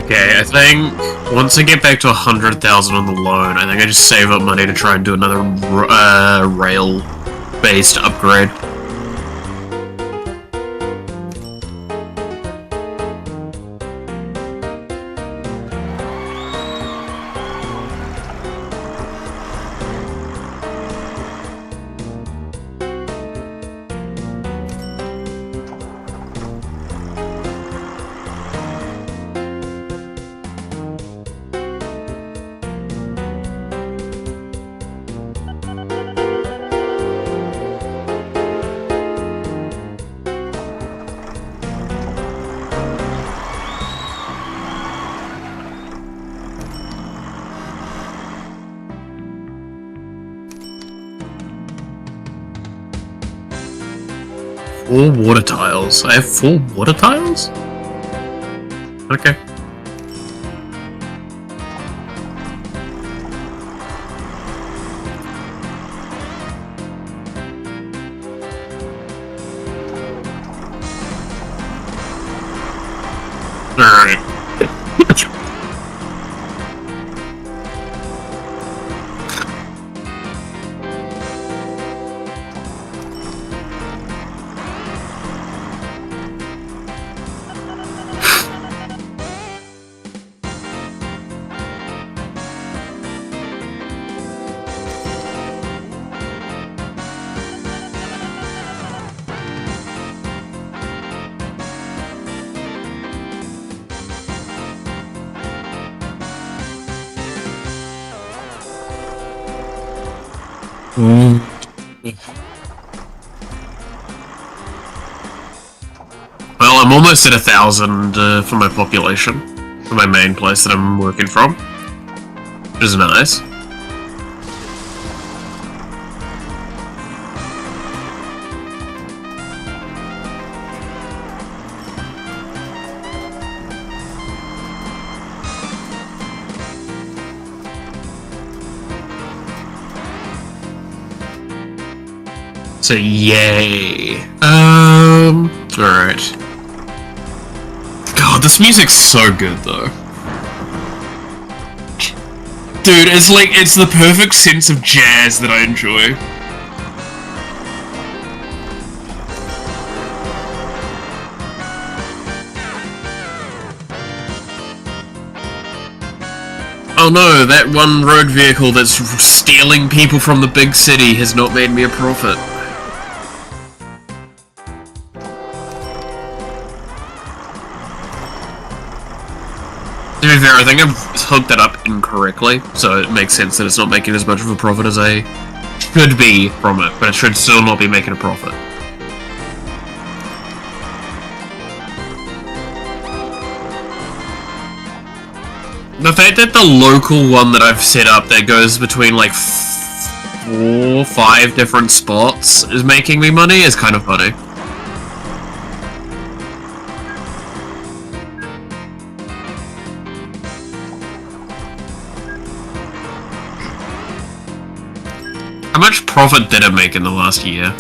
okay, I think once I get back to 100,000 on the loan, I think I just save up money to try and do another rail-based upgrade. Four water tiles. I have 4 water tiles? Okay. Alright. Well, I'm almost at 1,000 for my population, for my main place that I'm working from, which is nice. So yay. Alright. God, this music's so good though. Dude, it's the perfect sense of jazz that I enjoy. Oh no, that one road vehicle that's stealing people from the big city has not made me a profit. To be fair, I think I've hooked that up incorrectly, so it makes sense that it's not making as much of a profit as I should be from it, but it should still not be making a profit. The fact that the local one that I've set up that goes between like 4 or 5 different spots is making me money is kind of funny. How much profit did it make in the last year?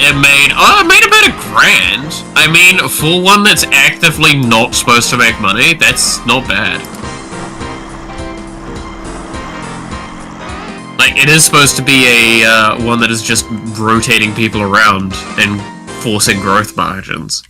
It made about $1,000. I mean, for one that's actively not supposed to make money, that's not bad. Like, it is supposed to be a, one that is just rotating people around and forcing growth margins.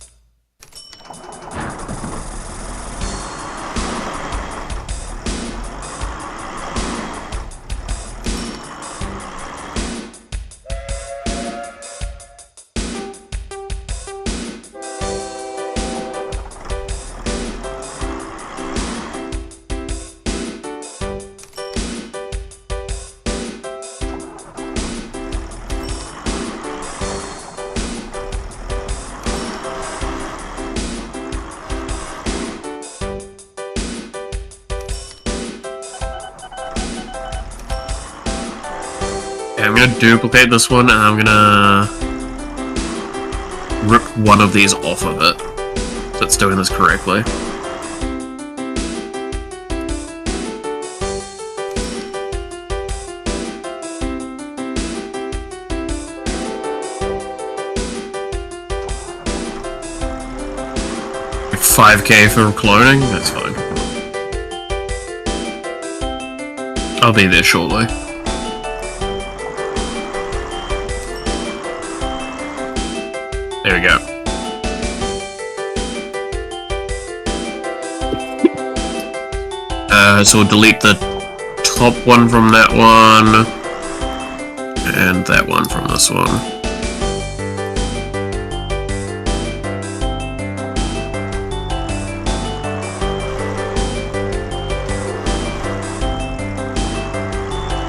I'm gonna duplicate this one, and I'm gonna rip one of these off of it, so it's doing this correctly. $5K for cloning? That's fine. I'll be there shortly. There we go. So we'll delete the top one from that one, and that one from this one.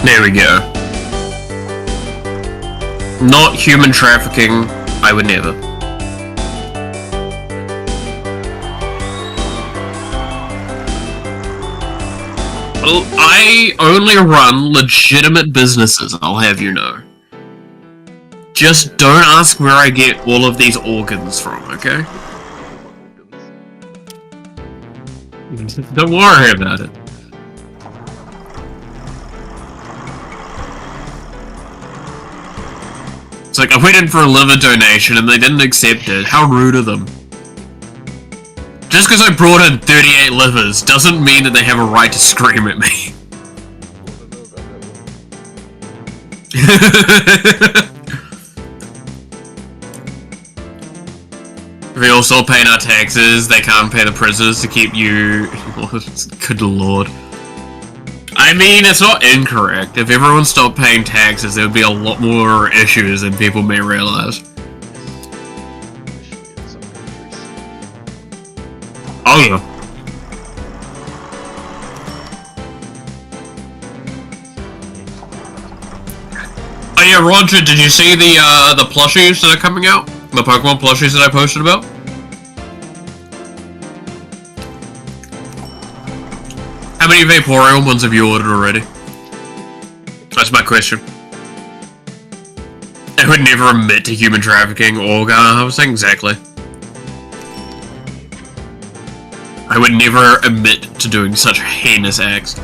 There we go. Not human trafficking. I would never. Well, I only run legitimate businesses, I'll have you know. Just don't ask where I get all of these organs from, okay? Don't worry about it. It's like, I went in for a liver donation and they didn't accept it. How rude of them. Just because I brought in 38 livers doesn't mean that they have a right to scream at me. We all still paying our taxes, they can't pay the prisoners to keep you... Good lord. I mean, it's not incorrect. If everyone stopped paying taxes, there would be a lot more issues than people may realize. Oh yeah. Oh yeah, Roger, did you see the plushies that are coming out? The Pokemon plushies that I posted about? How many Vaporeon ones have you ordered already? That's my question. I would never admit to human trafficking or housing, exactly. I would never admit to doing such heinous acts.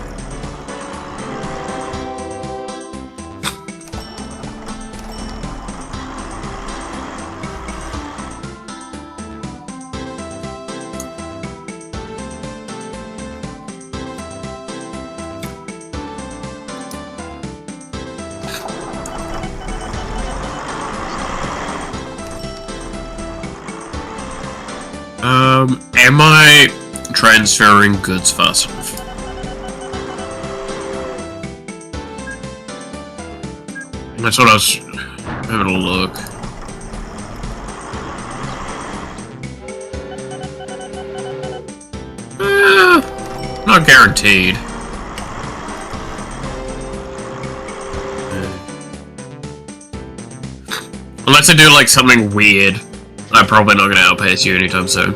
Am I transferring goods fast enough? That's what I was having a look. Not guaranteed. Unless I do like something weird, I'm probably not going to outpace you anytime soon.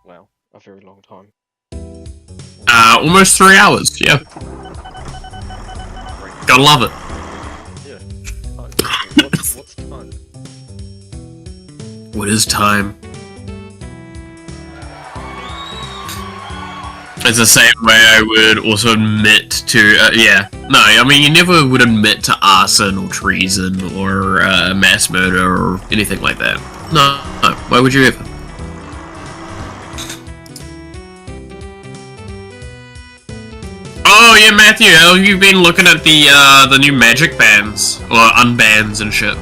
Wow, a very long time. Almost 3 hours, yeah. Gotta love it. Yeah. What's time? What is time? It's the same way I would also admit to, yeah. No, I mean, you never would admit to arson or treason or mass murder or anything like that. No, why would you ever? Oh yeah, Matthew, how have you been looking at the new magic bans? Or unbans and shit?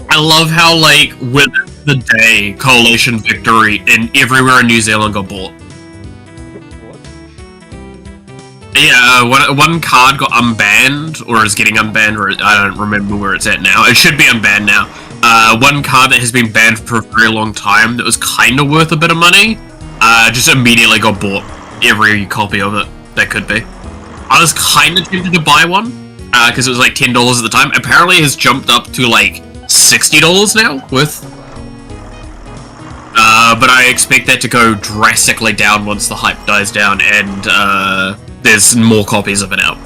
I love how, like, with the day, Coalition Victory and everywhere in New Zealand got bought. What? Yeah, one card got unbanned, or is getting unbanned, or I don't remember where it's at now. It should be unbanned now. One card that has been banned for a very long time that was kind of worth a bit of money, just immediately got bought. Every copy of it that could be. I was kind of tempted to buy one, because it was like $10 at the time. Apparently it has jumped up to like $60 now, but I expect that to go drastically down once the hype dies down and there's more copies of it out.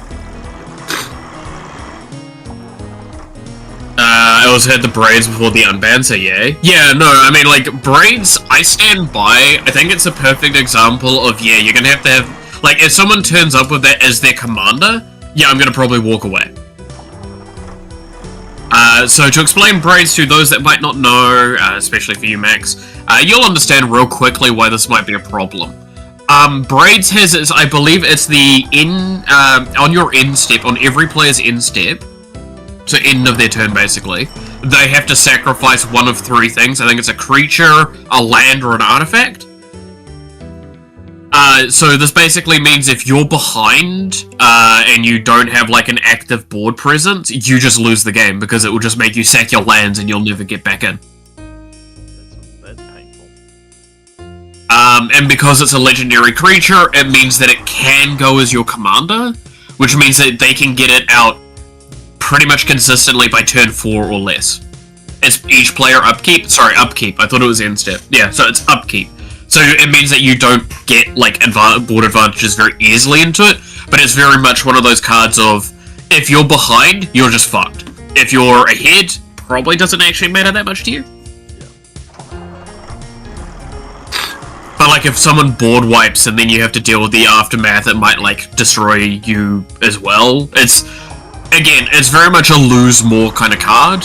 I also had the braids before the unban, so yay. Yeah, no, I mean, like, braids, I stand by. I think it's a perfect example of, yeah, you're gonna have to have, like, if someone turns up with that as their commander, yeah, I'm gonna probably walk away. So to explain braids to those that might not know, especially for you, Max, you'll understand real quickly why this might be a problem. Braids has, I believe it's the on your end step, on every player's end step, so end of their turn basically, they have to sacrifice one of 3 things. I think it's a creature, a land, or an artifact. So this basically means if you're behind, and you don't have, like, an active board presence, you just lose the game, because it will just make you sack your lands and you'll never get back in. That's painful. And because it's a legendary creature, it means that it can go as your commander, which means that they can get it out pretty much consistently by turn 4 or less. It's each player upkeep, I thought it was end step. Yeah, so it's upkeep. So it means that you don't get, like, board advantages very easily into it, but it's very much one of those cards of, if you're behind, you're just fucked. If you're ahead, probably doesn't actually matter that much to you. But, like, if someone board wipes and then you have to deal with the aftermath, it might, like, destroy you as well. It's, again, it's very much a lose more kind of card,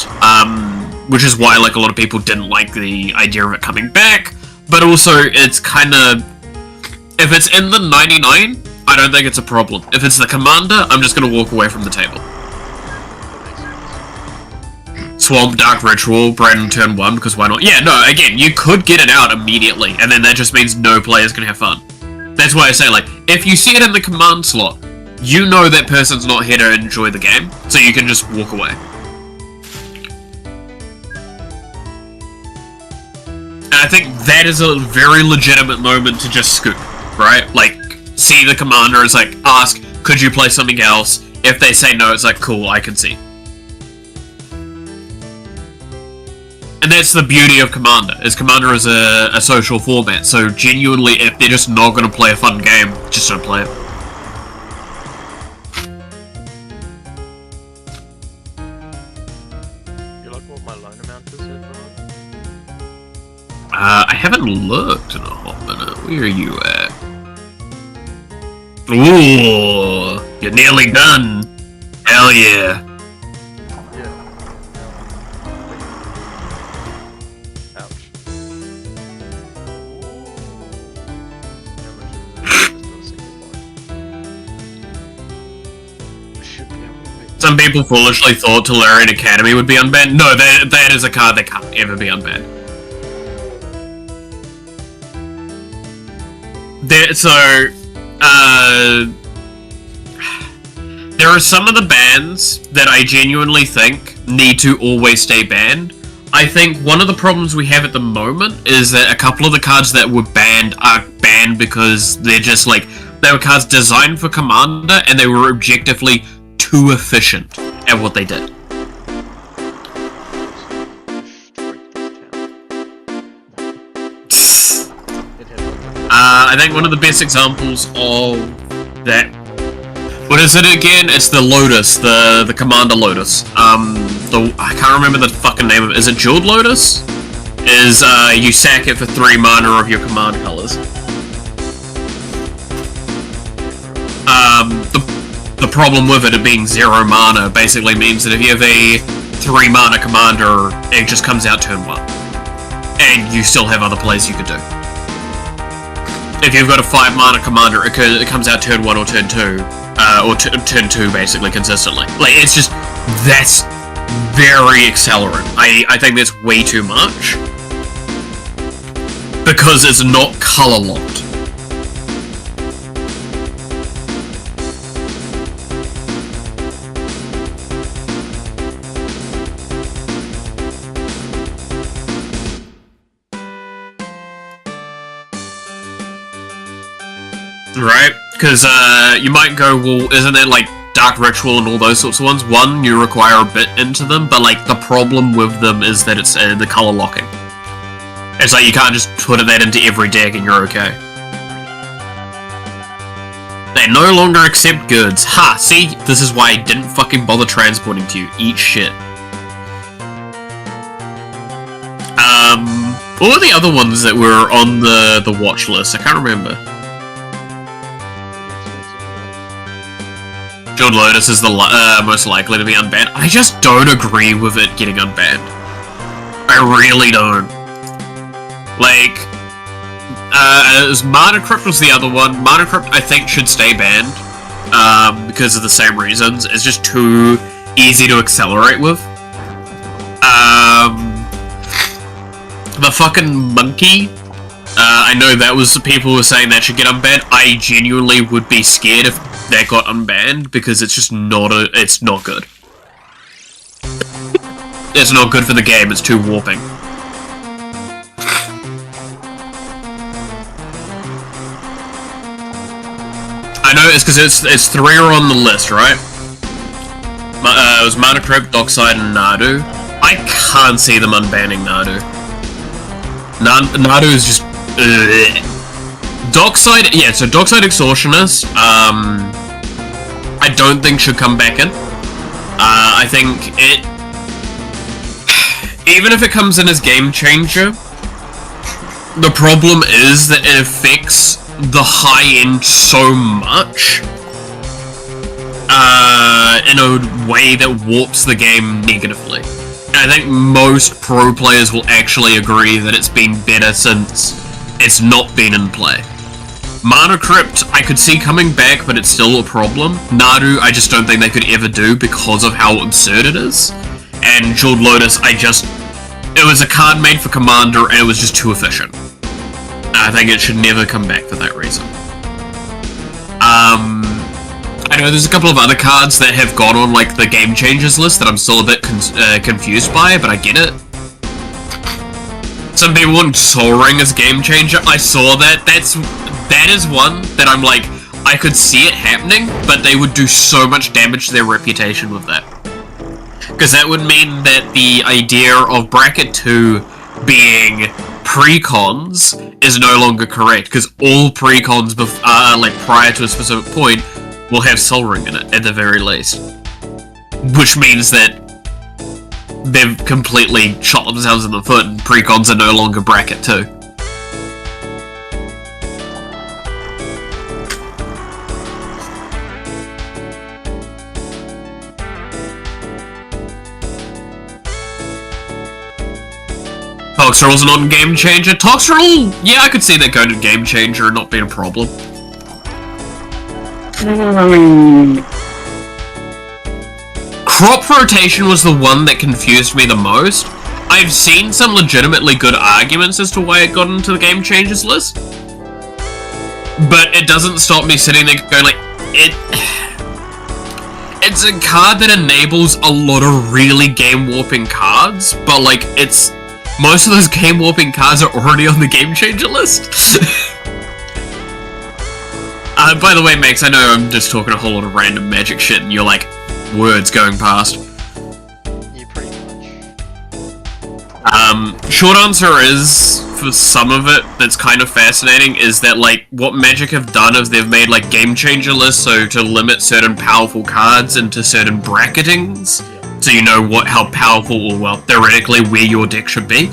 which is why, like, a lot of people didn't like the idea of it coming back. But also, it's kind of, if it's in the 99, I don't think it's a problem. If it's the commander, I'm just going to walk away from the table. Swamp, Dark Ritual, Brandon turn 1, because why not? Yeah, no, again, you could get it out immediately, and then that just means no player's going to have fun. That's why I say, like, if you see it in the command slot, you know that person's not here to enjoy the game, so you can just walk away. I think that is a very legitimate moment to just scoop, right? Like, see the commander, is like, ask, could you play something else? If they say no, it's like, cool, I can see. And that's the beauty of Commander, is Commander is a social format, so genuinely, if they're just not going to play a fun game, just don't play it. You like what my loan amount is here for? I haven't looked in a hot minute. Where are you at? Ooh, you're nearly done. Hell yeah. Some people foolishly thought Tolarian Academy would be unbanned. No, that is a card that can't ever be unbanned. There are some of the bans that I genuinely think need to always stay banned. I think one of the problems we have at the moment is that a couple of the cards that were banned are banned because they're just like, they were cards designed for Commander and they were objectively too efficient at what they did. I think one of the best examples of that. What is it again? It's the Lotus, the Commander Lotus. I can't remember the fucking name of it. Is it Jeweled Lotus? Is you sack it for 3 mana of your command colors. The problem with it being 0 mana basically means that if you have a 3 mana commander, it just comes out turn 1. And you still have other plays you could do. If you've got a 5 mana commander, it comes out turn 1 or turn 2. Or turn 2 basically consistently. Like, it's just, that's very accelerant. I think that's way too much. Because it's not color locked. Right? Because you might go, well, isn't it like Dark Ritual and all those sorts of ones? One, you require a bit into them, but like the problem with them is that it's the color locking. It's like you can't just put that into every deck and you're okay. They no longer accept goods. Ha! See? This is why I didn't fucking bother transporting to you. Eat shit. What were the other ones that were on the watch list? I can't remember. Jeweled Lotus is the most likely to be unbanned. I just don't agree with it getting unbanned. I really don't. Like, Mana Crypt was the other one. Mana Crypt, I think, should stay banned. Because of the same reasons. It's just too easy to accelerate with. The fucking monkey. I know that was the people were saying that should get unbanned. I genuinely would be scared if that got unbanned because it's just not it's not good. It's not good for the game, it's too warping. I know it's because it's 3 are on the list, right? It was Mana Crypt, Dockside, and Nadu. I can't see them unbanning Nadu. Nadu is just Dockside, yeah, so Dockside Extortionist, I don't think should come back in. I think it, even if it comes in as Game Changer, the problem is that it affects the high end so much, in a way that warps the game negatively. And I think most pro players will actually agree that it's been better since it's not been in play. Mana Crypt, I could see coming back, but it's still a problem. Nadu, I just don't think they could ever do because of how absurd it is. And Jeweled Lotus, it was a card made for Commander, and it was just too efficient. I think it should never come back for that reason. I know there's a couple of other cards that have gone on like the Game Changers list that I'm still a bit confused by, but I get it. Some people want Soul Ring as Game Changer. I saw that. That is one that I'm like, I could see it happening, but they would do so much damage to their reputation with that. Because that would mean that the idea of Bracket 2 being precons is no longer correct, because all precons like prior to a specific point will have Soul Ring in it, at the very least. Which means that they've completely shot themselves in the foot and precons are no longer Bracket 2. Toxtrol's not a Game Changer. Toxtrol, yeah, I could see that going to Game Changer and not being a problem. Crop rotation was the one that confused me the most. I've seen some legitimately good arguments as to why it got into the Game Changers list, but it doesn't stop me sitting there going like, it's a card that enables a lot of really game warping cards, but like most of those game warping cards are already on the Game Changer list. By the way, Max, I know I'm just talking a whole lot of random Magic shit and you're like, words going past. Yeah, pretty much. Short answer is, for some of it that's kind of fascinating, is that like what Magic have done is they've made like Game Changer lists, so to limit certain powerful cards into certain bracketings, so you know how powerful or well theoretically where your deck should be.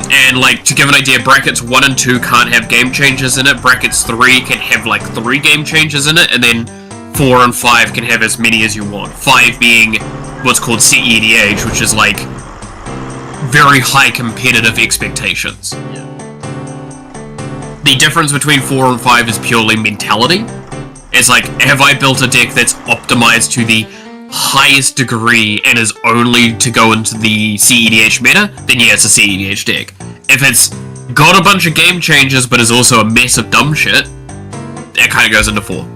And like to give an idea, brackets 1 and 2 can't have Game Changers in it, brackets 3 can have like 3 Game Changers in it, and then 4 and 5 can have as many as you want. 5 being what's called CEDH, which is like very high competitive expectations. Yeah. The difference between 4 and 5 is purely mentality. It's like, have I built a deck that's optimized to the highest degree and is only to go into the CEDH meta? Then yeah, it's a CEDH deck. If it's got a bunch of Game Changers but is also a mess of dumb shit, it kind of goes into 4.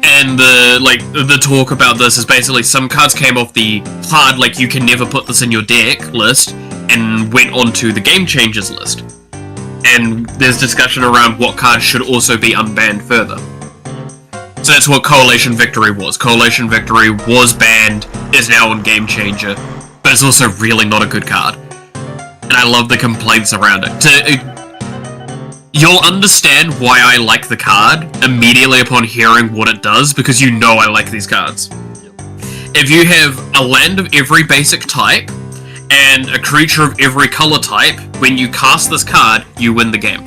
And the talk about this is basically some cards came off the hard, like you can never put this in your deck list, and went onto the Game Changers list. And there's discussion around what cards should also be unbanned further. So that's what Coalition Victory was. Coalition Victory was banned, is now on Game Changer, but it's also really not a good card. And I love the complaints around it. You'll understand why I like the card immediately upon hearing what it does, because you know I like these cards. If you have a land of every basic type, and a creature of every color type, when you cast this card, you win the game.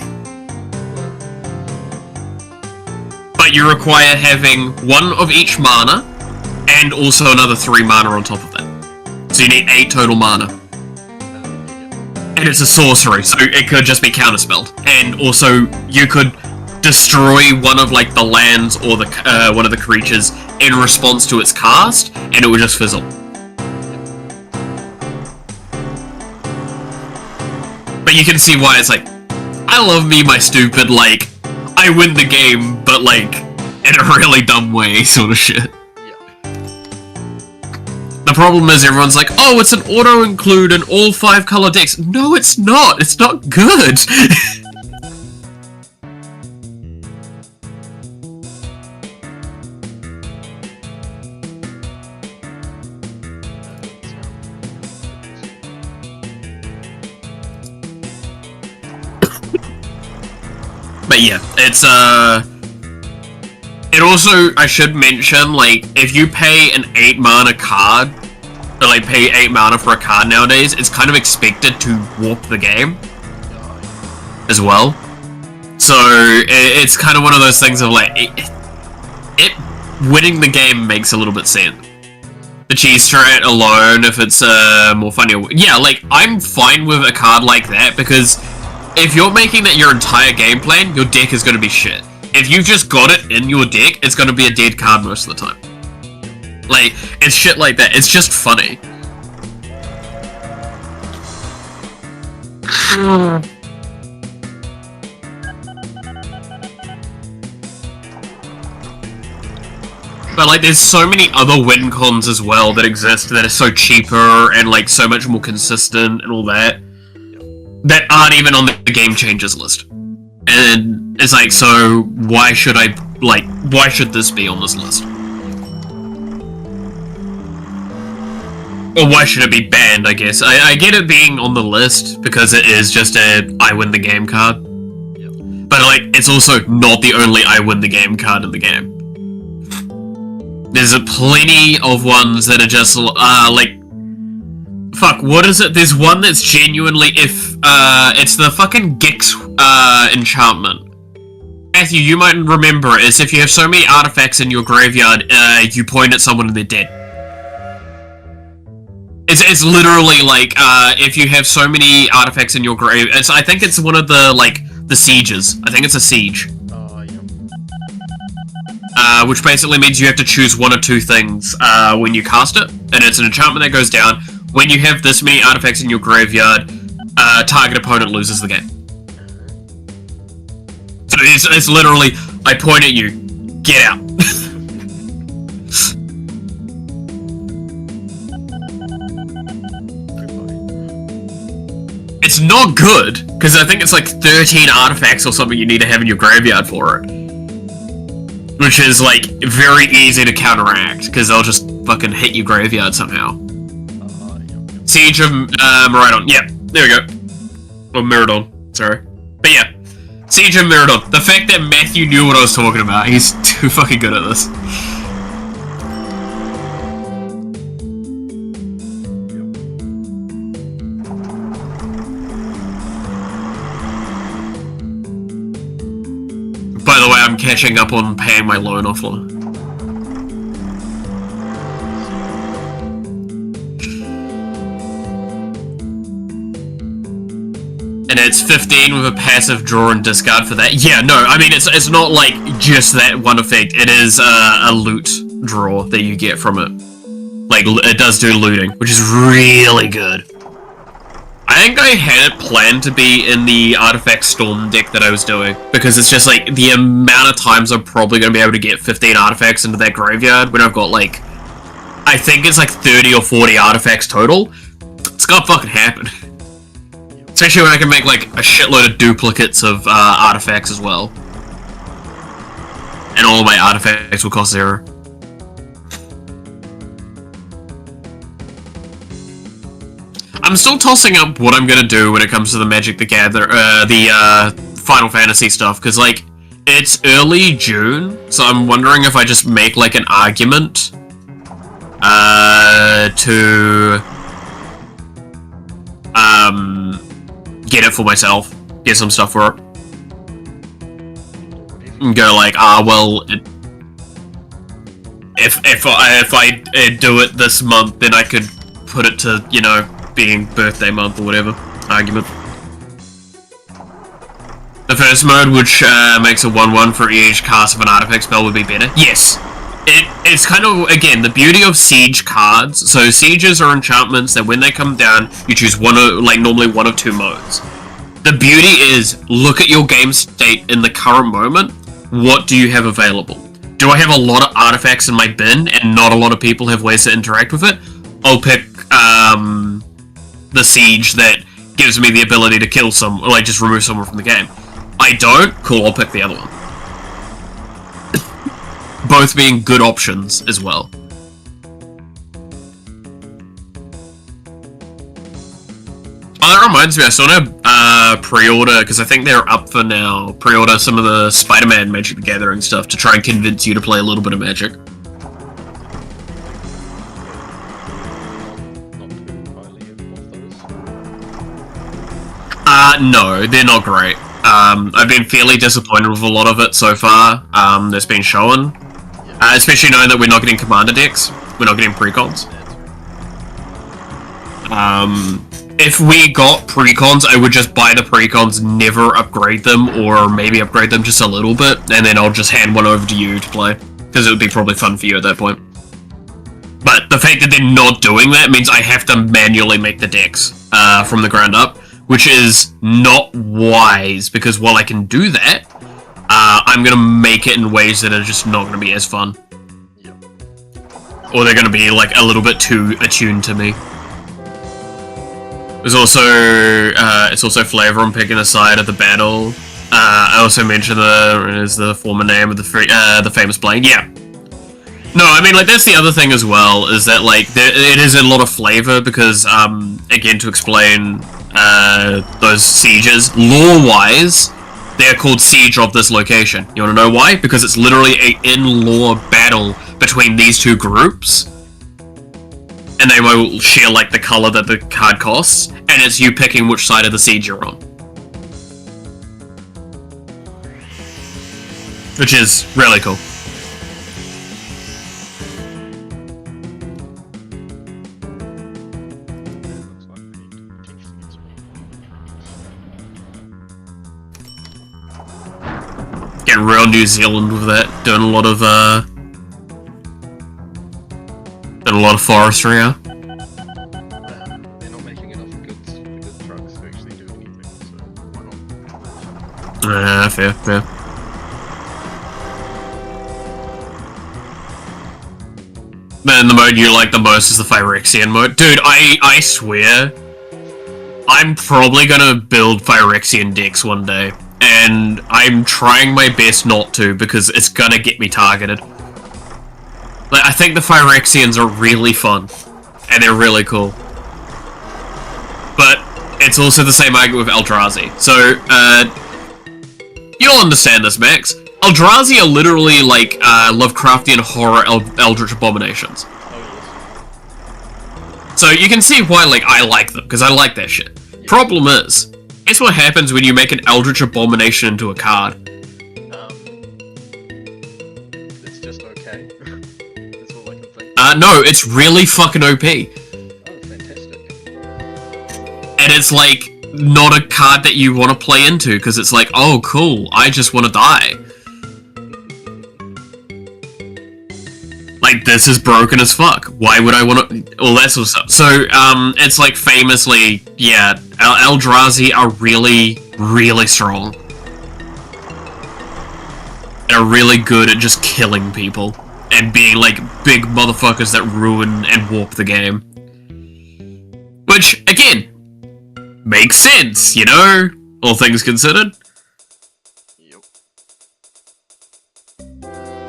But you require having 1 of each mana, and also another 3 mana on top of that. So you need 8 total mana. And it's a sorcery, so it could just be counterspelled. And also, you could destroy one of like the lands or the one of the creatures in response to its cast, and it would just fizzle. But you can see why it's like, I love me my stupid, like, I win the game, but like, in a really dumb way sort of shit. The problem is everyone's like, oh, it's an auto-include in all 5 color decks. No, it's not. It's not good. But yeah, it's, it also, I should mention, like, if you pay an 8 mana card, or like pay 8 mana for a card nowadays, it's kind of expected to warp the game as well. So it's kind of one of those things of like, winning the game makes a little bit sense. The cheese strat alone, if it's more funny, yeah, like I'm fine with a card like that, because if you're making that your entire game plan, your deck is going to be shit. If you've just got it in your deck, it's going to be a dead card most of the time. Like, it's shit like that. It's just funny. But like, there's so many other win cons as well that exist that are so cheaper and like so much more consistent and all that that aren't even on the game changers list. And it's like, so why should this be on this list? Or why should it be banned, I guess. I get it being on the list because it is just a I win the game card. But like, it's also not the only I win the game card in the game. There's plenty of ones that are just, like... Fuck, what is it? There's one that's genuinely, it's the fucking Gix, enchantment. Matthew, you might remember it, is if you have so many artifacts in your graveyard, you point at someone and they're dead. It's literally like, if you have so many artifacts in your grave, I think it's one of the, like, the sieges. I think it's a siege. Which basically means you have to choose one or two things when you cast it, and it's an enchantment that goes down. When you have this many artifacts in your graveyard, target opponent loses the game. So it's literally, I point at you, get out. It's not good, because I think it's like 13 artifacts or something you need to have in your graveyard for it. Which is, like, very easy to counteract, because they'll just fucking hit your graveyard somehow. Siege of Miraidon. Yeah, there we go. Or Miraidon, sorry. But yeah, Siege of Miraidon. The fact that Matthew knew what I was talking about, he's too fucking good at this. By the way, I'm catching up on paying my loan offline. And it's 15 with a passive draw and discard for that. Yeah, no, I mean, it's not like just that one effect. It is a loot draw that you get from it. Like, it does do looting, which is really good. I think I had it planned to be in the Artifact Storm deck that I was doing, because it's just like, the amount of times I'm probably going to be able to get 15 artifacts into that graveyard when I've got like, I think it's like 30 or 40 artifacts total. It's gonna fucking happen. Especially when I can make like a shitload of duplicates of artifacts as well. And all of my artifacts will cost 0. I'm still tossing up what I'm gonna do when it comes to the Magic the Final Fantasy stuff, because like, it's early June, so I'm wondering if I just make like an argument to get it for myself, get some stuff for it, and go like, well, if I do it this month, then I could put it to, you know, being birthday month or whatever argument. The first mode, which makes a 1/1 for each cast of an artifact spell, would be better. Yes. It's kind of, again, the beauty of siege cards. So sieges are enchantments that when they come down, you choose one of, like, normally one of two modes. The beauty is, look at your game state in the current moment. What do you have available? Do I have a lot of artifacts in my bin and not a lot of people have ways to interact with it? I'll pick the siege that gives me the ability to kill some, or like just remove someone from the game. I don't? Cool, I'll pick the other one. Both being good options as well. Oh, that reminds me, I still want to pre-order, because I think they're up for now, pre-order some of the Spider-Man Magic the Gathering stuff to try and convince you to play a little bit of Magic. No, they're not great. I've been fairly disappointed with a lot of it so far, that's been shown. Especially knowing that we're not getting commander decks, we're not getting precons. If we got precons, I would just buy the precons, never upgrade them, or maybe upgrade them just a little bit, and then I'll just hand one over to you to play, because it would be probably fun for you at that point. But the fact that they're not doing that means I have to manually make the decks from the ground up, which is not wise, because while I can do that, I'm going to make it in ways that are just not going to be as fun. Yep. or they're gonna be like a little bit too attuned to me. There's also it's also flavor on picking a side of the battle. I also mentioned the former name of the famous plane. Yeah. No, I mean, like, that's the other thing as well, is that, like, it is a lot of flavor, because, again, to explain, those sieges, lore-wise, they're called Siege of this location. You wanna know why? Because it's literally a in-lore battle between these two groups, and they will share, like, the color that the card costs, and it's you picking which side of the siege you're on. Which is really cool. Getting real New Zealand with that, doing a lot of forestry, yeah. They're not making enough good trucks to actually do anything, so why not? Fair. Man, the mode you like the most is the Phyrexian mode. Dude, I swear, I'm probably gonna build Phyrexian decks one day. And I'm trying my best not to, because it's gonna get me targeted. Like, I think the Phyrexians are really fun. And they're really cool. But it's also the same argument with Eldrazi. So, you'll understand this, Max. Eldrazi are literally like Lovecraftian horror eldritch abominations. So you can see why, like, I like them, because I like that shit. Problem is, guess what happens when you make an eldritch abomination into a card? It's just okay. That's all I can think. No, it's really fucking OP. Oh, fantastic. And it's like not a card that you want to play into, because it's like, oh cool, I just want to die. Like, this is broken as fuck. Why would I want to... all that sort of stuff. So, it's like famously, yeah, Eldrazi are really, really strong. And are really good at just killing people. And being like big motherfuckers that ruin and warp the game. Which, again, makes sense, you know? All things considered.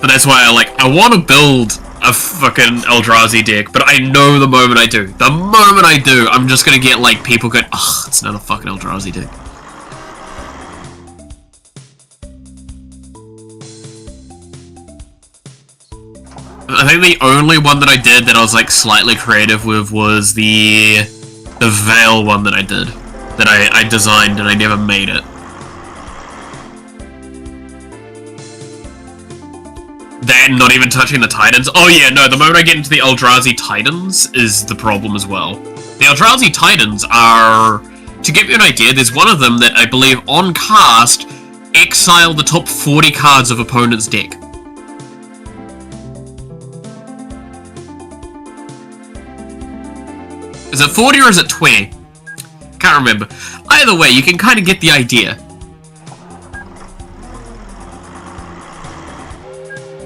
But that's why I want to build a fucking Eldrazi deck, but I know the moment I do, I'm just gonna get, like, people going, ugh, it's not a fucking Eldrazi deck. I think the only one that I did that I was, like, slightly creative with was the Veil one that I did. That I designed and I never made it. Then, not even touching the Titans. Oh yeah, no, the moment I get into the Eldrazi Titans is the problem as well. The Eldrazi Titans are... to give you an idea, there's one of them that I believe on cast exile the top 40 cards of opponent's deck. Is it 40 or is it 20? Can't remember. Either way, you can kind of get the idea.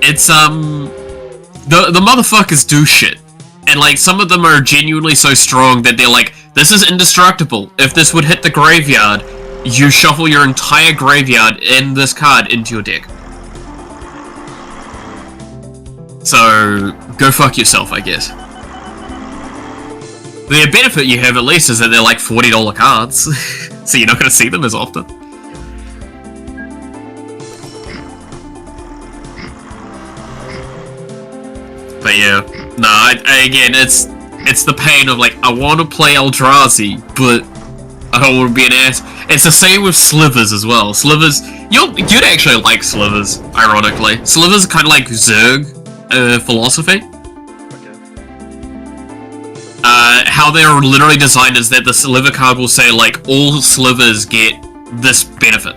It's, the motherfuckers do shit. And, like, some of them are genuinely so strong that they're like, this is indestructible. If this would hit the graveyard, you shuffle your entire graveyard in this card into your deck. So, go fuck yourself, I guess. The benefit you have, at least, is that they're like $40 cards. So you're not gonna see them as often. But yeah, no, again, it's the pain of, like, I want to play Eldrazi, but I don't want to be an ass. It's the same with Slivers as well. Slivers, you'd actually like Slivers, ironically. Slivers are kind of like Zerg philosophy. How they're literally designed is that the Sliver card will say, like, all Slivers get this benefit.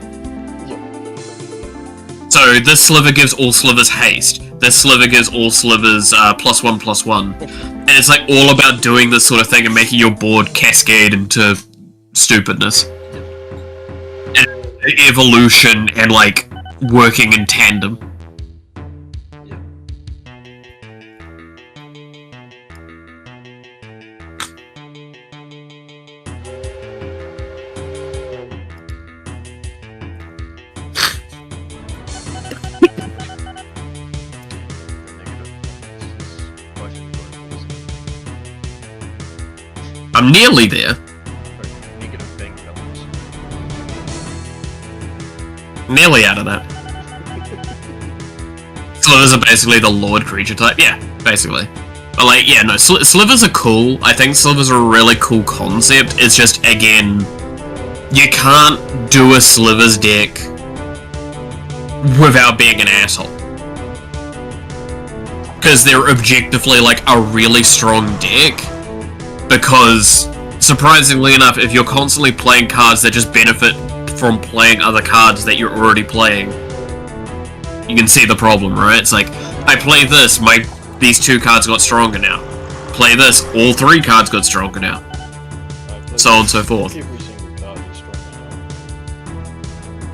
So this Sliver gives all Slivers haste. This Sliver gives all Slivers +1/+1. And it's like all about doing this sort of thing and making your board cascade into stupidness. And evolution and, like, working in tandem. I'm nearly there. Negative bank balance. Nearly out of that. Slivers are basically the Lord creature type. Yeah, basically. But like, yeah, no, slivers are cool. I think slivers are a really cool concept. It's just, again, you can't do a slivers deck without being an asshole. Because they're objectively like a really strong deck. Because, surprisingly enough, if you're constantly playing cards that just benefit from playing other cards that you're already playing, you can see the problem, right? It's like, I play this, these 2 cards got stronger now. Play this, all 3 cards got stronger now. So on and so forth.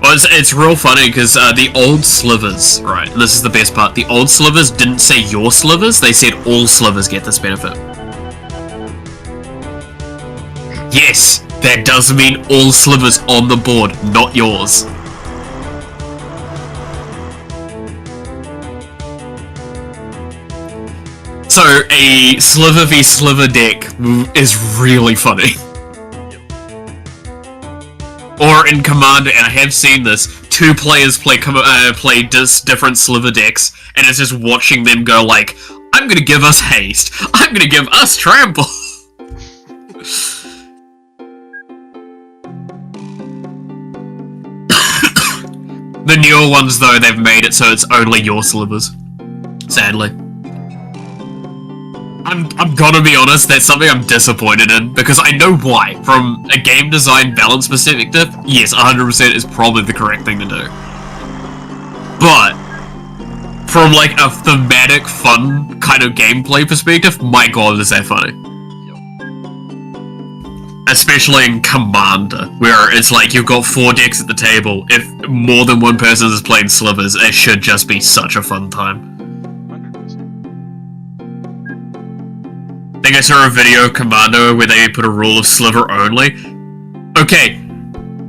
Well, it's real funny because the old slivers, right, and this is the best part, the old slivers didn't say your slivers, they said all slivers get this benefit. Yes, that does mean all slivers on the board, not yours. So, a sliver v sliver deck is really funny. Or in Commander, and I have seen this, 2 players play different sliver decks, and it's just watching them go like, I'm gonna give us haste, I'm gonna give us trample. The newer ones, though, they've made it so it's only your slivers. Sadly. I'm gonna be honest, that's something I'm disappointed in, because I know why. From a game design balance perspective, yes, 100% is probably the correct thing to do. But, from like a thematic, fun kind of gameplay perspective, my god, is that funny. Especially in Commander, where it's like you've got 4 decks at the table. If more than one person is playing slivers, it should just be such a fun time. I think I saw a video of Commander where they put a rule of sliver only. Okay,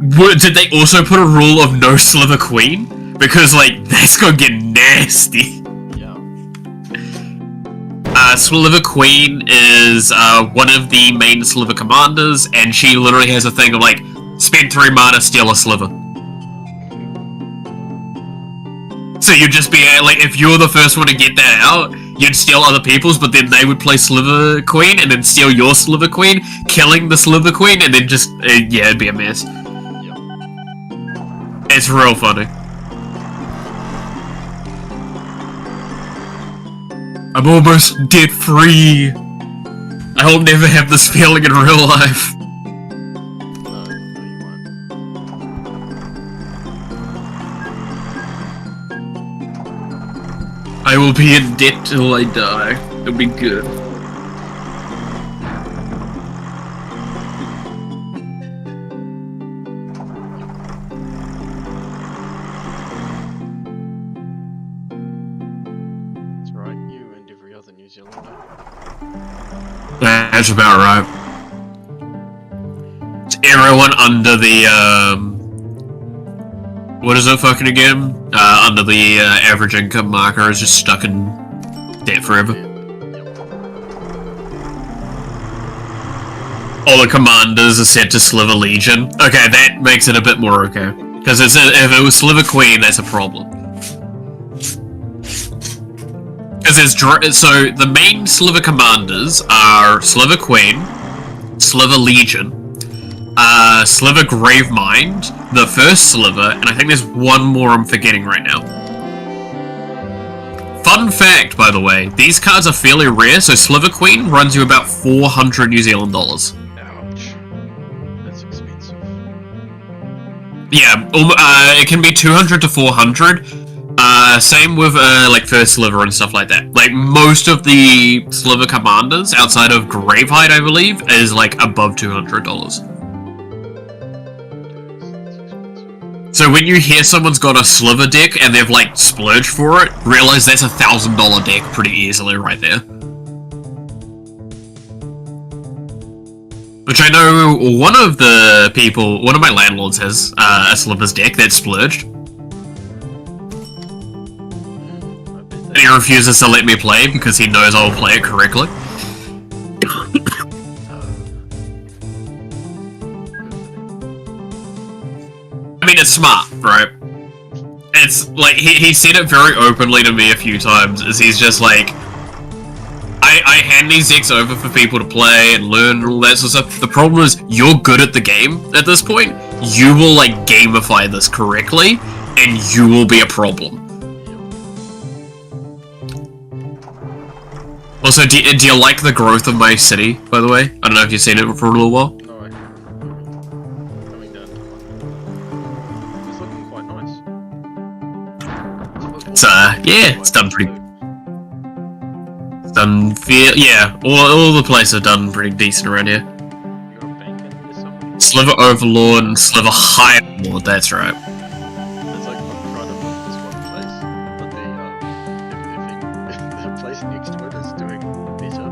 did they also put a rule of no sliver queen? Because, like, that's gonna get nasty. Yeah. Sliver queen is one of the main sliver commanders, and she literally has a thing of, like, spend 3 mana, steal a sliver. So you'd just be, like, if you're the first one to get that out, you'd steal other people's, but then they would play Sliver Queen, and then steal your Sliver Queen, killing the Sliver Queen, and then just, yeah, it'd be a mess. Yep. It's real funny. I'm almost debt-free. I hope never have this feeling in real life. No, you won't. I will be in debt till I die. It'll be good. That's right, you and every other New Zealander. That's about right. It's everyone under the, what is it fucking again? Under the average income marker is just stuck in debt forever. All the commanders are set to Sliver Legion. Okay, that makes it a bit more okay. Because if it was Sliver Queen, that's a problem. Because so the main Sliver commanders are Sliver Queen, Sliver Legion, Sliver Gravemind, the first Sliver, and I think there's one more I'm forgetting right now. Fun fact, by the way, these cards are fairly rare, so Sliver Queen runs you about 400 New Zealand dollars. Ouch. That's expensive. Yeah, it can be 200 to 400. Same with, like, First Sliver and stuff like that. Like, most of the Sliver commanders, outside of Gravehide, I believe, is, like, above $200. So when you hear someone's got a Sliver deck and they've, like, splurged for it, realize that's a $1,000 deck pretty easily right there. Which I know one of my landlords has a Slivers deck that's splurged. And he refuses to let me play because he knows I'll play it correctly. it's smart, right? It's like he said it very openly to me a few times. Is he's just like, I hand these decks over for people to play and learn and all that sort of stuff. The problem is you're good at the game at this point. You will like gamify this correctly, and you will be a problem. Also, do you like the growth of my city, by the way? I don't know if you've seen it for a little while. No, I coming down. It's looking quite nice. It's, yeah, it's done pretty... It's done... Yeah, all the places are done pretty decent around here. You got a bank in this somewhere? Sliver Overlord and Sliver High Lord, that's right. It's like I'm trying to book this one place, but the place next to it is doing better.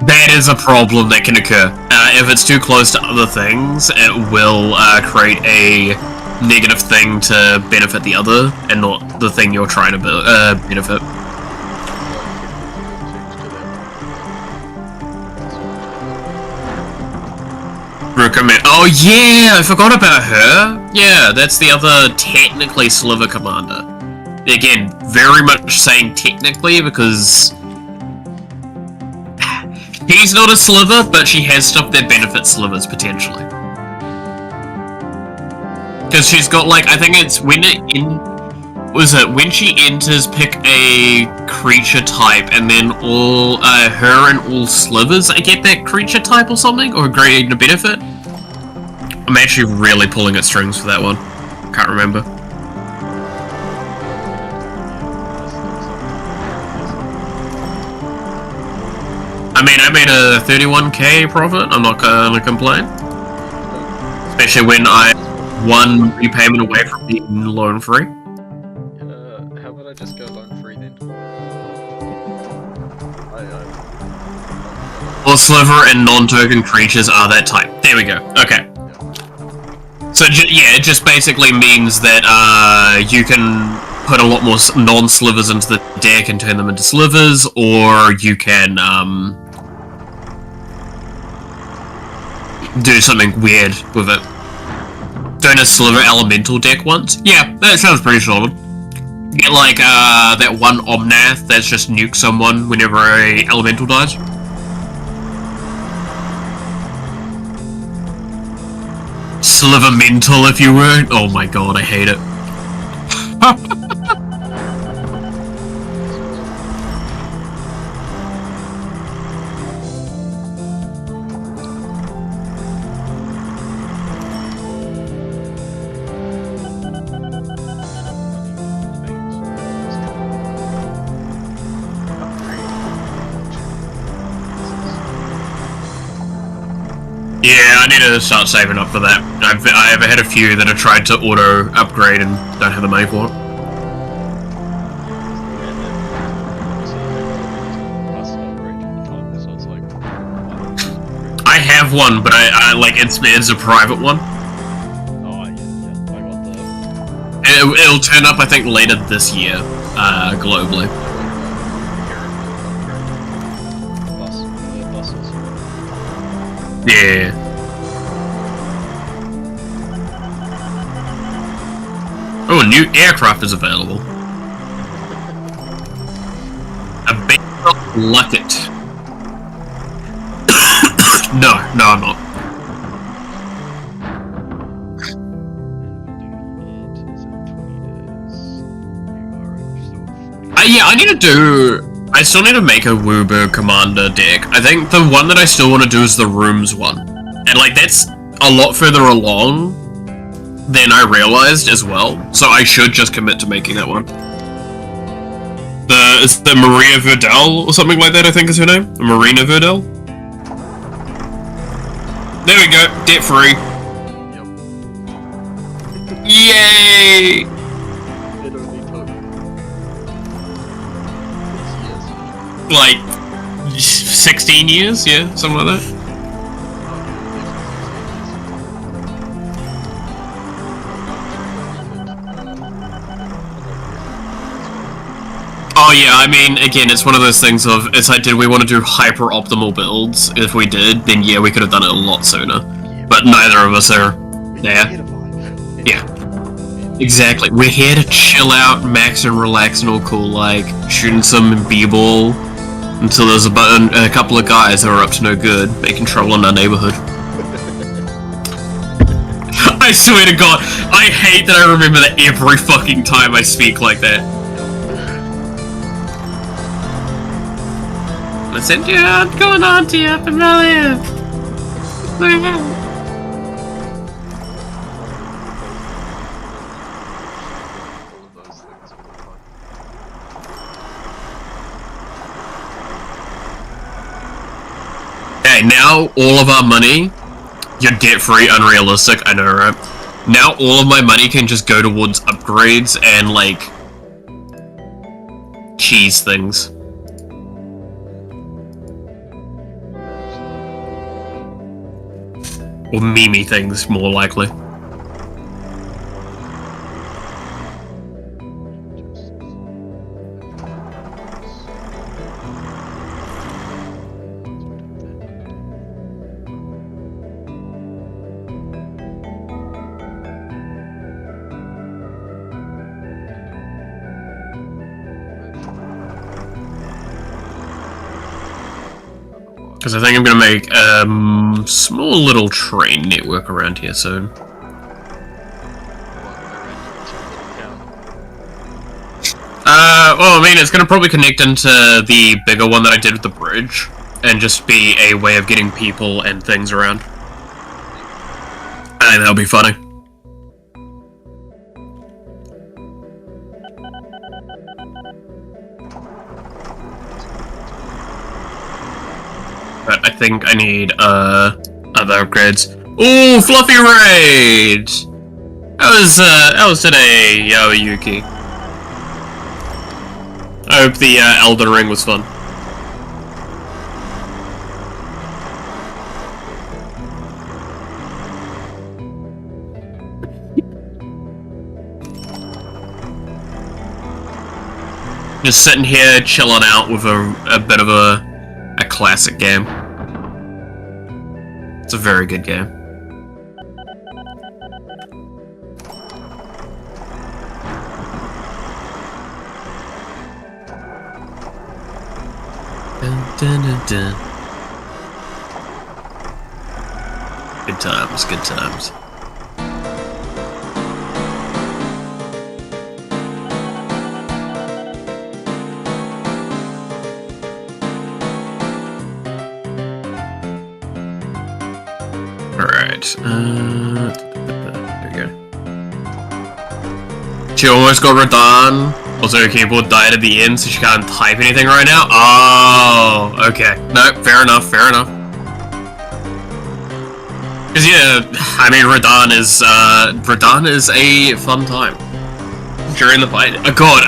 That is a problem that can occur. If it's too close to other things, it will create a negative thing to benefit the other, and not the thing you're trying to benefit. Recommend. Oh yeah, I forgot about her. Yeah, that's the other technically Sliver commander. Again, very much saying technically because she's not a Sliver, but she has stuff that benefits Slivers potentially. Because she's got like, I think it's when when she enters, pick a creature type, and then all her and all Slivers get that creature type or something, or creating a benefit. I'm actually really pulling at strings for that one. Can't remember. I mean, I made a 31k profit. I'm not gonna complain, especially when I one repayment away from being loan free. How about I just go loan free then? Well, Sliver and non-token creatures are that type. There we go. Okay. So yeah, it just basically means that you can put a lot more non-slivers into the deck and turn them into slivers, or you can do something weird with it. Doing a Sliver Elemental deck once? Yeah, that sounds pretty solid. Get like that one Omnath that's just nuke someone whenever a Elemental dies. Sliver Mental, if you were. Oh my god, I hate it. Yeah, I need to start saving up for that. I've had a few that have tried to auto upgrade and don't have the money for it. I have one, but I like it's a private one. Oh yeah, I got that. It'll turn up, I think, later this year, globally. Yeah. Oh, a new aircraft is available. A big Lucket. No, I'm not. Yeah, I still need to make a Wooburg Commander deck. I think the one that I still want to do is the Rooms one. And, like, that's a lot further along than I realized as well. So I should just commit to making that one. It's the Maria Verdell or something like that, I think is her name? Marina Verdell? There we go, debt free. Yep. Yay! It only took 6 years. Like 16 years, yeah, something like that. Oh yeah, I mean, again, it's one of those things of, it's like, did we want to do hyper-optimal builds? If we did, then yeah, we could have done it a lot sooner. Yeah, but neither of us are Yeah. Here to vibe. Yeah. Exactly. We're here to chill out, max and relax and all cool, like shooting some b-ball until there's a couple of guys that are up to no good, making trouble in our neighborhood. I swear to God, I hate that I remember that every fucking time I speak like that. Listen to what's going on to you up in Valley. Okay, now all of our money, you're debt-free, unrealistic, I know, right? Now all of my money can just go towards upgrades and, like, cheese things. Or meme things, more likely. Because I think I'm going to make a small little train network around here soon. Well, I mean, it's going to probably connect into the bigger one that I did with the bridge, and just be a way of getting people and things around. I think that'll be funny. But I think I need, other upgrades. Ooh, Fluffy Raid! That was today, Yo Yuki. I hope the, Elden Ring was fun. Just sitting here, chilling out with a bit of a classic game. It's a very good game. Dun, dun, dun, dun. Good times, good times. Alright, there we go. She almost got Radon. Also, her keyboard died at the end, so she can't type anything right now. Oh, okay. No, fair enough, fair enough. Because, yeah, I mean, Radon is a fun time. During the fight. God,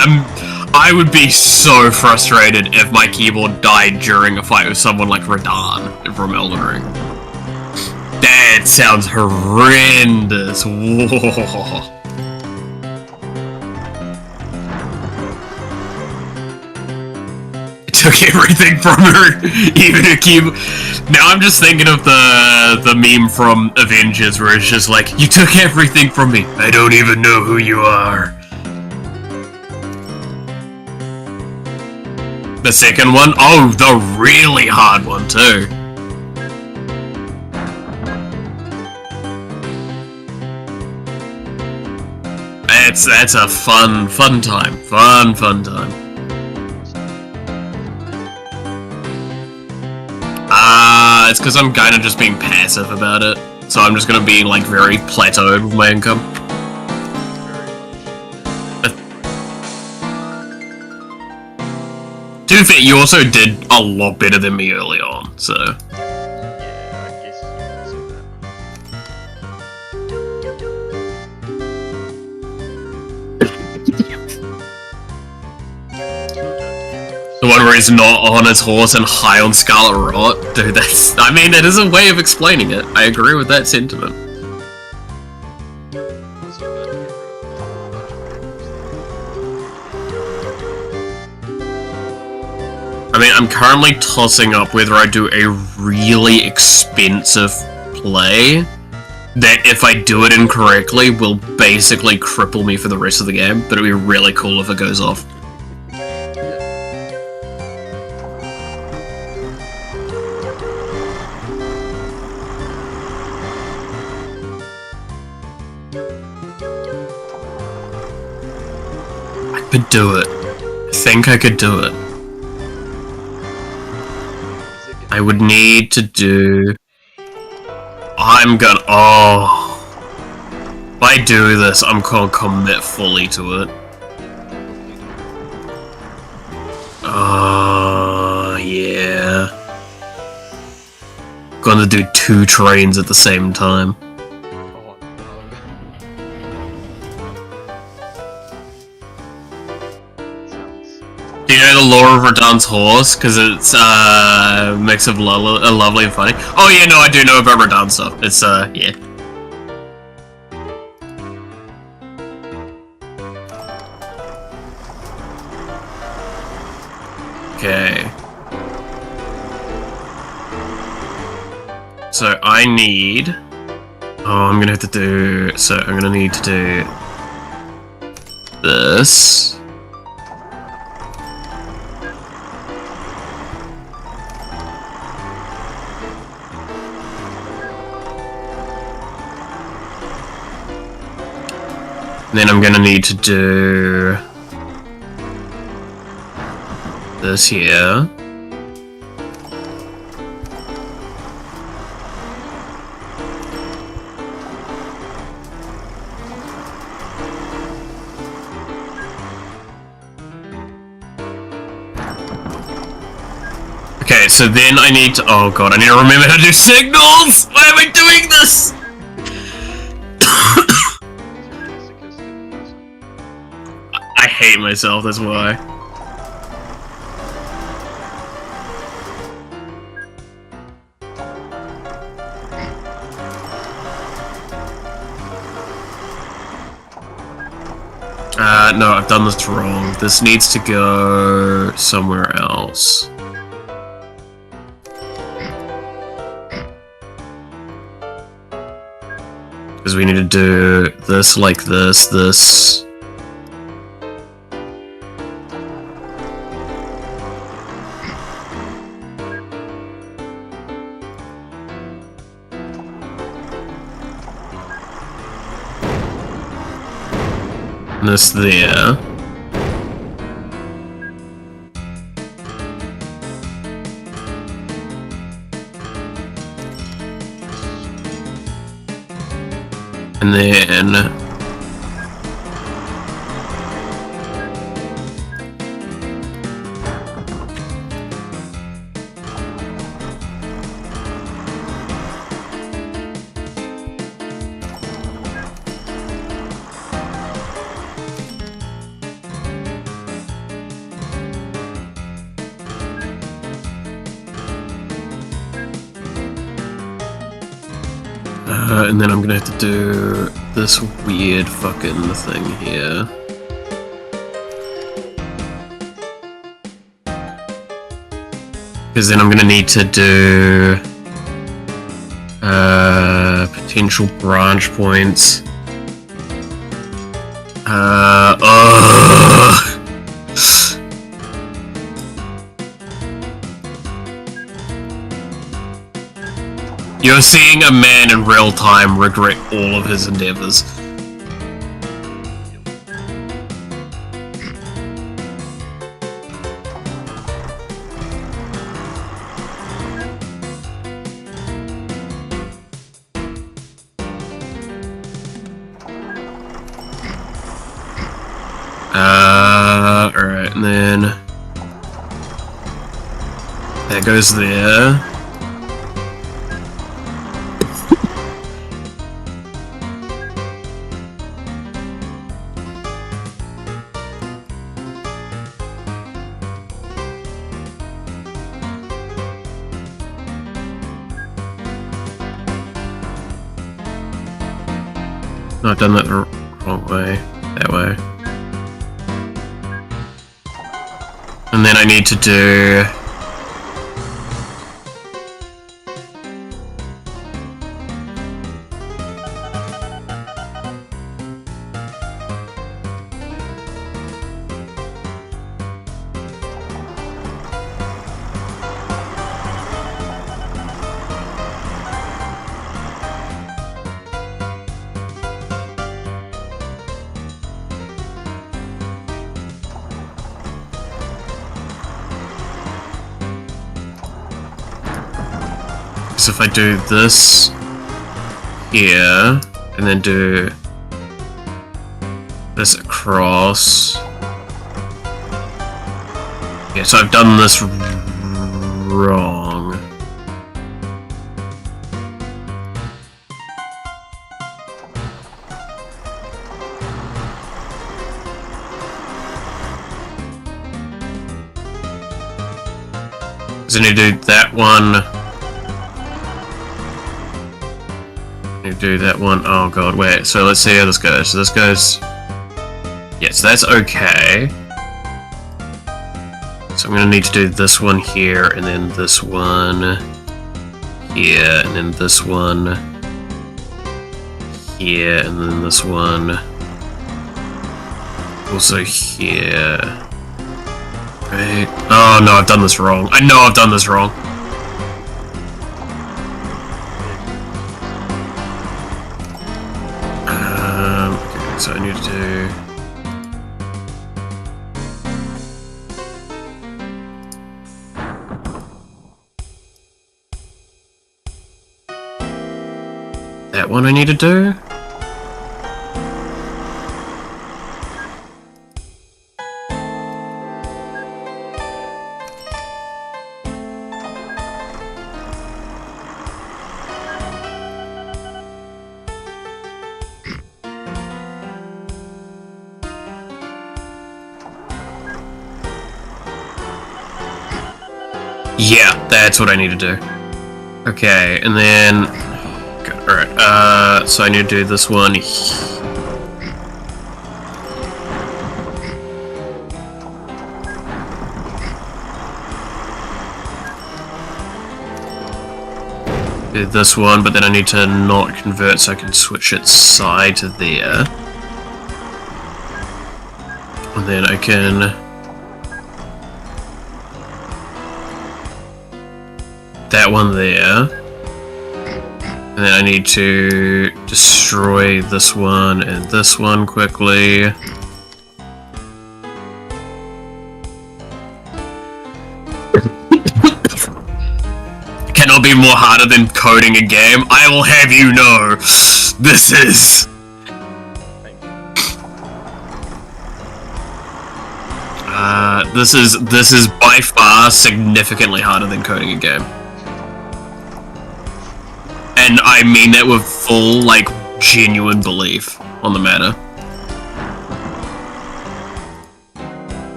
I would be so frustrated if my keyboard died during a fight with someone like Radon from Elden Ring. That sounds horrendous. Whoa. Took everything from her, even her keyboard. Now I'm just thinking of the meme from Avengers where it's just like, you took everything from me. I don't even know who you are. The second one? Oh, the really hard one too. That's a fun time. Fun time. It's because I'm kind of just being passive about it. So I'm just gonna be, like, very plateaued with my income. To be fair, you also did a lot better than me early on, so... Yeah, I guess you can say The one where he's not on his horse and high on Scarlet Rot? Dude, that's... I mean, that is a way of explaining it. I agree with that sentiment. I mean, I'm currently tossing up whether I do a really expensive play that if I do it incorrectly will basically cripple me for the rest of the game, but it'd be really cool if it goes off. I could do it. I think I could do it. I would need to do... I'm gonna... Oh... If I do this, I'm gonna commit fully to it. Yeah. Gonna do 2 trains at the same time. Do you know the lore of Radan's horse? Because it's a mix of lovely and funny. Oh yeah, no, I do know about Radan stuff. It's, yeah. Okay. So I need... Oh, I'm gonna have to do... So I'm gonna need to do... this. Then I'm gonna need to do... this here. Okay, so then I need to... Oh god, I need to remember how to do signals! Why am I doing this? I hate myself, that's why. No, I've done this wrong. This needs to go somewhere else. Because we need to do this like this, this. This there. And then... and then I'm gonna have to do this weird fucking thing here. Because then I'm gonna need to do potential branch points. You're seeing a man in real time regret all of his endeavors. Alright, and then that goes there. No, I've done that the wrong way. That way. And then I need to do... So if I do this here, and then do this across. Yeah, so I've done this wrong. So I need to do that one. Need to do that one. Oh god, wait. So let's see how this goes. So this goes. Yes, that's okay. So I'm gonna need to do this one here, and then this one here, and then this one here, and then this one also here. Right? Oh no, I've done this wrong. I know I've done this wrong. Okay, so I need to do. That one I need to do? Yeah, that's what I need to do. Okay, and then... Alright, so I need to do this one. Do this one, but then I need to not convert so I can switch its side to there. And then I can... that one there. And then I need to destroy this one and this one quickly. Cannot be more harder than coding a game. I will have you know, this is... This is by far significantly harder than coding a game. And I mean that with full, like, genuine belief on the matter.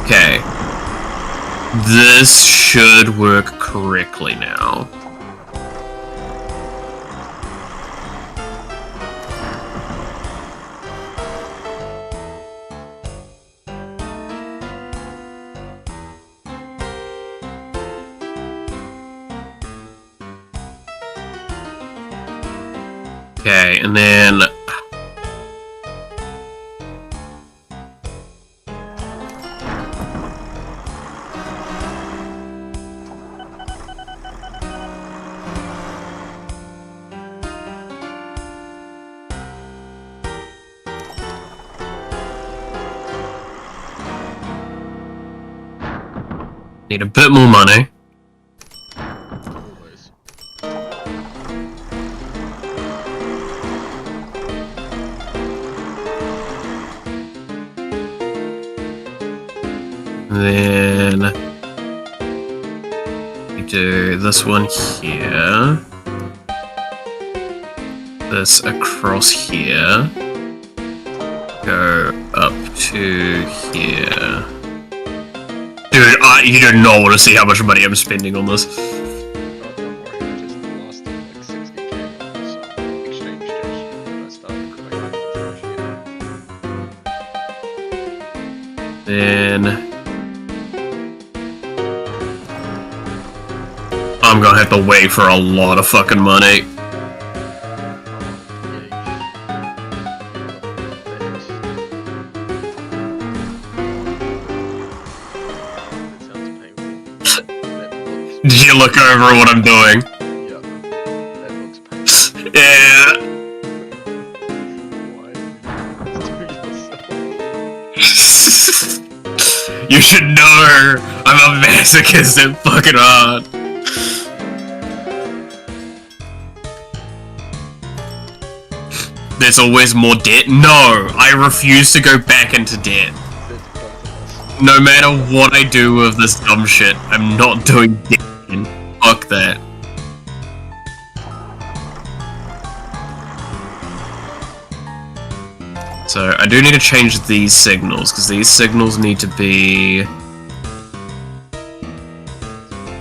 Okay. This should work correctly now. Okay, and then... need a bit more money. Then we do this one here, this across here, go up to here. Dude, you do not want to see how much money I'm spending on this. Then I'm gonna have to wait for a lot of fucking money. Did you look over what I'm doing? Yeah, that looks painful. Yeah. You should know I'm a masochist at fucking hard. There's always more debt? No, I refuse to go back into debt. No matter what I do with this dumb shit, I'm not doing debt again. Fuck that. So, I do need to change these signals, because these signals need to be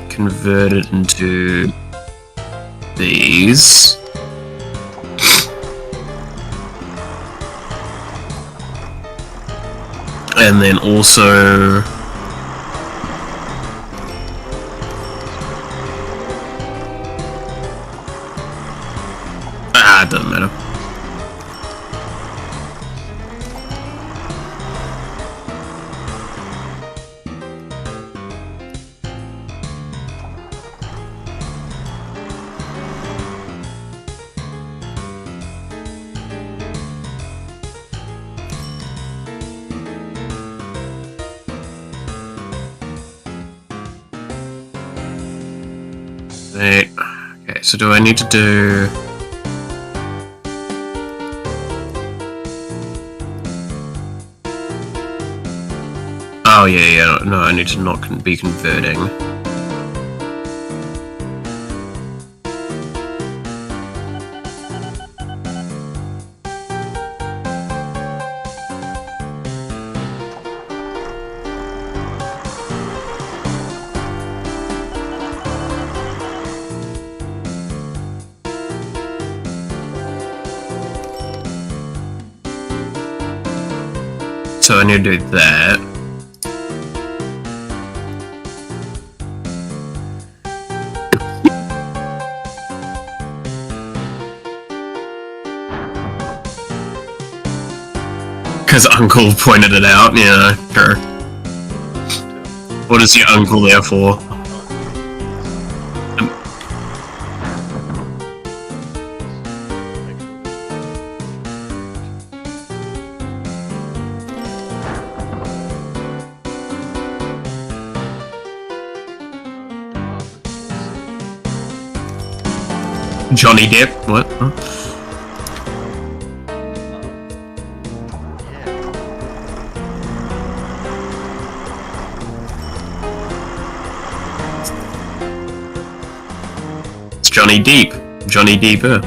converted into these. And then also... it doesn't matter. Right. Okay, so do I need to do... Oh yeah, no, I need to not be converting. So I need to do that. Because Uncle pointed it out, yeah, sure. What is your uncle there for? Johnny Depp? What? Huh? It's Johnny Depp. Johnny Depp.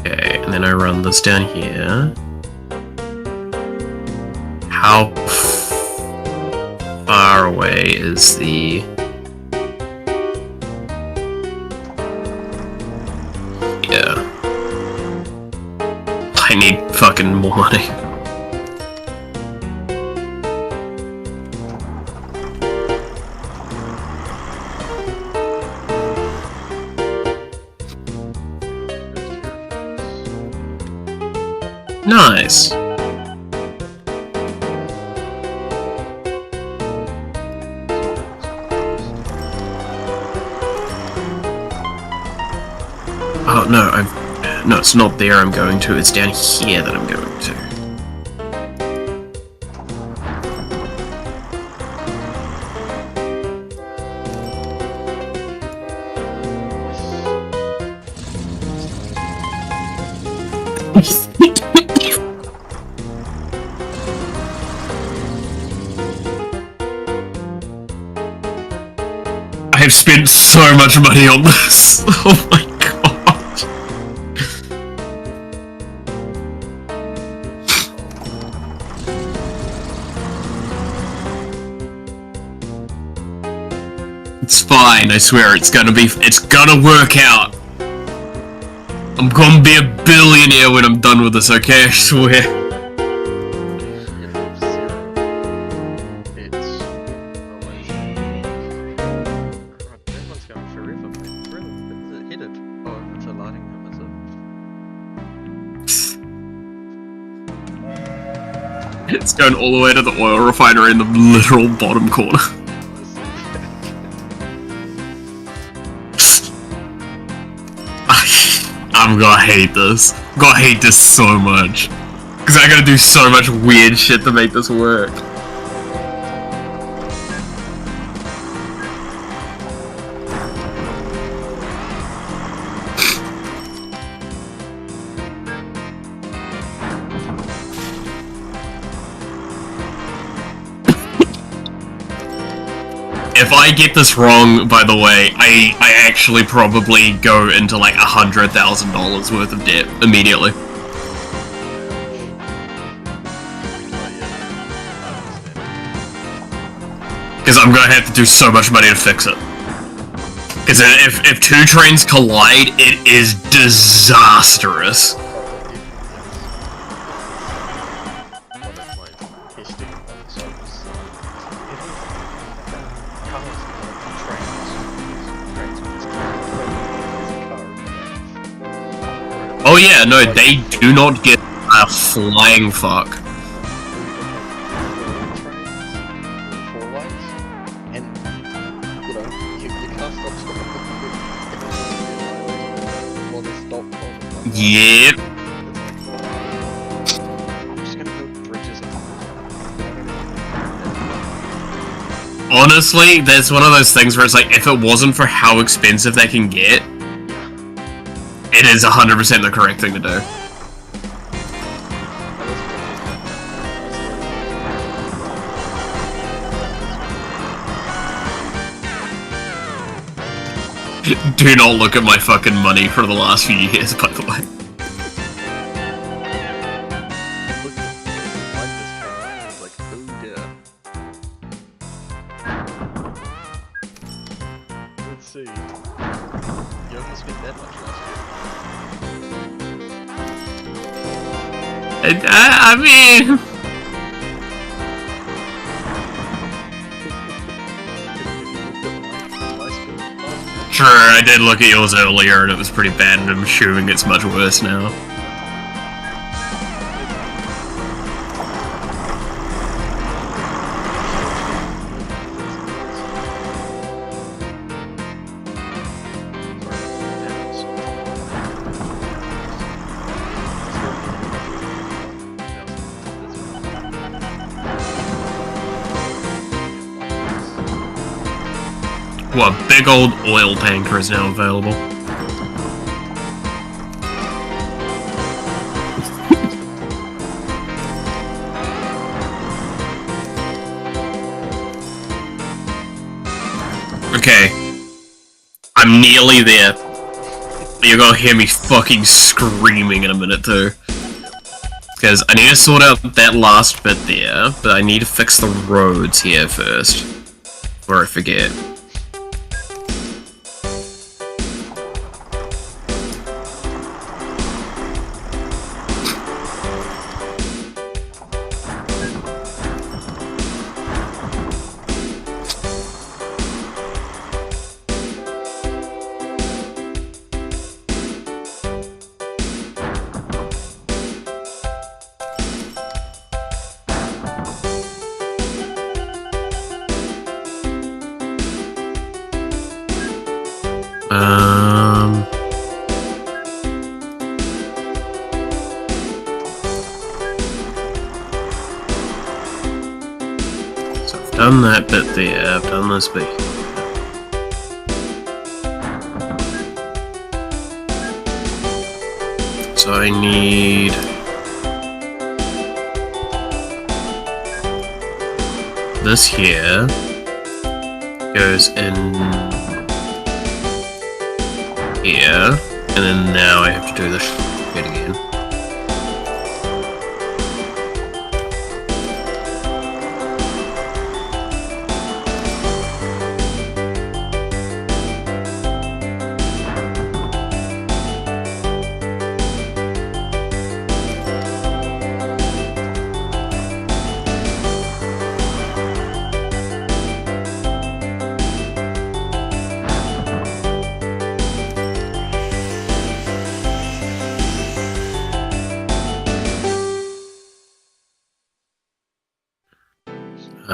Okay, and then I run this down here. How far away is the... Yeah. I need fucking more money. Nice. Oh no, no, it's not there I'm going to, it's down here that I'm going to. I have spent so much money on this. Oh my god. It's fine, I swear, it's gonna work out. I'm gonna be a billionaire when I'm done with this, okay? I swear. It's going all the way to the oil refinery in the literal bottom corner. I'm gonna hate this. I'm gonna hate this so much. Because I gotta do so much weird shit to make this work. If I get this wrong, by the way, I actually probably go into like $100,000 worth of debt immediately. Because I'm gonna have to do so much money to fix it. Because if two trains collide, it is disastrous. Oh yeah, no, they do not get a flying fuck. Yep. Honestly, that's one of those things where it's like, if it wasn't for how expensive they can get, it is 100% the correct thing to do. Do not look at my fucking money for the last few years, by the way. Let's see. You haven't spent that much last year. I mean... Sure, I did look at yours earlier and it was pretty bad, and I'm assuming it's much worse now. What, big old oil tanker is now available. Okay. I'm nearly there. You're gonna hear me fucking screaming in a minute too. Because I need to sort out that last bit there, but I need to fix the roads here first. Before I forget. So I've done that bit there, I've done this bit. So I need... this here goes in here, and then now I have to do this shit again.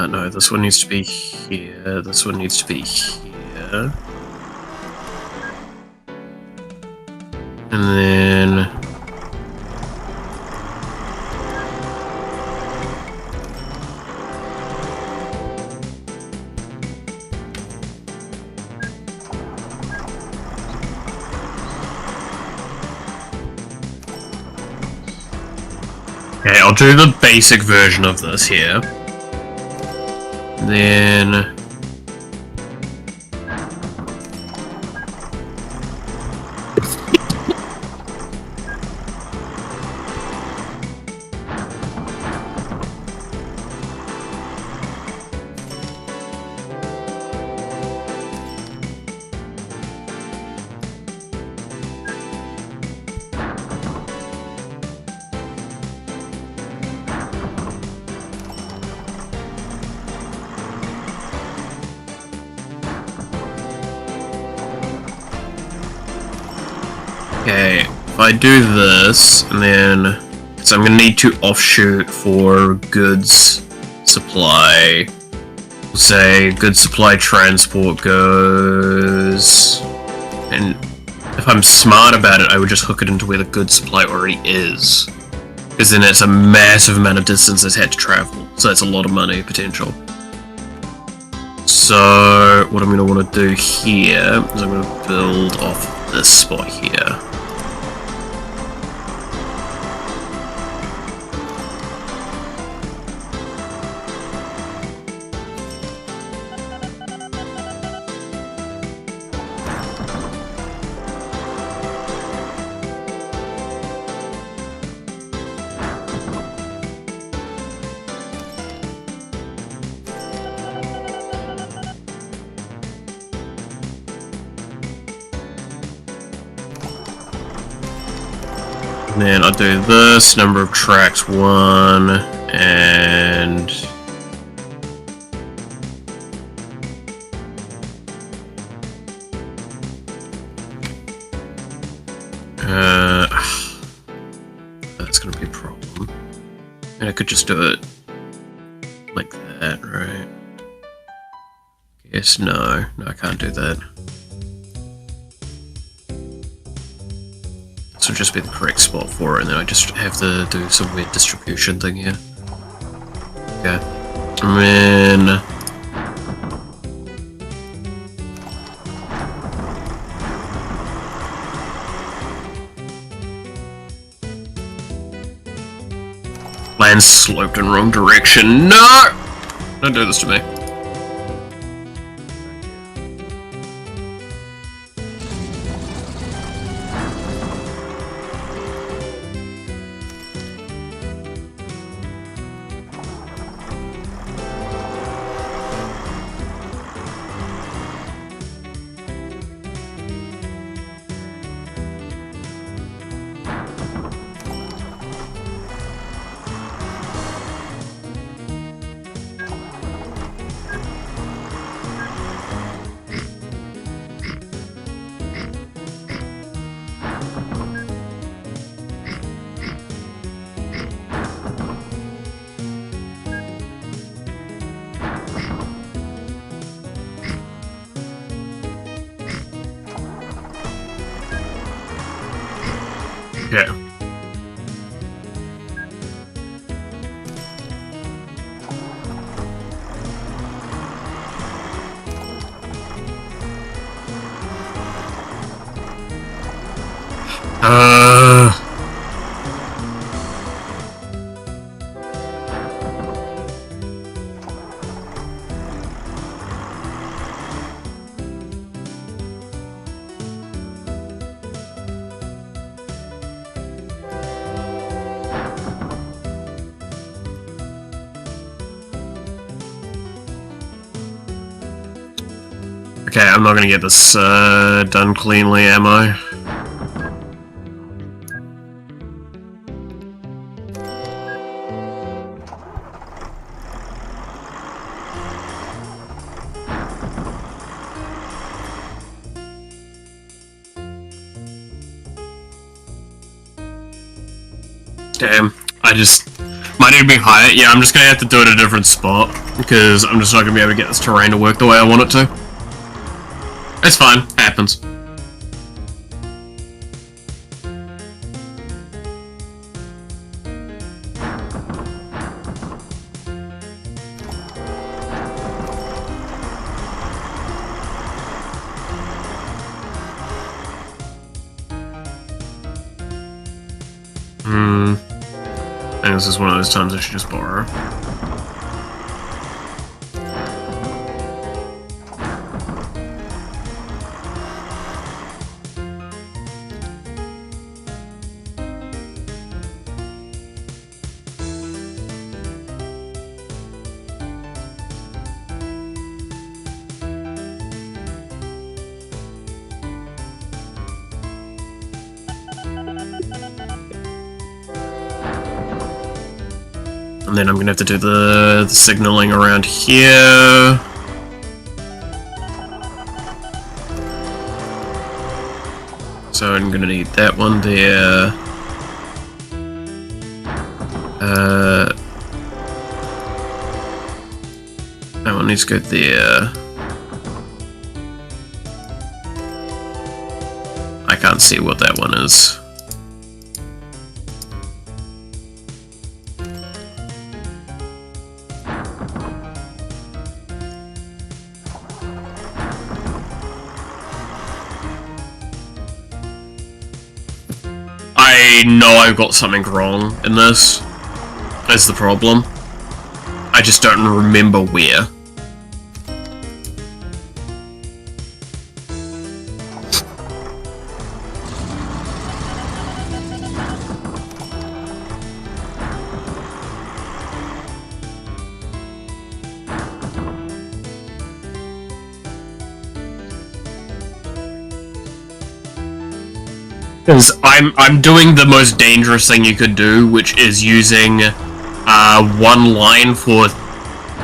No, this one needs to be here. This one needs to be here. And then... Okay, I'll do the basic version of this here. Then... Okay, if I do this, and then... So I'm gonna need to offshoot for goods supply. We'll say goods supply transport goes... And if I'm smart about it, I would just hook it into where the goods supply already is. Because then it's a massive amount of distance it's had to travel. So that's a lot of money potential. So what I'm going to want to do here is I'm going to build off this spot here. And then I'll do this, number of tracks 1, and... that's gonna be a problem. And I could just do it like that, right? Guess no, I can't do that. This would just be the correct spot for it, and then I just have to do some weird distribution thing here. Okay. And then... Land sloped in wrong direction. No! Don't do this to me. Yeah. Okay, I'm not gonna get this done cleanly, am I? Damn, I just... Might need to be higher. Yeah, I'm just gonna have to do it at a different spot. Because I'm just not going to be able to get this terrain to work the way I want it to. It's fine. Happens. I think this is one of those times I should just borrow. And then I'm gonna have to do the signaling around here. So I'm gonna need that one there. That one needs to go there. I can't see what that one is. I know I've got something wrong in this. That's the problem. I just don't remember where. Because I'm doing the most dangerous thing you could do, which is using one line for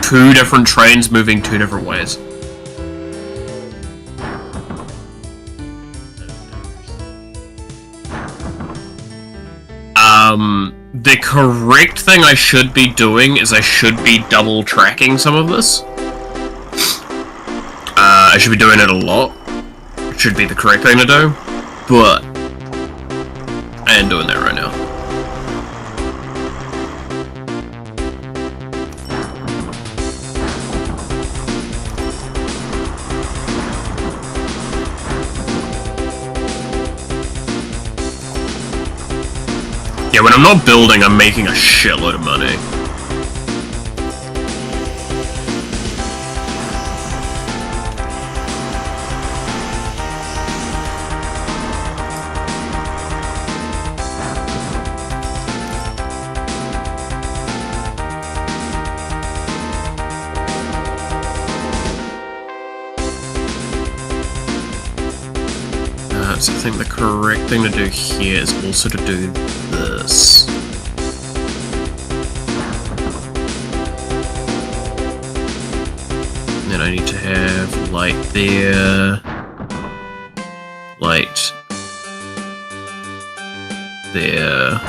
two different trains moving two different ways. The correct thing I should be doing is I should be double tracking some of this. I should be doing it a lot. It should be the correct thing to do, but I ain't doing that right now. Yeah, when I'm not building, I'm making a shitload of money. So I think the correct thing to do here is also to do this. And then I need to have light there, light there.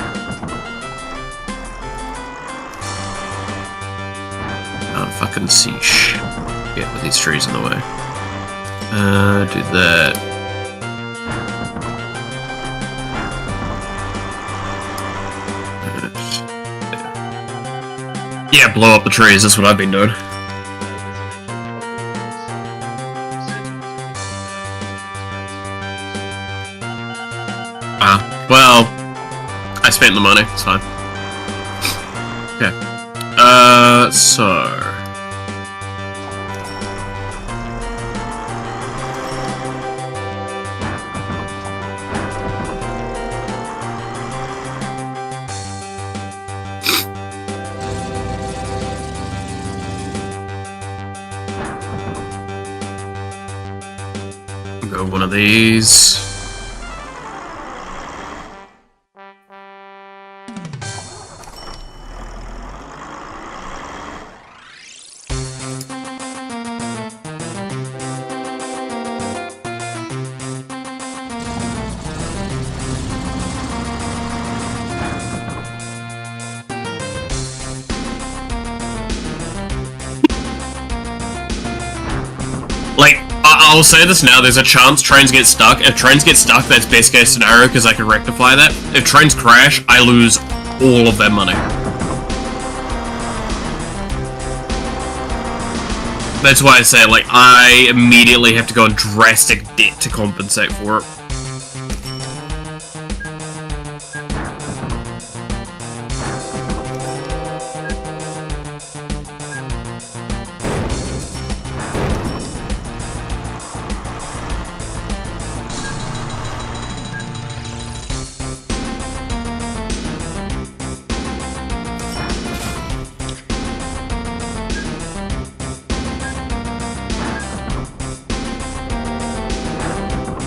I don't fucking see shit with these trees in the way. Do that. Yeah, blow up the trees, that's what I've been doing. Well, I spent the money, it's fine. Okay. So... go one of these. Like, I'll say this now, there's a chance trains get stuck. If trains get stuck, that's best case scenario, because I can rectify that. If trains crash, I lose all of that money. That's why I say, like, I immediately have to go in drastic debt to compensate for it.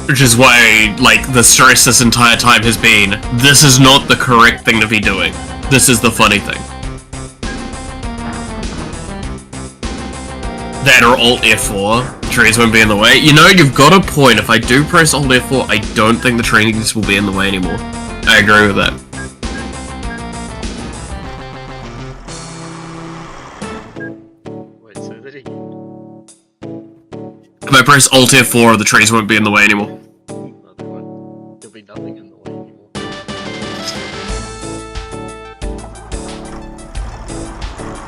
Which is why, like, the stress this entire time has been, this is not the correct thing to be doing. This is the funny thing. That or Alt F4, trees won't be in the way. You know, you've got a point. If I do press Alt F4, I don't think the trees will be in the way anymore. I agree with that. Wait, so that he... If I press Alt F4, the trees won't be in the way anymore. No, they won't. There'll be nothing in the way anymore.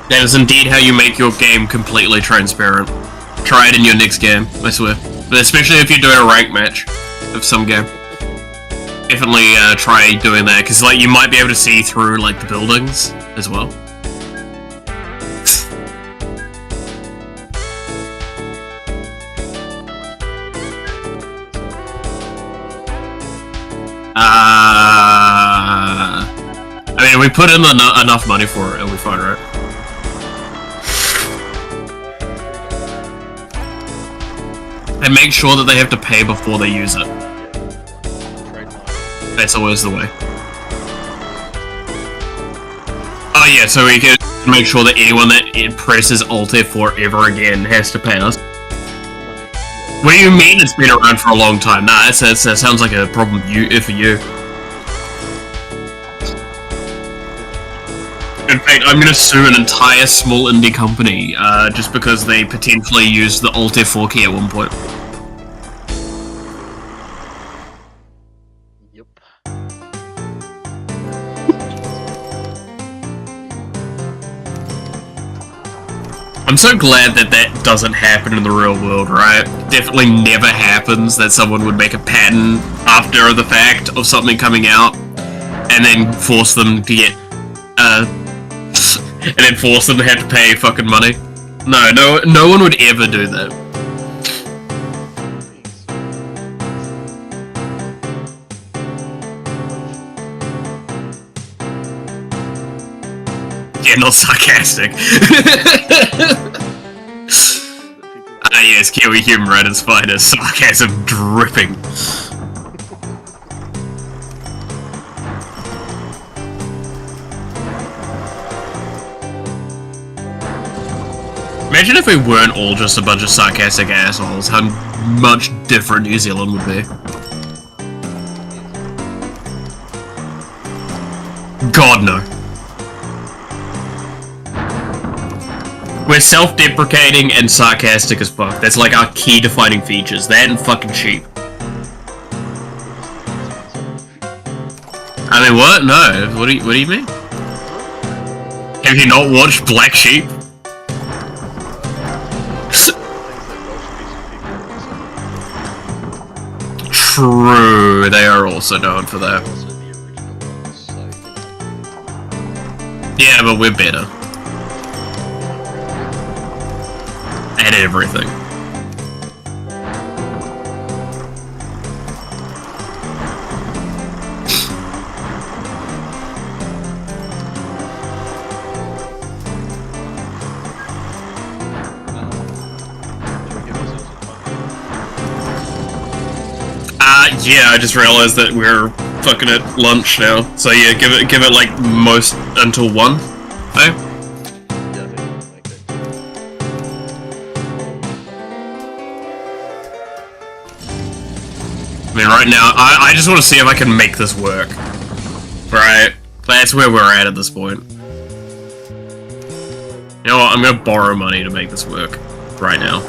That is indeed how you make your game completely transparent. Try it in your next game, I swear. But especially if you're doing a rank match of some game. Definitely try doing that, because like you might be able to see through like the buildings as well. I mean, we put in enough money for it, and we fine, right? And make sure that they have to pay before they use it. That's always the way. Oh yeah, so we can make sure that anyone that presses Alt F4 ever again has to pay us. What do you mean it's been around for a long time? Nah, that sounds like a problem for you. In fact, I'm gonna sue an entire small indie company, just because they potentially used the Alt F4 key at one point. Yep. I'm so glad that that doesn't happen in the real world, right? Definitely never happens that someone would make a patent after the fact of something coming out, and then force them to get, and then force them to have to pay fucking money. No one would ever do that. Yeah, not sarcastic. Ah yes, Kiwi humor at its finest, sarcasm dripping. Imagine if we weren't all just a bunch of sarcastic assholes, how much different New Zealand would be. God, no. We're self-deprecating and sarcastic as fuck. That's like our key defining features. That and fucking cheap. I mean, what? No. What do you mean? Have you not watched Black Sheep? True, they are also known for that. Yeah, but we're better. At everything. Yeah, I just realized that we're fucking at lunch now. So yeah, give it like most until 1. Okay? I mean, right now, I just want to see if I can make this work. Right? That's where we're at this point. You know what? I'm gonna borrow money to make this work. Right now.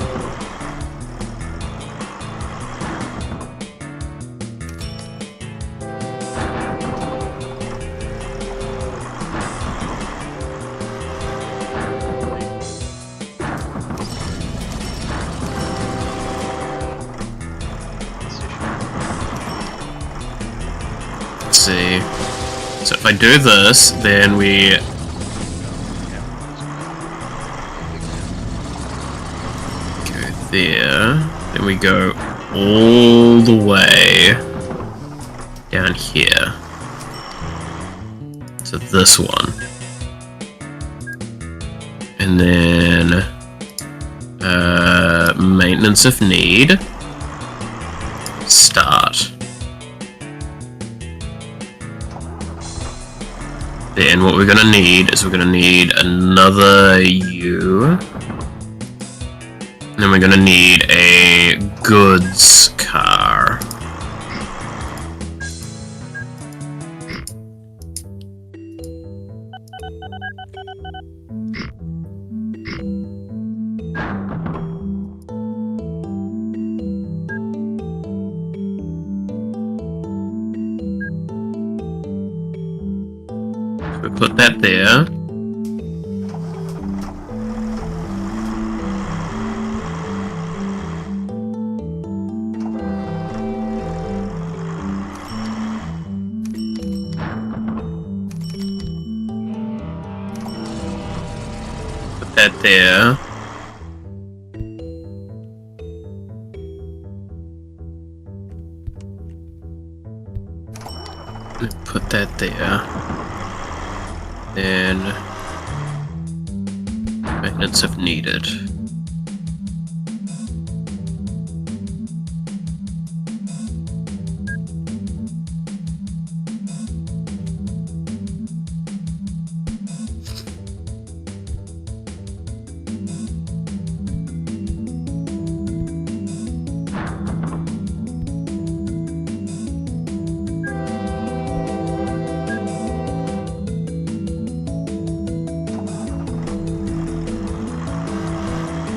see. So if I do this, then we... go there. Then we go all the way down here to this one. And then maintenance if need. Start. Then what we're gonna need is we're gonna need another U. And then we're gonna need a goods car. So we put that there. That there. Put that there. Then maintenance if needed.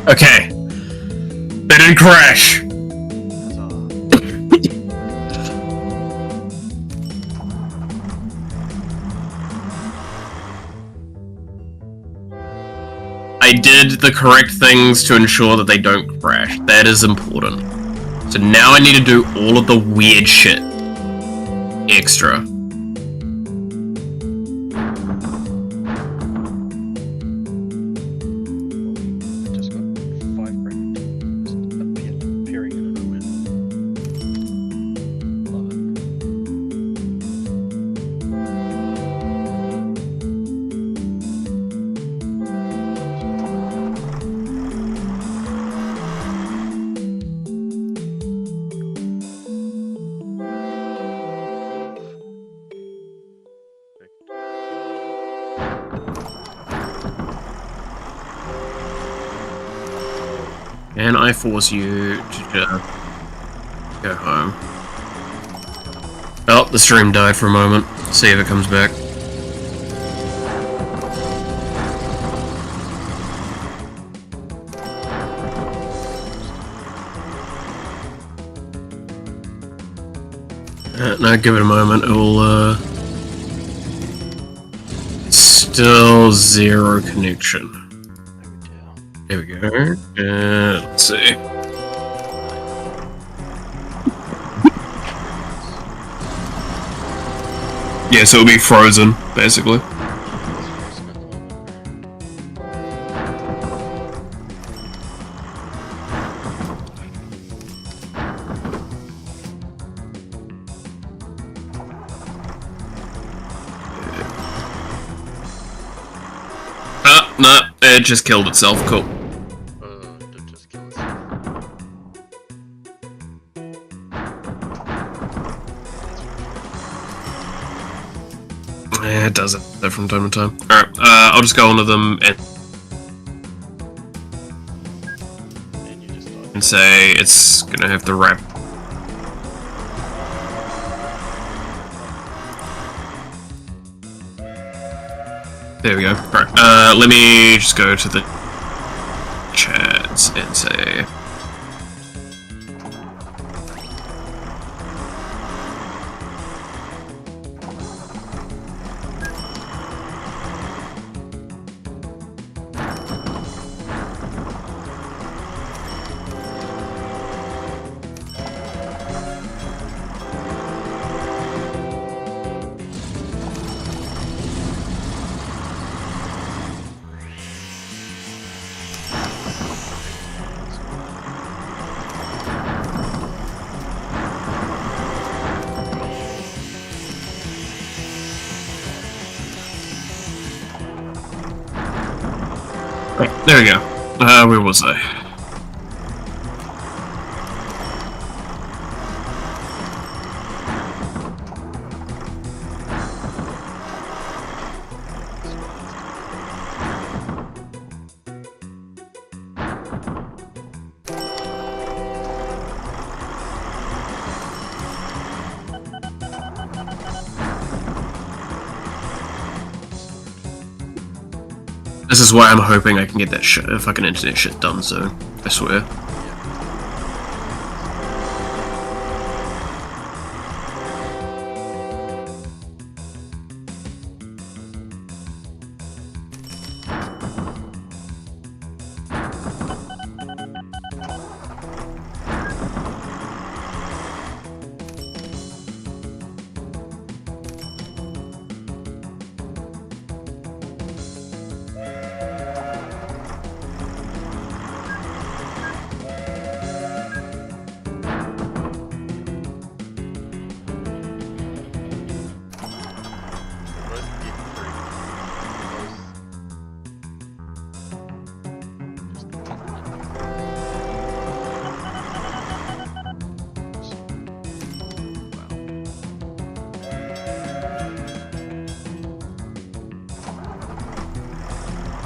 Okay. They didn't crash. I did the correct things to ensure that they don't crash. That is important. So now I need to do all of the weird shit extra. And I force you to just go home. Oh, the stream died for a moment. See if it comes back. No, give it a moment. It will, still zero connection. There we go. Let's see. Yeah, so it'll be frozen, basically. No, it just killed itself. Cool. It just killed itself. Yeah, it does it from time to time. Alright, I'll just go onto them and say it's gonna have to wrap. There we go. Right. Let me just go to the chats and say. Right, there we go. Where was I? This is why I'm hoping I can get that fucking internet shit done soon. I swear.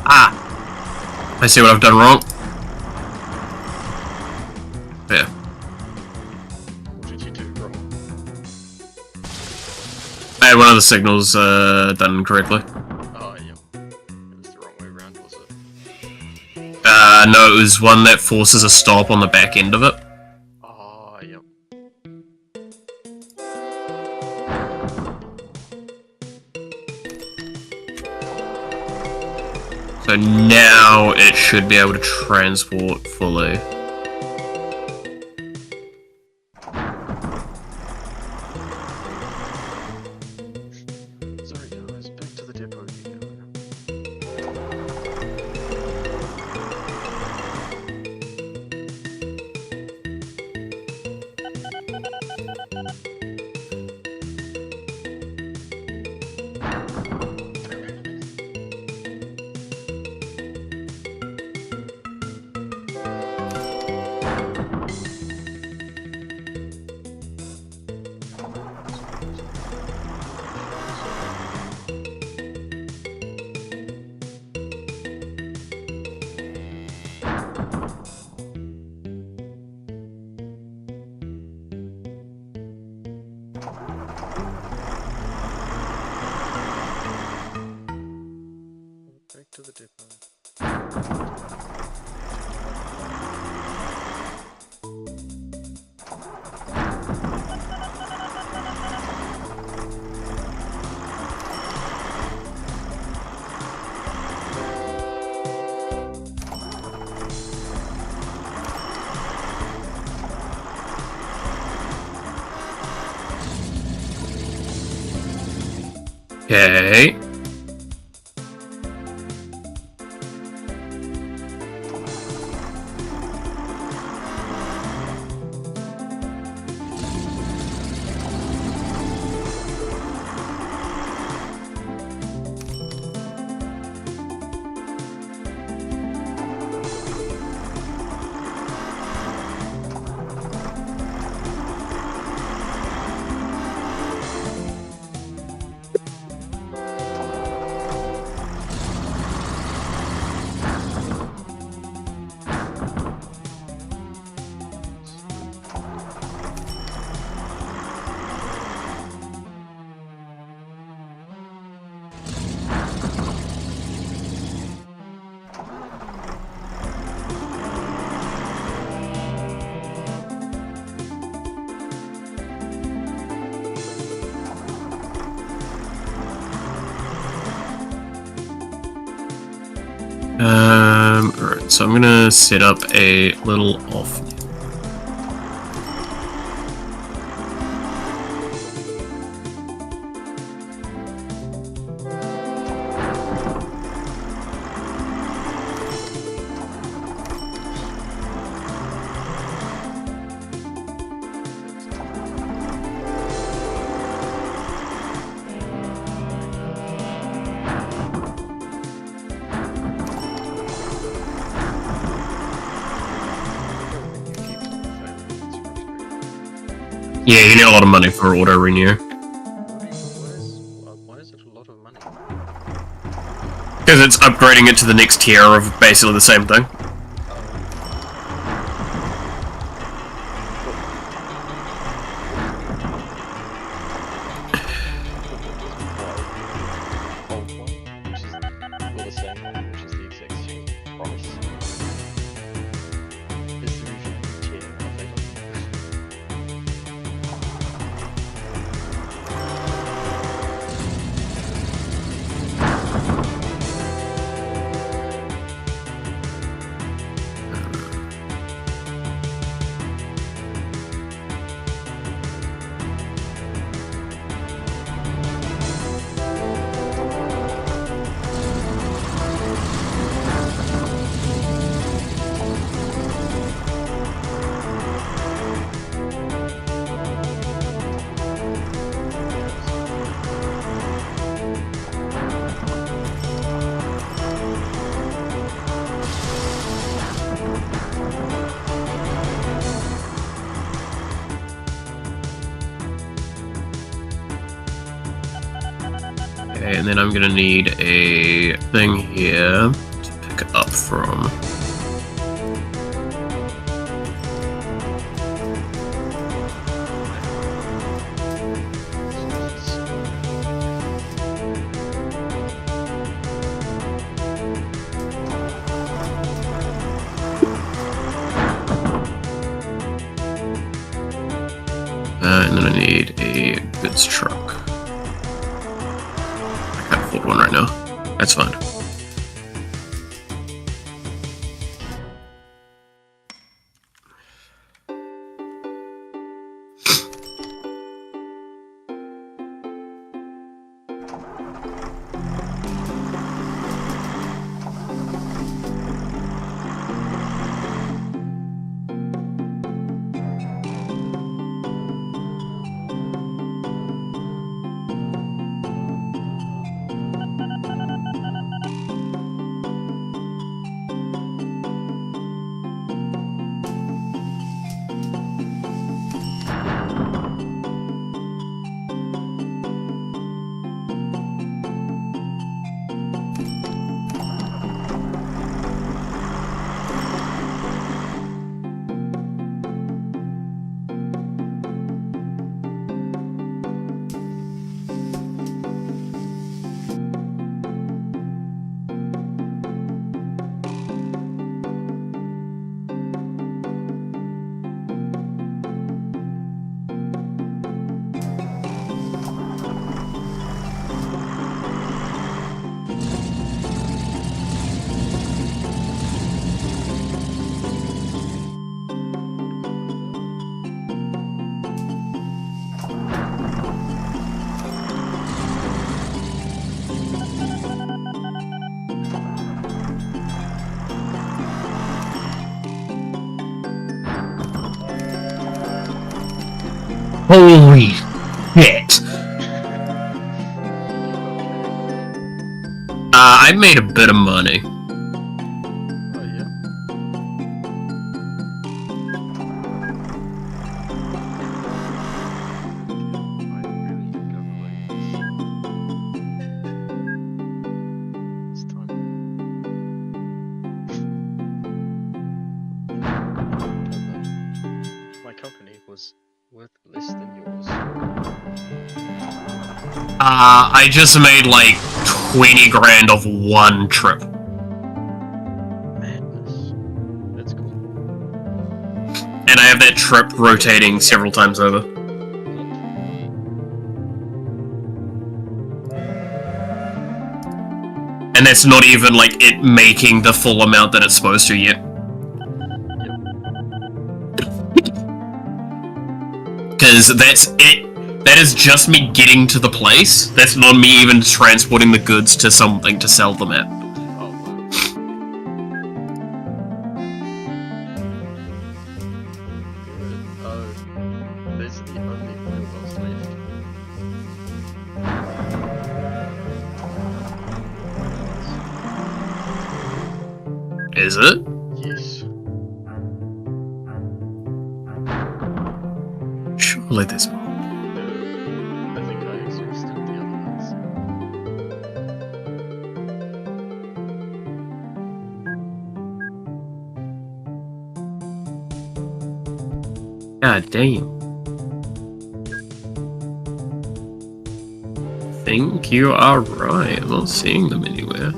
Ah! I see what I've done wrong. Yeah. What did you do wrong? I had one of the signals done incorrectly. Oh, yeah. It was the wrong way around, was it? No, it was one that forces a stop on the back end of it. Oh, yep. So now it should be able to transport fully. Sorry guys, back to the depot you go. Back to the depot. Okay. Alright, so I'm gonna set up a little off. Yeah, you need a lot of money for auto renew. Why is it a lot of money? Because it's upgrading it to the next tier of basically the same thing. Okay, and then I'm gonna need a thing here to pick up from. And then I need a goods truck. I can't afford one right now. That's fine. Holy shit! I made a bit of money. Oh yeah. It's time. My company was worth less than yours. I just made like 20 grand off one trip. Madness. That's cool. And I have that trip rotating several times over. And that's not even like it making the full amount that it's supposed to yet. Because that's it. That is just me getting to the place. That's not me even transporting the goods to something to sell them at. Oh, wow. Oh, there's the only oil wells left. Is it? Yes. Surely play this more. I think I exhausted the other ones. God damn. I think you are right. I'm not seeing them anywhere.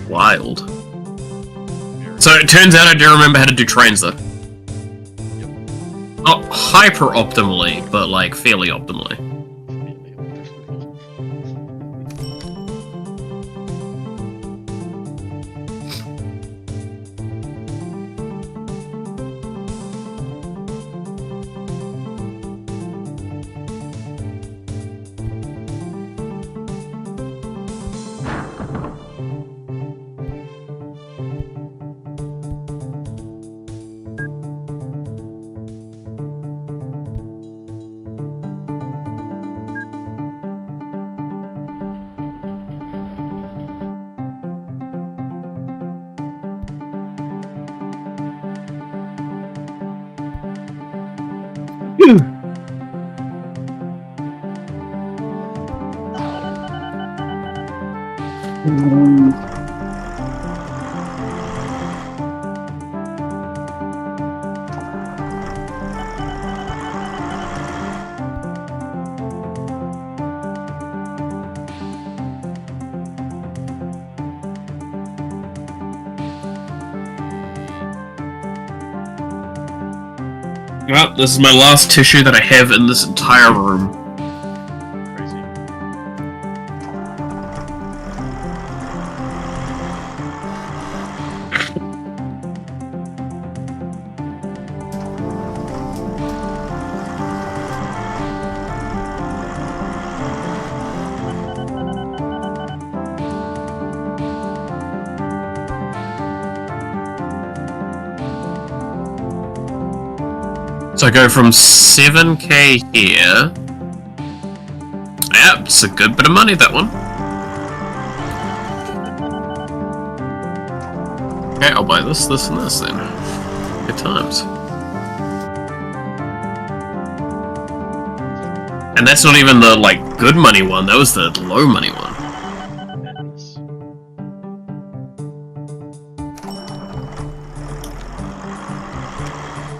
Wild. So it turns out I do remember how to do trains though. Yep. Not hyper optimally, but like fairly optimally. Well, this is my last tissue that I have in this entire room. Crazy. So I go from 7k here. Yep, it's a good bit of money, that one. Okay, I'll buy this, this, and this then. Good times. And that's not even the, like, good money one, that was the low money one. Madness.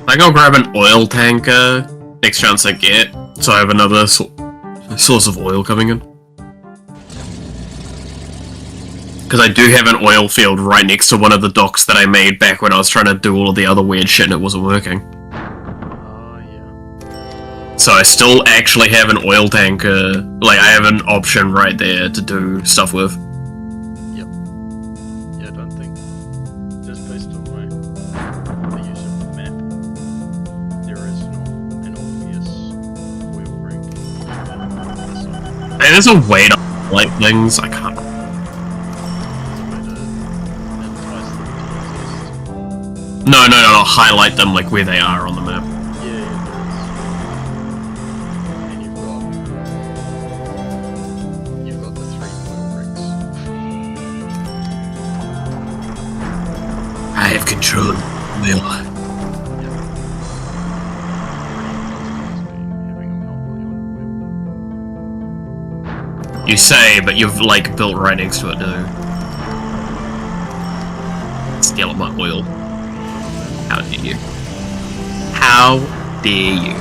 I think I'll grab an oil tanker next chance I get, so I have another source of oil coming in. Because I do have an oil field right next to one of the docks that I made back when I was trying to do all of the other weird shit and it wasn't working. Oh, yeah. So I still actually have an oil tanker, like I have an option right there to do stuff with. Yep. Yeah, I don't think, just based on the use of the map, there is an obvious oil rig. Hey, there's a way to highlight things, I can't. No, highlight them like where they are on the map. Yeah, and you've got the 3 oil rigs. I have control. Will. You say, but you've like built right next to it, too. Steal my oil. How dare you? How dare you?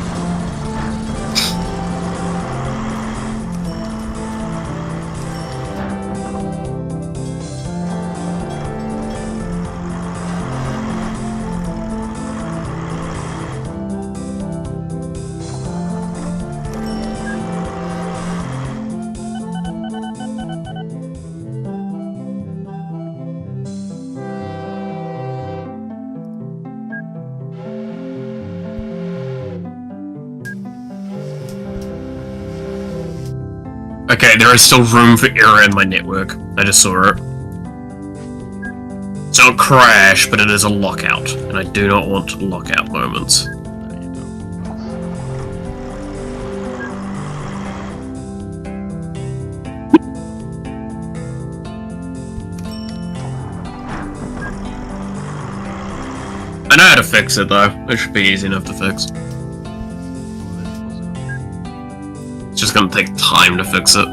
Okay, there is still room for error in my network. I just saw it. It's not crash, but it is a lockout, and I do not want lockout moments. I know how to fix it though. It should be easy enough to fix. It's just gonna take time to fix it.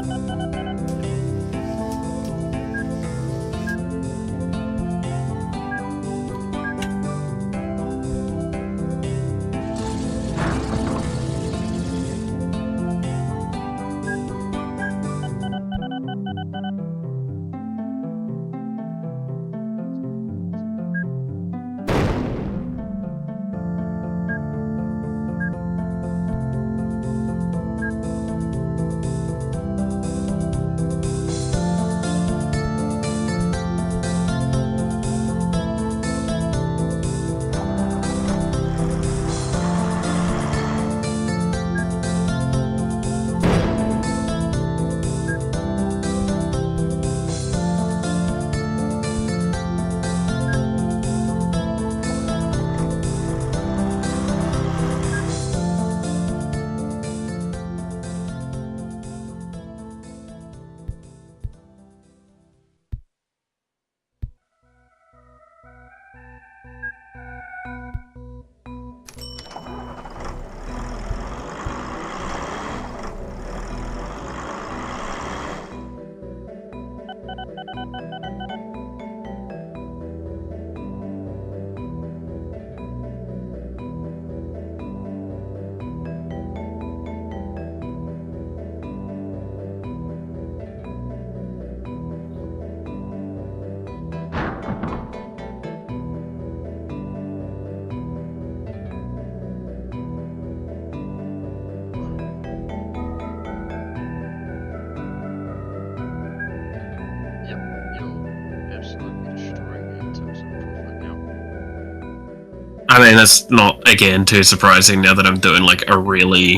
I mean, that's not, again, too surprising now that I'm doing, like, a really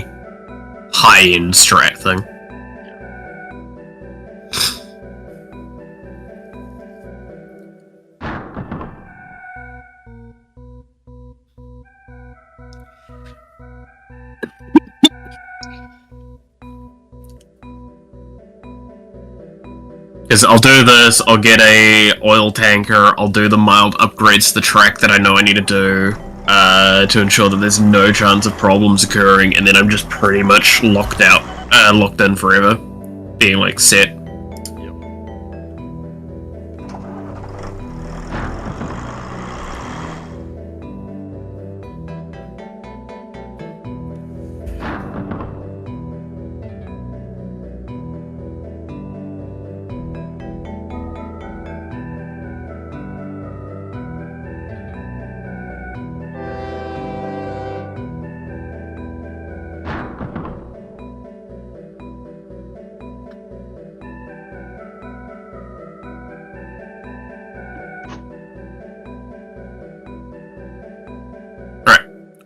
high-end strat thing. Because I'll do this, I'll get a oil tanker, I'll do the mild upgrades to the track that I know I need to do, to ensure that there's no chance of problems occurring, and then I'm just pretty much locked in forever, being like set.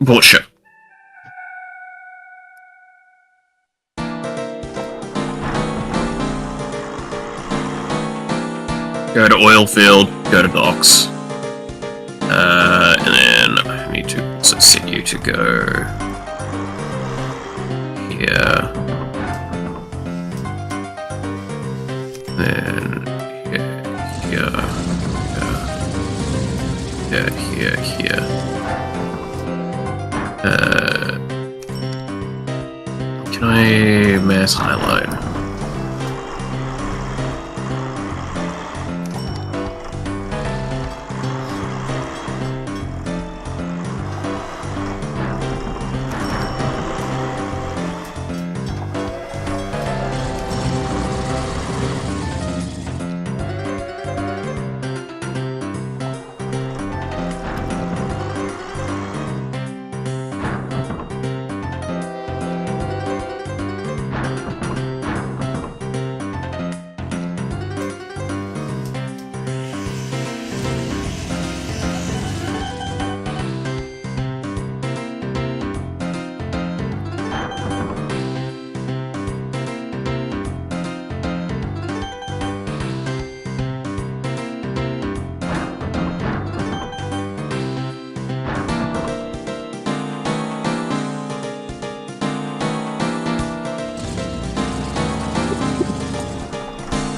Bullshit. Go to oil field, go to docks. And then I need to also set you to go here. Then here. Can I mass highlight?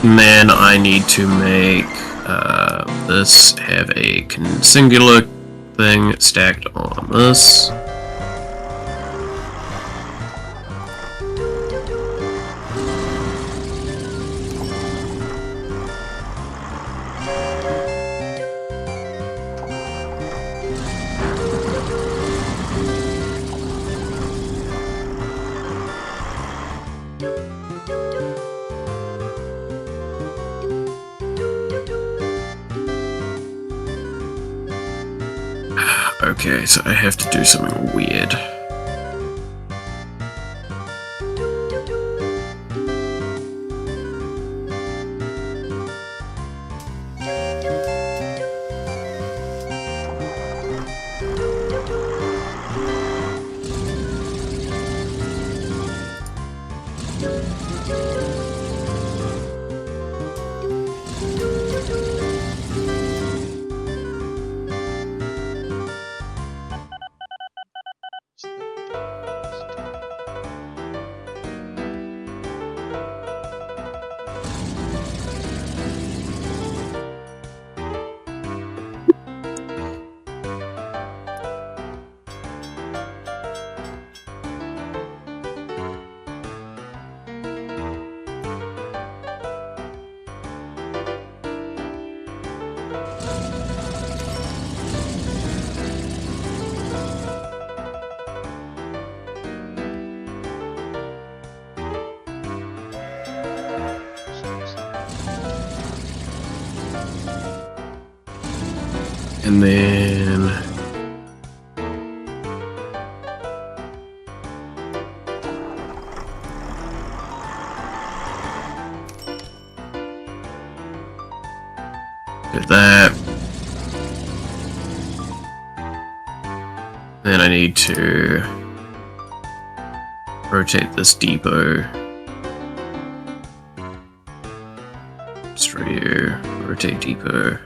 And then I need to make this have a singular thing stacked on this. Okay, so I have to do something weird. And then do that. Then I need to rotate this depot. Straight here, rotate depot.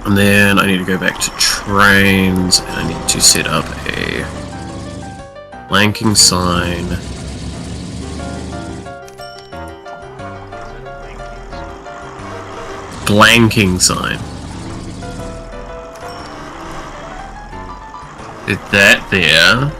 And then I need to go back to trains, and I need to set up a blanking sign. Blanking sign. Is that there?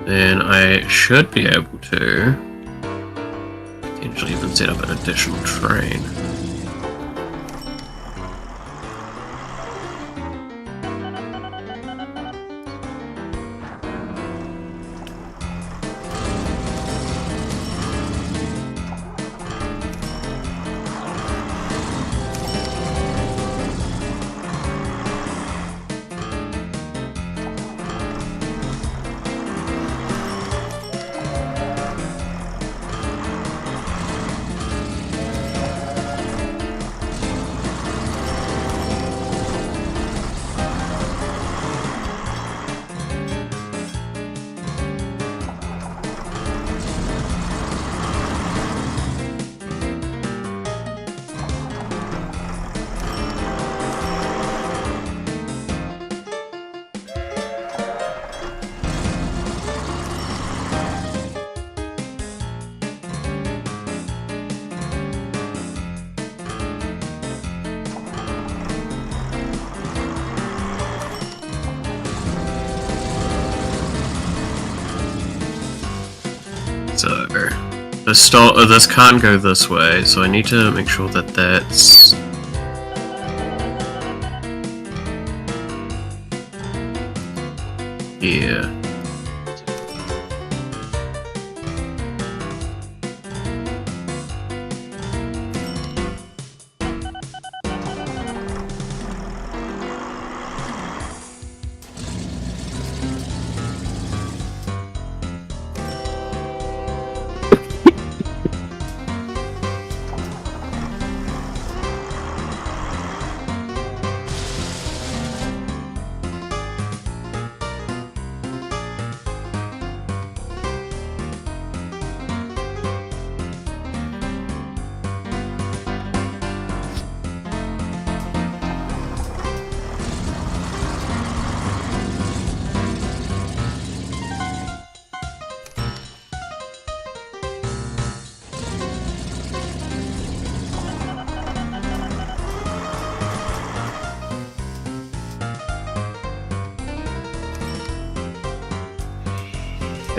Then I should be able to potentially even set up an additional train. So, this can't go this way, so I need to make sure that that's... yeah.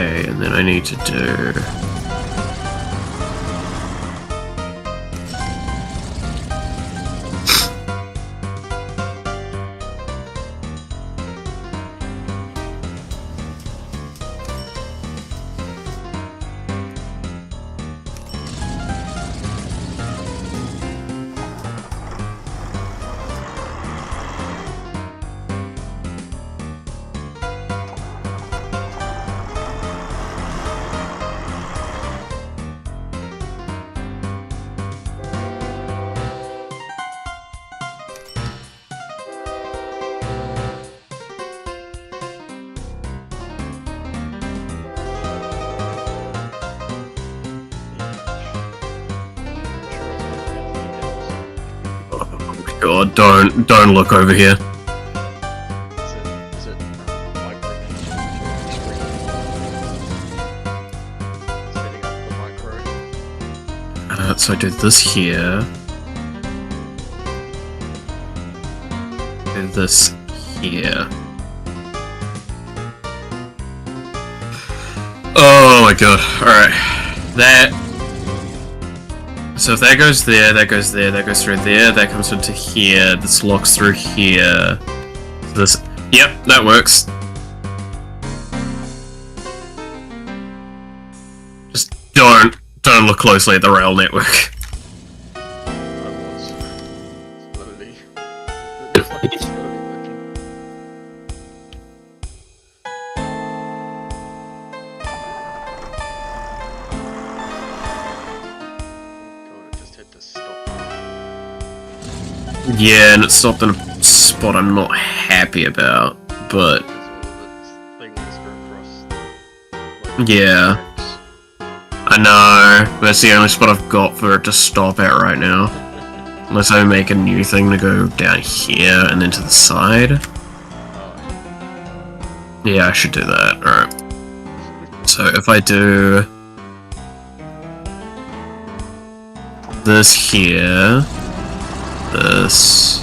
Okay, and then I need to do... God, don't look over here. Is it micro setting up the micro? So I do this here. Do this here. Oh my god, alright. That... So if that goes there, that goes there, that goes through there, that comes into here, this locks through here. This... Yep, that works. Just don't look closely at the rail network. Slowly. It's like it's slowly working. God, it just had to stop. Yeah, and it stopped in a spot I'm not happy about, but... Things across. Yeah. I know, that's the only spot I've got for it to stop at right now. Unless I make a new thing to go down here and then to the side. Yeah, I should do that, alright. So if I do... this here... this...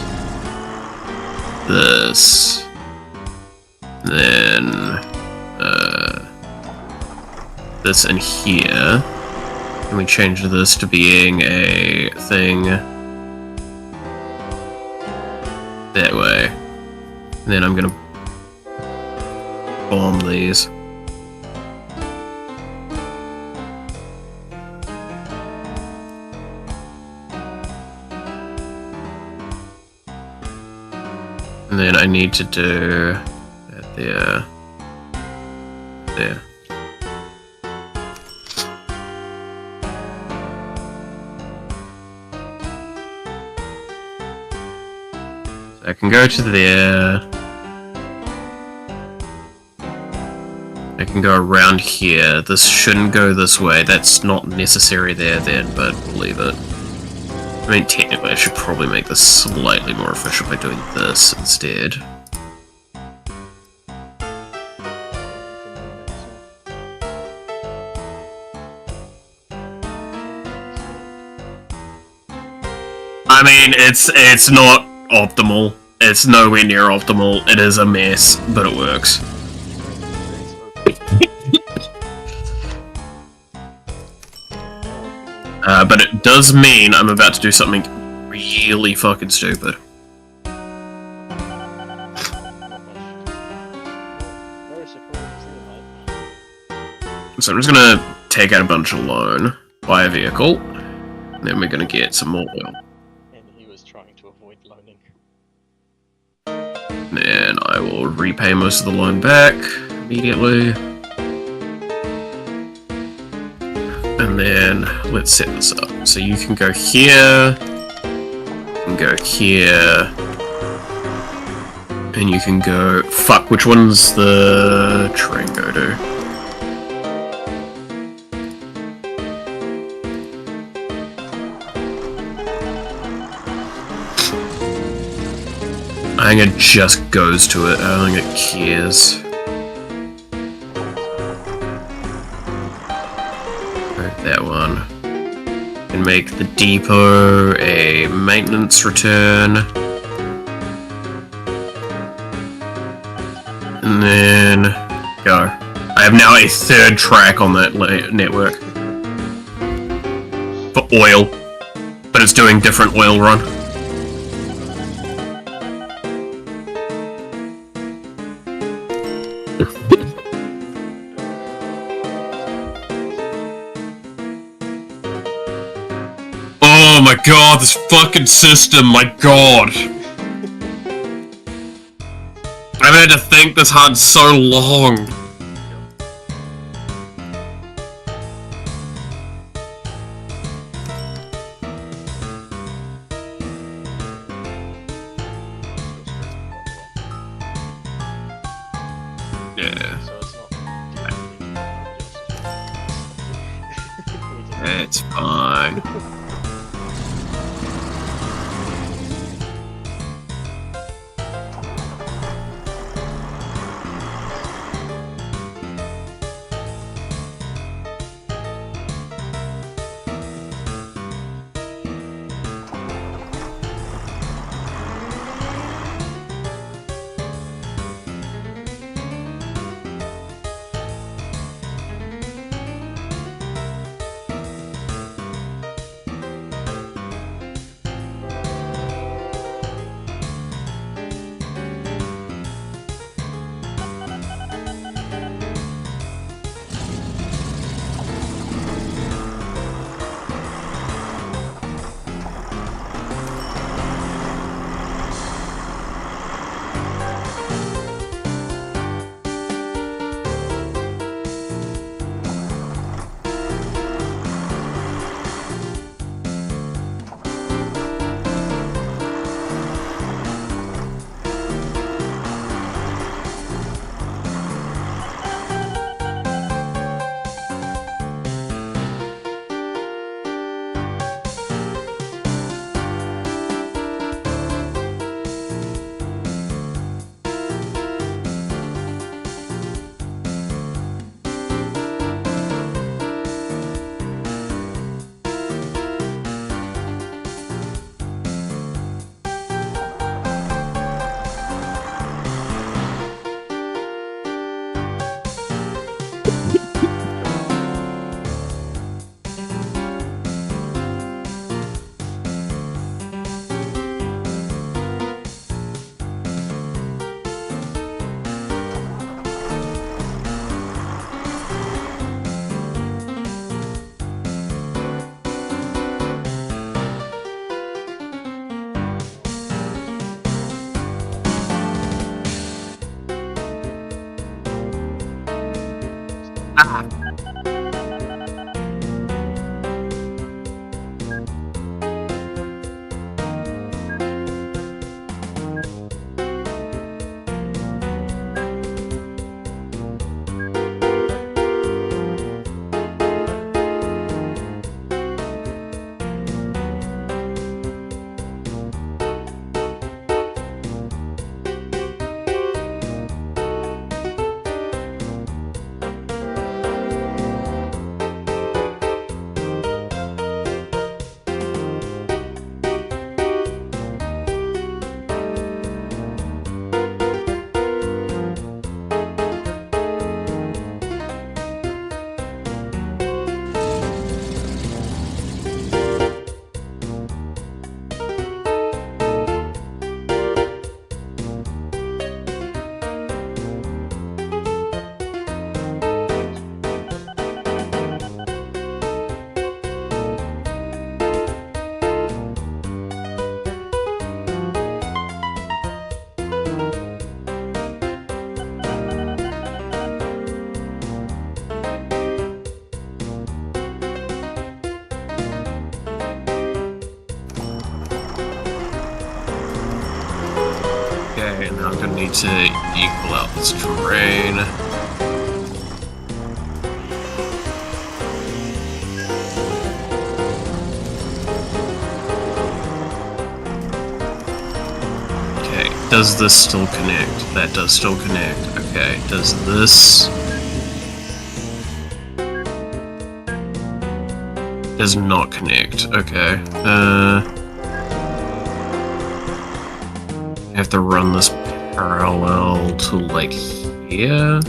then... this in here, and we change this to being a thing that way. And then I'm gonna bomb these. And then I need to do that there. There. I can go to there. I can go around here. This shouldn't go this way. That's not necessary there then, but we'll leave it. I mean, technically I should probably make this slightly more efficient by doing this instead. I mean, it's not optimal. It's nowhere near optimal. It is a mess, but it works. But it does mean I'm about to do something really fucking stupid. So I'm just gonna take out a bunch of loan, buy a vehicle, and then we're gonna get some more oil. And he was trying to avoid loaning. And I will repay most of the loan back immediately. And then let's set this up. So you can go here, and go here, and you can go... Fuck, which one's the train go to? I think it just goes to it. I don't think it cares. That one. And make the depot a maintenance return. And then go. I have now a third track on that network. For oil. But it's doing different oil run. Oh my god, this fucking system, my god! I've had to think this hard so long. Yeah. So it's not It's fine. Okay, now I'm gonna need to equal out this terrain. Okay, does this still connect? That does still connect. Okay, does this... does not connect. Okay, I have to run this parallel to, like, here?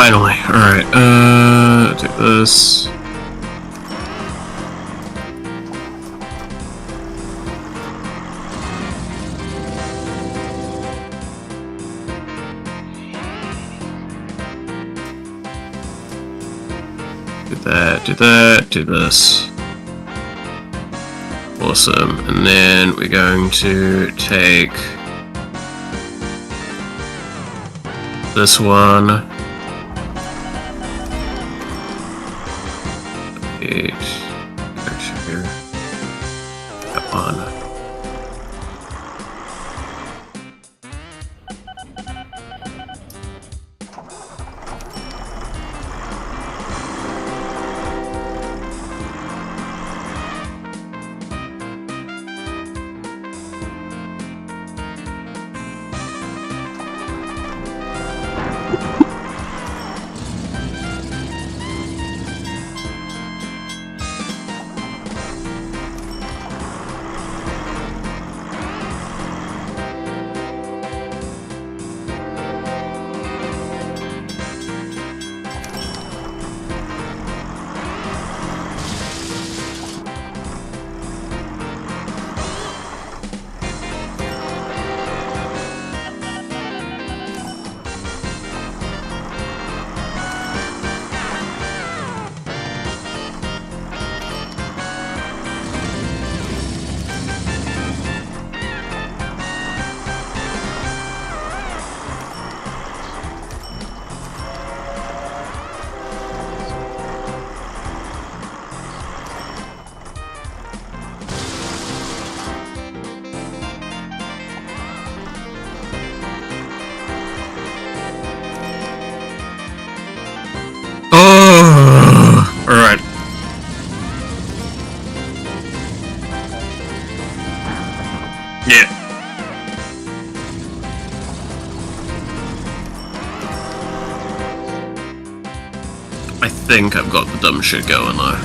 Finally. Alright, do this. Do that, do this. Awesome. And then we're going to take this one. That one. Alright. Yeah. I think I've got the dumb shit going though.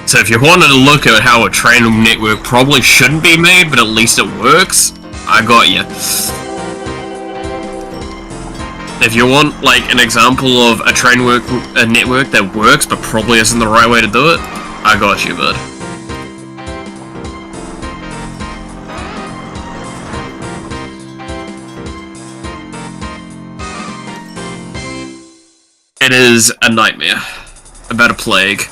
So if you wanted to look at how a train network probably shouldn't be made, but at least it works, I got you. If you want, like, an example of a network that works but probably isn't the right way to do it, I got you, bud. It is a nightmare about a plague.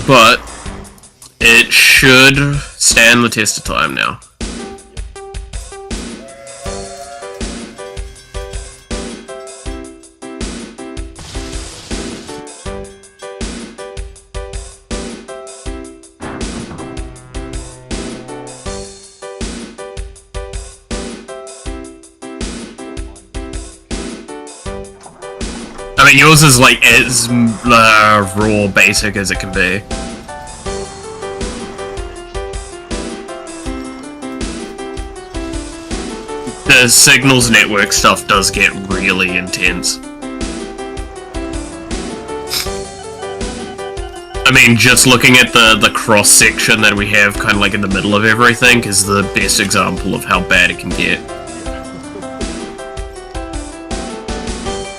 But it should stand the test of time now. I mean, yours is like as raw basic as it can be. The signals network stuff does get really intense. I mean, just looking at the cross section that we have kind of like in the middle of everything is the best example of how bad it can get.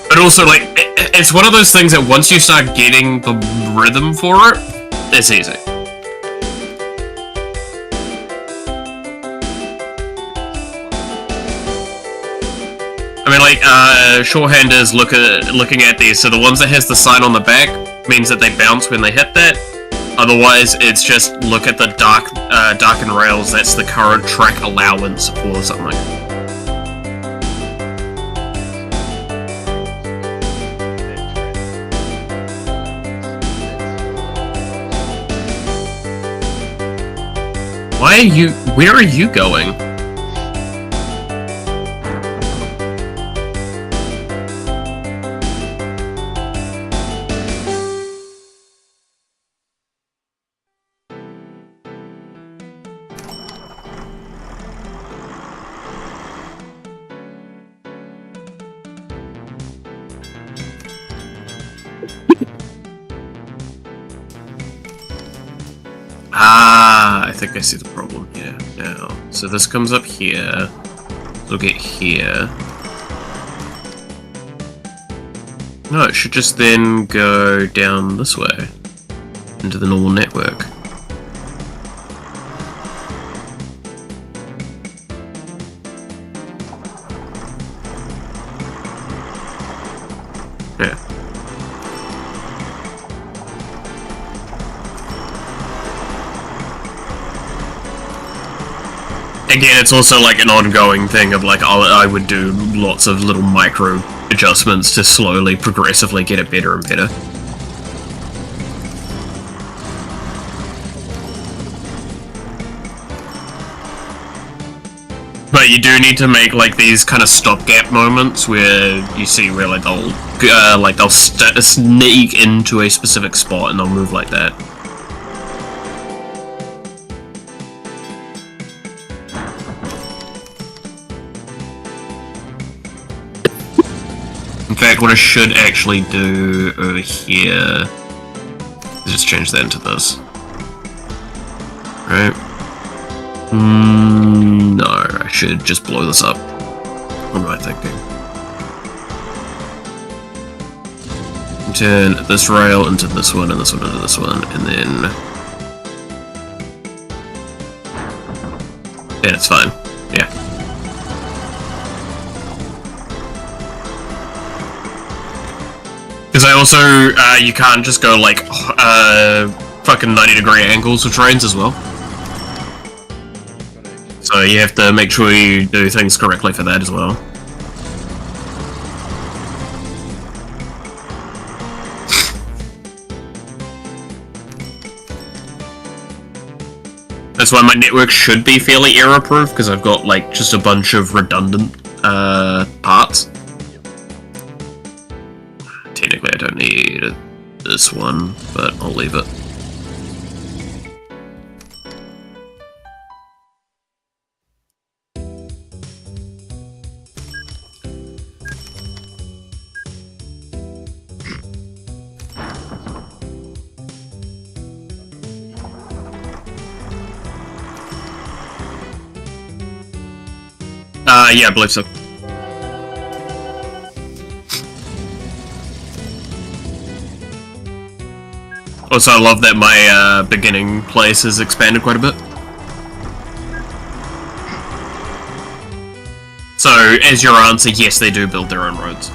But also, like, it's one of those things that once you start getting the rhythm for it, it's easy. I mean, like, shorthanders looking at these, so the ones that has the sign on the back means that they bounce when they hit that. Otherwise, it's just look at the darkened rails, that's the current track allowance or something. Where are you going? Ah, I think I see the problem here now. So this comes up here. We'll get here. No, it should just then go down this way into the normal network. Yeah. Again, it's also like an ongoing thing of like I would do lots of little micro adjustments to slowly, progressively get it better and better. But you do need to make like these kind of stopgap moments where you see where like they'll sneak into a specific spot and they'll move like that. In fact, what I should actually do over here is just change that into this. Right? No, I should just blow this up. What am I thinking? Turn this rail into this one, and this one into this one, and then... yeah, it's fine. Yeah. Because I also, you can't just go like, fucking 90-degree angles with trains as well. So you have to make sure you do things correctly for that as well. That's why my network should be fairly error-proof, because I've got like just a bunch of redundant parts. Technically I don't need this one, but I'll leave it. Yeah, I believe so. Also, I love that my beginning place has expanded quite a bit. So, as your answer, yes, they do build their own roads.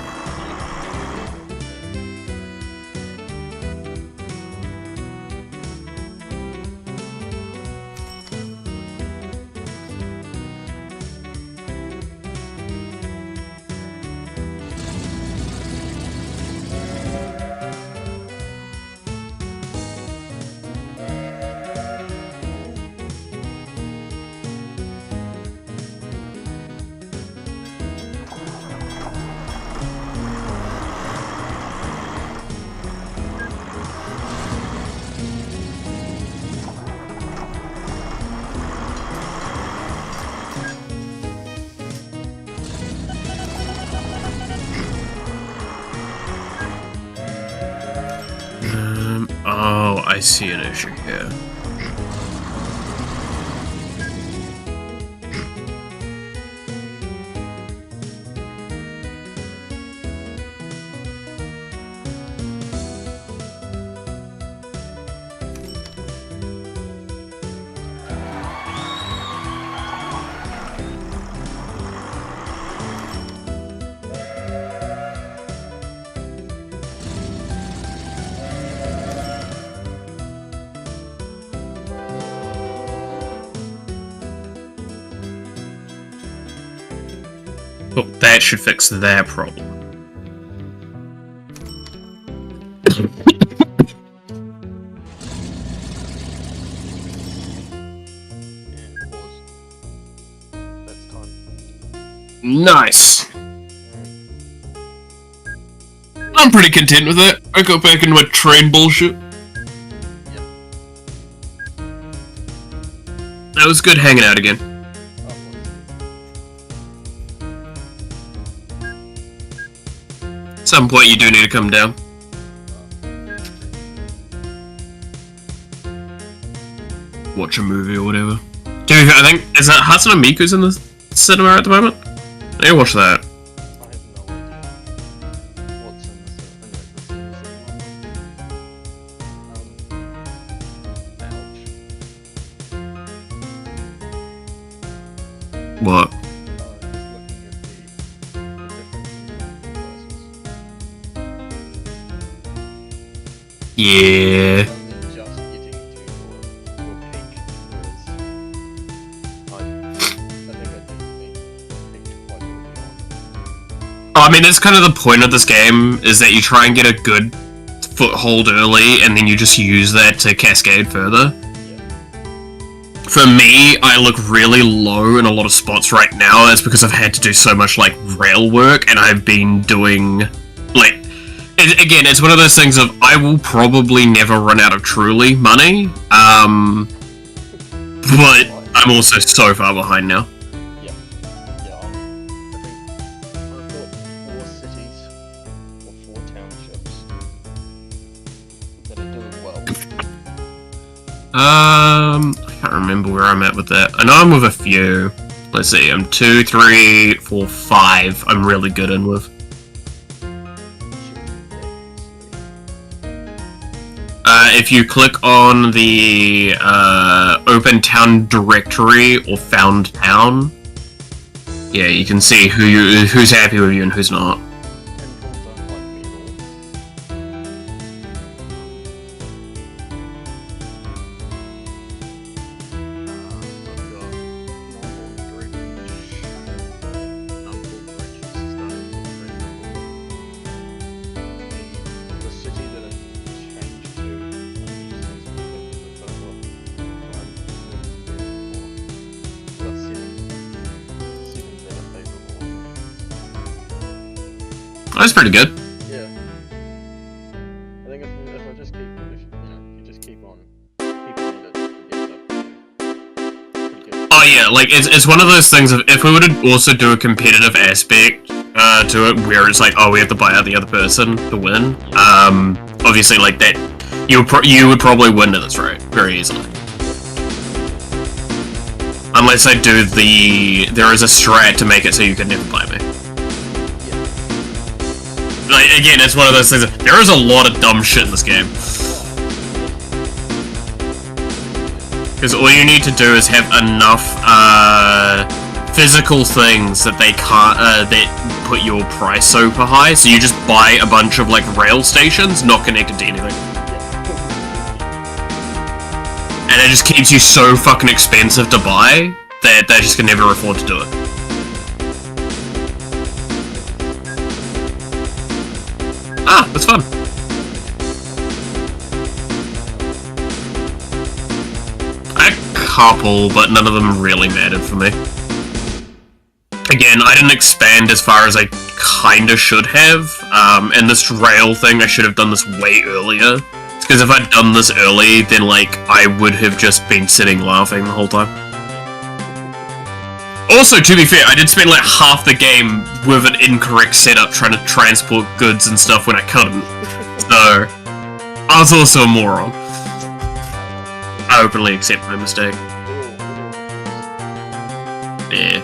Oh, I see an issue here. Well, that should fix that problem. Nice! I'm pretty content with that. I go back into my train bullshit. Yep. That was good hanging out again. At some point you do need to come down. watch a movie or whatever. Dude, I think is that Hatsune Miku's in the cinema at the moment? I need to watch that. I have no idea what's in the ouch. What? Just looking at the difference in Yeah. prices. Just getting to your peak, whereas I think I definitely peaked quite early on. I mean, that's kind of the point of this game, is that you try and get a good foothold early, and then you just use that to cascade further. For me, I look really low in a lot of spots right now. That's because I've had to do so much, like, rail work, and I've been doing, like... Again, it's one of those things of, I will probably never run out of truly money, but I'm also so far behind now. Yeah, I think I've got 4 cities, or 4 townships, that are doing well. I can't remember where I'm at with that. I know I'm with a few. Let's see, I'm 2, 3, 4, 5 I'm really good in with. If you click on the Open Town directory or Found Town, yeah, you can see who's happy with you and who's not. That's pretty good. Yeah. I think if I just keep, you just keep on at it, Oh yeah, like it's one of those things of, if we were to also do a competitive aspect to it, where it's like, oh, we have to buy out the other person to win. Obviously, like that, you would probably win at this rate very easily. Unless I do there is a strat to make it so you can never buy me. Like, again, it's one of those things. There is a lot of dumb shit in this game. Because all you need to do is have enough physical things that they can't that put your price super high. So you just buy a bunch of like rail stations not connected to anything, and it just keeps you so fucking expensive to buy that they just can never afford to do it. Ah, that's fun. A couple, but none of them really mattered for me. Again, I didn't expand as far as I kinda should have, and this rail thing, I should have done this way earlier. It's because if I'd done this early, then, like, I would have just been sitting laughing the whole time. Also, to be fair, I did spend like half the game with an incorrect setup trying to transport goods and stuff when I couldn't. So, I was also a moron. I openly accept my mistake. Yeah.